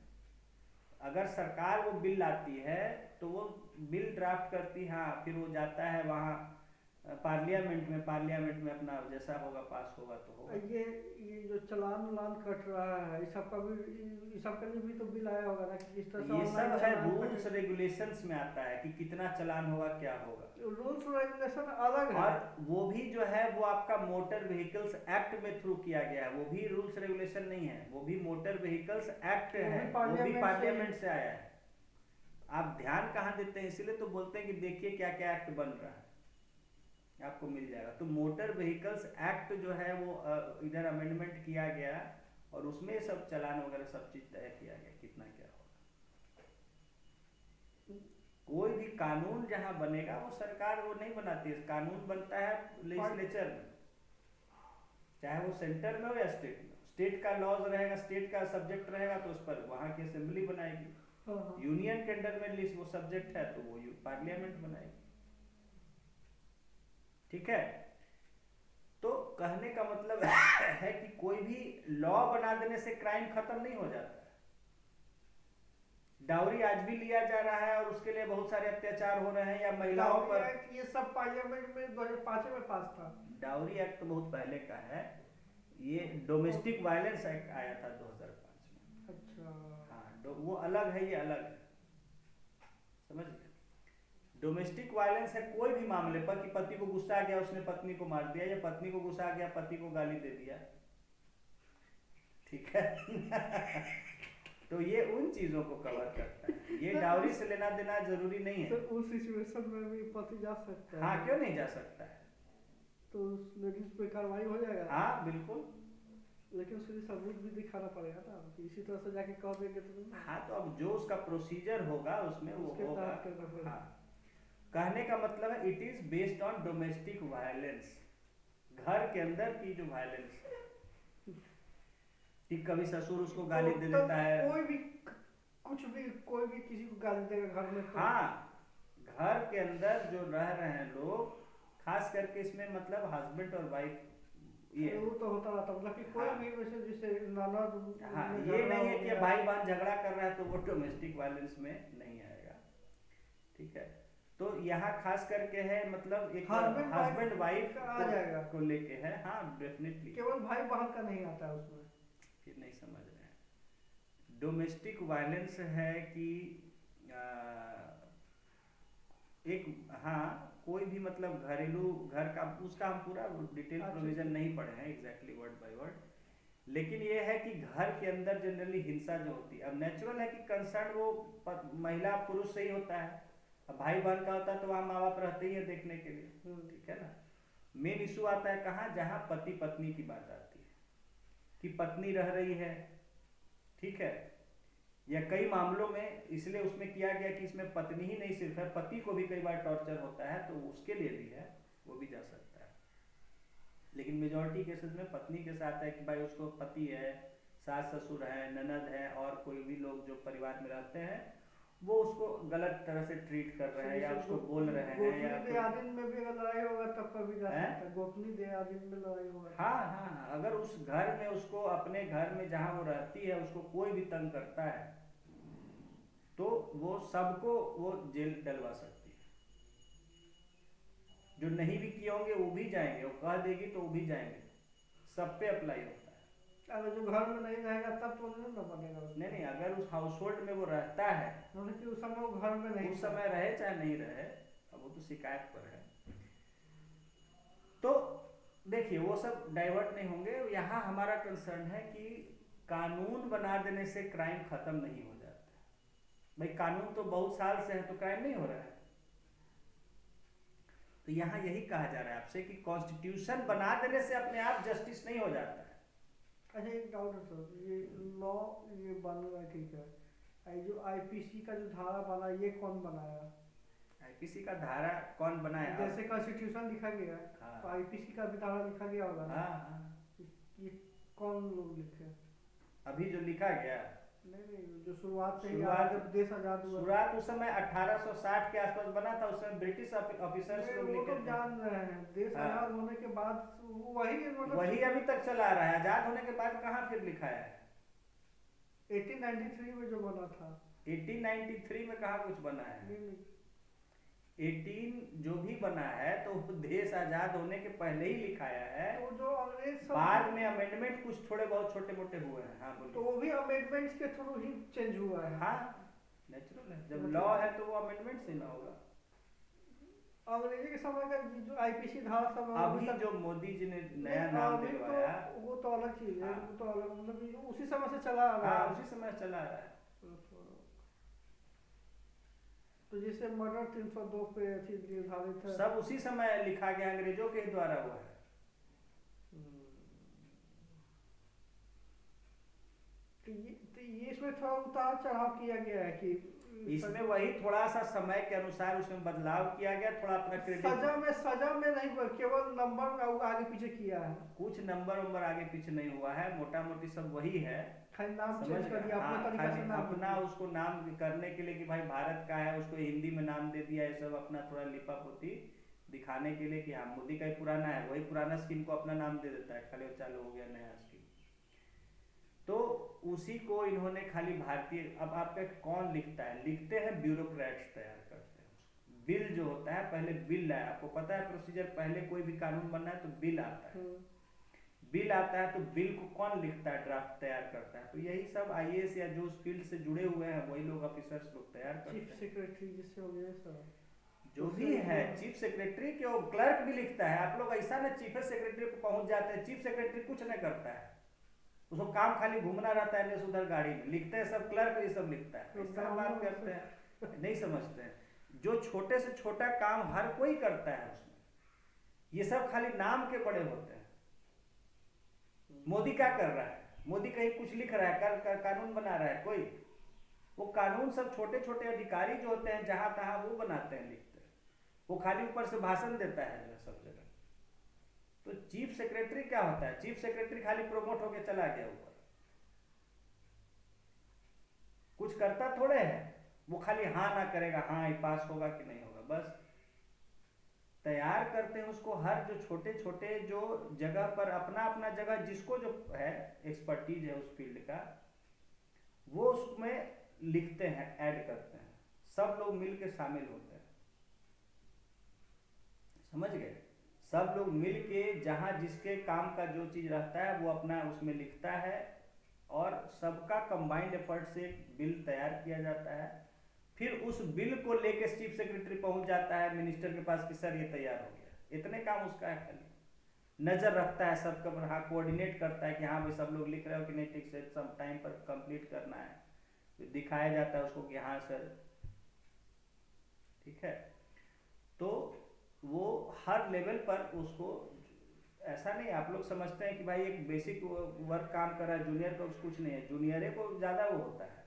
अगर सरकार वो बिल लाती है तो वो बिल ड्राफ्ट करती है, हाँ, फिर वो जाता है वहाँ पार्लियामेंट में अपना जैसा होगा पास होगा तो होगा। ये जो चलान उलान कट रहा है, इस सबका भी तो बिल आया होगा ना कि किस तरह से ये सब है रूल्स रेगुलेशंस में आता है कि कितना चलान होगा, क्या होगा। रूल्स रेगुलेशन अलग है, और वो भी जो है वो आपका मोटर व्हीकल्स एक्ट में थ्रू किया गया है, वो भी रूल्स रेगुलेशन नहीं है, वो भी मोटर व्हीकल्स एक्ट है, वो भी पार्लियामेंट से आया है। आप ध्यान कहाँ देते हैं, इसीलिए तो बोलते हैं कि देखिए क्या क्या एक्ट बन रहा है, आपको मिल जाएगा। तो मोटर व्हीकल्स एक्ट जो है वो इधर अमेंडमेंट किया गया और उसमें सब चालान वगैरह सब चीज तय किया गया कितना क्या होगा। कोई भी कानून जहां बनेगा वो सरकार वो नहीं बनाती है, कानून बनता है लेजिस्लेचर में, चाहे वो सेंटर में हो या स्टेट में। स्टेट का लॉज रहेगा, स्टेट का सब्जेक्ट रहेगा तो उस पर वहां की असेंबली बनाएगी। यूनियन के अंडर में लिस्ट वो सब्जेक्ट है तो वो पार्लियामेंट बनाएगी, ठीक है। तो कहने का मतलब है कि कोई भी लॉ बना देने से क्राइम खत्म नहीं हो जाता है। डाउरी आज भी लिया जा रहा है और उसके लिए बहुत सारे अत्याचार हो रहे हैं, या महिलाओं पर। ये सब पार्लियामेंट में 2005 में पास था। डाउरी एक्ट तो बहुत पहले का है, ये डोमेस्टिक वायलेंस एक्ट आया था 2005 में। अच्छा, हाँ, वो अलग है, ये अलग है, समझ गए। डोमेस्टिक वायलेंस है कोई भी मामले पर कि पति को गुस्सा आ गया उसने पत्नी को मार दिया, या पत्नी को गुस्सा आ गया पति को गाली दे दिया, ठीक है। तो ये उन चीजों को कवर करता है, ये डाउरी से लेना देना जरूरी नहीं है। तो उस सिचुएशन में भी पति जा सकता है? हाँ, क्यों नहीं जा सकता है, तो उस लेडीज पे कार्रवाई हो जाएगा? हाँ बिल्कुल, लेकिन उसके सबूत भी दिखाना पड़ेगा ना, कि इसी तरह से जाके कह देंगे तो। हाँ, तो अब जो उसका प्रोसीजर होगा उसमें वो होगा। हाँ, कहने का मतलब है it is based on domestic violence, घर के अंदर की जो वायलेंस, कि कभी ससुर उसको गाली दे देता है, कोई भी किसी को गाली देगा घर में तो। हाँ, घर के अंदर जो रह रहे हैं लोग, खास करके इसमें मतलब हस्बैंड और वाइफ, ये वो तो होता रहता, मतलब कि कोई भी वैसे जैसे ननद। हाँ, ये नहीं है कि भाई बहन झगड़ा कर रहा है तो वो डोमेस्टिक वायलेंस में नहीं आएगा, ठीक है। तो यहाँ खास करके है मतलब एक हस्बैंड वाइफ आ जाएगा को लेके है, हाँ डेफिनेटली। केवल भाई बहन का नहीं आता है उसमें, फिर नहीं समझ रहे हैं। डोमेस्टिक वायलेंस है कि एक, हाँ, कोई भी मतलब घरेलू घर का, उसका हम पूरा डिटेल प्रोविजन नहीं पढ़े हैं एग्जैक्टली वर्ड बाय वर्ड, लेकिन ये है कि घर के अंदर जनरली हिंसा जो होती है, अब नेचुरल है कि कंसर्न वो महिला पुरुष से ही होता है, अब भाई बहन का होता है तो वहाँ माँ बाप रहते ही है देखने के लिए, ठीक है ना। मेन इशू आता है कहाँ, जहाँ पति पत्नी की बात आती है कि पत्नी रह रही है, ठीक है, या कई मामलों में इसलिए उसमें किया गया कि इसमें पत्नी ही नहीं सिर्फ है, पति को भी कई बार टॉर्चर होता है, तो उसके लिए भी है, वो भी जा सकता है। लेकिन मेजॉरिटी केसेस में पत्नी के साथ है कि भाई उसको पति है, सास ससुर है, ननद है, और कोई भी लोग जो परिवार में रहते हैं वो उसको गलत तरह से ट्रीट कर रहे हैं या उसको बोल रहे हैं, या गोपनीय देहादिन में भी अगर लड़ाई होगा तब कभी जा हैं? सकता है, गोपनीय देहादिन में लड़ाई होगा। हाँ हाँ हाँ, अगर उस घर में उसको, अपने घर में जहाँ वो रहती है उसको कोई भी तंग करता है तो वो सबको वो जेल डलवा सकती है। जो नहीं भी किए होंगे वो भी जाएंगे, वो कह देगी तो वो भी जाएंगे, सब पे अप्लाई होता है। अगर जो घर में नहीं रहेगा तब तो नहीं ना बनेगा उसमें। नहीं नहीं, अगर उस हाउस होल्ड में वो रहता है, मतलब कि उस समय वो घर में नहीं उस था। समय रहे चाहे नहीं रहे, अब वो तो शिकायत पर है। तो देखिए वो सब डाइवर्ट नहीं होंगे। यहाँ हमारा कंसर्न है कि कानून बना देने से क्राइम खत्म नहीं हो जाता। भाई कानून तो बहुत साल से है तो क्राइम नहीं हो रहा है। तो यहाँ यही कहा जा रहा है आपसे कि कॉन्स्टिट्यूशन बना देने से अपने आप जस्टिस नहीं हो जाता है। अच्छा एक डाउट है सर, ये लॉ ये बन रहा है, ठीक है, ये जो आईपीसी का जो धारा बना ये कौन बनाया? आईपीसी का धारा कौन बनाया? जैसे कॉन्स्टिट्यूशन लिखा गया है, हाँ। तो आईपीसी का भी धारा लिखा गया होगा ना? हाँ हाँ, ये कौन लोग लिखे? अभी जो लिखा गया, नहीं नहीं, जो शुरुआत से ही शुरुआत- जब देश आजाद हुआ। शुरुआत उस समय 1860 के आसपास बना था, उस समय ब्रिटिश ऑफिसर्स नहीं, लोग वो लिखे तो थे। जान रहे हैं, देश हाँ। आजाद होने के बाद वही मतलब वही अभी तक चला रहा है। आजाद होने के बाद कहाँ फिर लिखा है? 1893 में जो बना था। 1893 में कहाँ कुछ बना है? नहीं नहीं, 18 जो भी बना है तो वो देश आजाद होने के पहले ही लिखाया है। तो जो अंग्रेज सब बाद में अमेंडमेंट कुछ थोड़े बहुत छोटे मोटे हुए हैं। हाँ बोलिए। तो वो भी अमेंडमेंट्स के थ्रू ही चेंज हुआ है। हाँ नेचुरल है, जब लॉ है तो वो अमेंडमेंट से ना होगा। अंग्रेजी के समय का जो आईपीसी धारा सब अभी जो मोदी जी ने नया नाम अभी दिलवाया, तो वो तो अलग चीज है, हाँ। वो तो अलग मतलब ये उसी समय से चला आ रहा हाँ है। उसी समय चला आ रहा है। तो जैसे मर्डर 302 पे थी निर्धारित है। सब उसी समय लिखा गया, अंग्रेजों के ही द्वारा हुआ है। तो ये इसमें थोड़ा उतार चढ़ाव किया गया है कि इसमें वही थोड़ा सा समय के अनुसार उसमें बदलाव किया गया, थोड़ा अपना क्रेडिट। सजा में नहीं, केवल नंबर आगे पीछे किया है। कुछ नंबर आगे पीछे नहीं हुआ है, मोटा मोटी सब वही है। खाली नाम समझ चेंज कर गए? दिया अपने हाँ, तरीका से खाली नाम अपना उसको नाम करने के लिए कि भाई भारत का है, उसको हिंदी में नाम दे दिया। ये सब अपना थोड़ा लिपा पोती दिखाने के लिए कि हाँ मोदी का ही पुराना है, वही पुराना स्कीम को अपना नाम दे देता है, खाली वो चालू हो गया नया स्कीम। तो उसी को इन्होंने खाली भारतीय, अब आपका कौन लिखता है? लिखते हैं ब्यूरोक्रेट्स, तैयार करते हैं। बिल जो होता है, पहले बिल है, आपको पता है प्रोसीजर, पहले कोई भी कानून बनना है तो बिल आता है। बिल आता है तो बिल को कौन लिखता है? ड्राफ्ट तैयार करता है। तो यही सब आईएएस या जो उस फील्ड से जुड़े हुए हैं वही लोग, ऑफिसर्स लोग तैयार करते हैं। चीफ सेक्रेटरी जिससे हो गया सर, जो भी है चीफ सेक्रेटरी के, वो क्लर्क भी लिखता है। आप लोग ऐसा ना चीफ सेक्रेटरी पे पहुंच जाते हैं, चीफ सेक्रेटरी कुछ नहीं करता है, उसको काम खाली घूमना रहता है इधर उधर गाड़ी में। लिखते हैं सब क्लर्क, ये सब लिखता है। ऐसा बात करते हैं, नहीं समझते हैं। जो छोटे से छोटा काम हर कोई करता है उसमें, ये सब खाली नाम के बड़े होते हैं। मोदी क्या कर रहा है? मोदी कहीं कुछ लिख रहा है, कानून बना रहा है कोई? वो कानून सब छोटे छोटे अधिकारी जो होते हैं जहां तहां वो बनाते हैं, लिखते हैं। वो खाली ऊपर से भाषण देता है जो सब जगह। तो चीफ सेक्रेटरी क्या होता है? चीफ सेक्रेटरी खाली प्रमोट होके चला गया ऊपर, कुछ करता थोड़े है। वो खाली हाँ ना करेगा, हाँ ये पास होगा कि नहीं होगा, बस तैयार करते हैं उसको। हर जो छोटे छोटे जो जगह पर अपना अपना जगह जिसको जो है एक्सपर्टीज है उस फील्ड का, वो उसमें लिखते हैं, ऐड करते हैं। सब लोग मिलके शामिल होते हैं, समझ गए? सब लोग मिलके जहां जिसके काम का जो चीज रहता है वो अपना उसमें लिखता है, और सबका कंबाइंड एफर्ट से बिल तैयार किया जाता है। फिर उस बिल को लेके चीफ सेक्रेटरी पहुंच जाता है मिनिस्टर के पास कि सर ये तैयार हो गया। इतने काम उसका है, खाली नजर रखता है सबका, हाँ कोऑर्डिनेट करता है कि हाँ भाई सब लोग लिख रहे हो कि नहीं, ठीक से सब टाइम पर कंप्लीट करना है। तो दिखाया जाता है उसको कि हाँ सर ठीक है। तो वो हर लेवल पर उसको, ऐसा नहीं आप लोग समझते हैं कि भाई एक बेसिक वर्क काम कर रहा है जूनियर को कुछ नहीं है, जूनियरे को ज़्यादा वो होता है,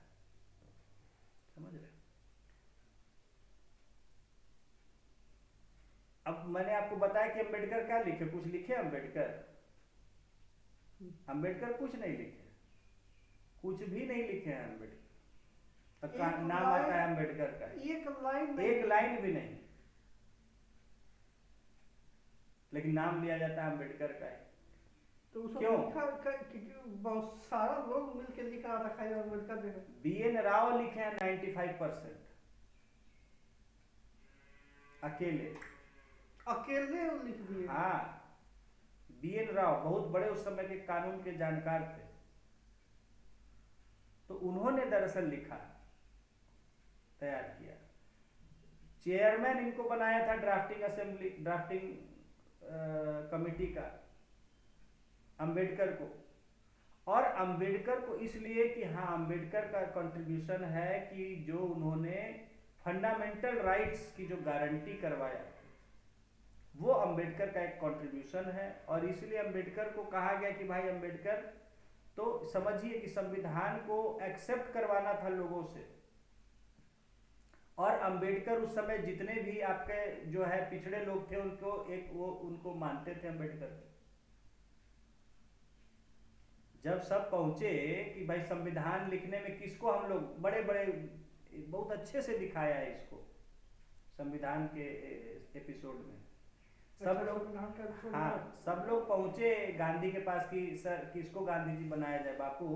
समझ रहे। अब मैंने आपको बताया कि अम्बेडकर क्या लिखे, कुछ लिखे अम्बेडकर? अम्बेडकर कुछ नहीं लिखे, कुछ भी नहीं लिखे हैं अम्बेडकर। नाम आता है अम्बेडकर का, एक लाइन भी नहीं, लेकिन नाम लिया जाता है अम्बेडकर का है। तो क्यों? बहुत सारा लोग मिलकर लिख रहा था, खाली अम्बेडकर ने। BN राव लिखे हैं 95% अकेले लिख दिए। हाँ, BN राव बहुत बड़े उस समय के कानून के जानकार थे, तो उन्होंने दरअसल लिखा, तैयार किया। चेयरमैन इनको बनाया था ड्राफ्टिंग कमेटी का अंबेडकर को। और अंबेडकर को इसलिए कि हाँ, अंबेडकर का कंट्रीब्यूशन है कि जो उन्होंने फंडामेंटल राइट्स की जो गारंटी करवाया, वो अंबेडकर का एक कंट्रीब्यूशन है। और इसलिए अंबेडकर को कहा गया कि भाई अंबेडकर, तो समझिए कि संविधान को एक्सेप्ट करवाना था लोगों से। और अंबेडकर उस समय जितने भी आपके जो है पिछड़े लोग थे उनको मानते थे अंबेडकर को। जब सब पहुंचे कि भाई संविधान लिखने में किसको हम लोग बड़े बड़े बहुत अच्छे से दिखाया है इसको संविधान के एपिसोड में, सब लोग, हाँ सब लोग पहुंचे गांधी के पास कि सर किसको गांधी जी बनाया जाए, बापू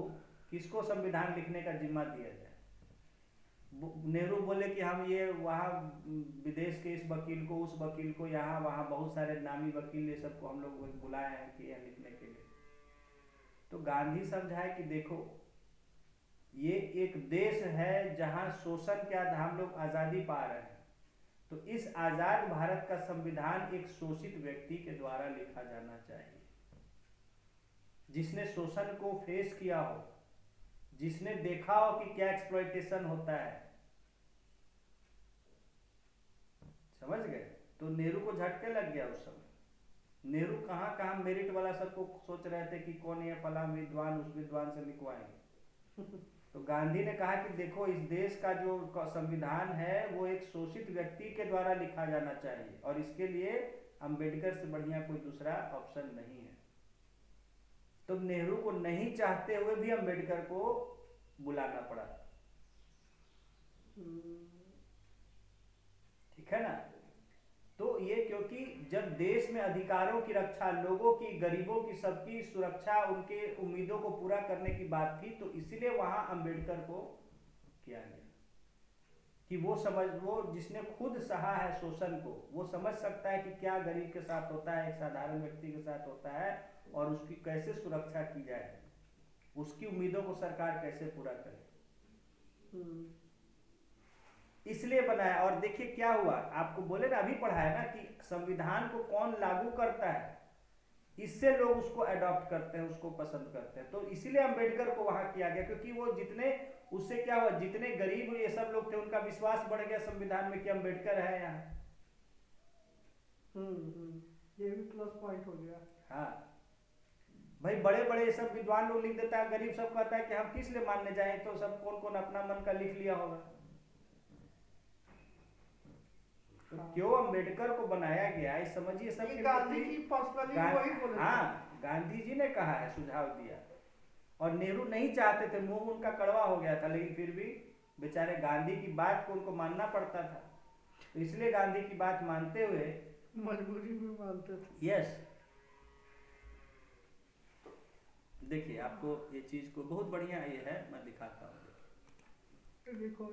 किसको संविधान लिखने का जिम्मा दिया जाए। नेहरू बोले कि हम ये वहाँ विदेश के इस वकील को, उस वकील को, यहाँ वहाँ बहुत सारे नामी वकील, ये सबको हम लोग बुलाए हैं कि यह लिखने के लिए। तो गांधी समझाए कि देखो ये एक देश है जहाँ शोषण के हम लोग आज़ादी पा रहे हैं, तो इस आज़ाद भारत का संविधान एक शोषित व्यक्ति के द्वारा लिखा जाना चाहिए, जिसने शोषण को फेस किया हो, जिसने देखा हो कि क्या एक्सप्लॉयटेशन होता है, समझ गए। तो नेहरू को झटके लग गया उस समय। नेहरू कहाँ कहाँ मेरिट वाला सबको सोच रहे थे कि कौन ये फला विद्वान उस विद्वान से लिखवाएंगे। तो गांधी ने कहा कि देखो इस देश का जो संविधान है वो एक शोषित व्यक्ति के द्वारा लिखा जाना चाहिए, और इसके लिए अंबेडकर से बढ़िया कोई दूसरा ऑप्शन नहीं है। तो नेहरू को नहीं चाहते हुए भी अंबेडकर को बुलाना पड़ा, ठीक है ना। तो ये क्योंकि जब देश में अधिकारों की रक्षा, लोगों की, गरीबों की, सबकी सुरक्षा, उनके उम्मीदों को पूरा करने की बात थी, तो इसलिए वहां अंबेडकर को किया गया कि वो जिसने खुद सहा है शोषण को, वो समझ सकता है कि क्या गरीब के साथ होता है, एक साधारण व्यक्ति के साथ होता है, और उसकी कैसे सुरक्षा की जाए, उसकी उम्मीदों को सरकार कैसे पूरा करे, इसलिए बनाया। और देखिए क्या हुआ, आपको बोले ना, अभी पढ़ा है ना कि संविधान को कौन लागू करता है, इससे लोग उसको अडॉप्ट करते हैं, उसको पसंद करते हैं। तो इसीलिए अंबेडकर को वहां किया गया, क्योंकि वो जितने, उससे क्या हुआ, जितने गरीब ये सब लोग थे उनका विश्वास बढ़ गया संविधान में कि अंबेडकर है यहाँ। ये भी प्लस पॉइंट हो गया। हाँ भाई, बड़े बड़े सब विद्वान लोग लिख देता है, गरीब सब कहता है कि हम किस लिए मानने जाए, तो सब कौन कौन अपना मन का लिख लिया होगा। तो क्यों अंबेडकर को बनाया गया है समझिए। सब गांधी जी पर्सनली वही बोले। हाँ, गांधी जी ने कहा है, सुझाव दिया, और नेहरू नहीं चाहते थे, मुंह उनका कड़वा हो गया था, लेकिन फिर भी बेचारे गांधी की बात को उनको मानना पड़ता था, तो इसलिए गांधी की बात मानते हुए, मजबूरी में मानते थे। यस। देखिए आपको ये चीज को बहुत बढ़िया ये है, मैं दिखाता हूँ। देखो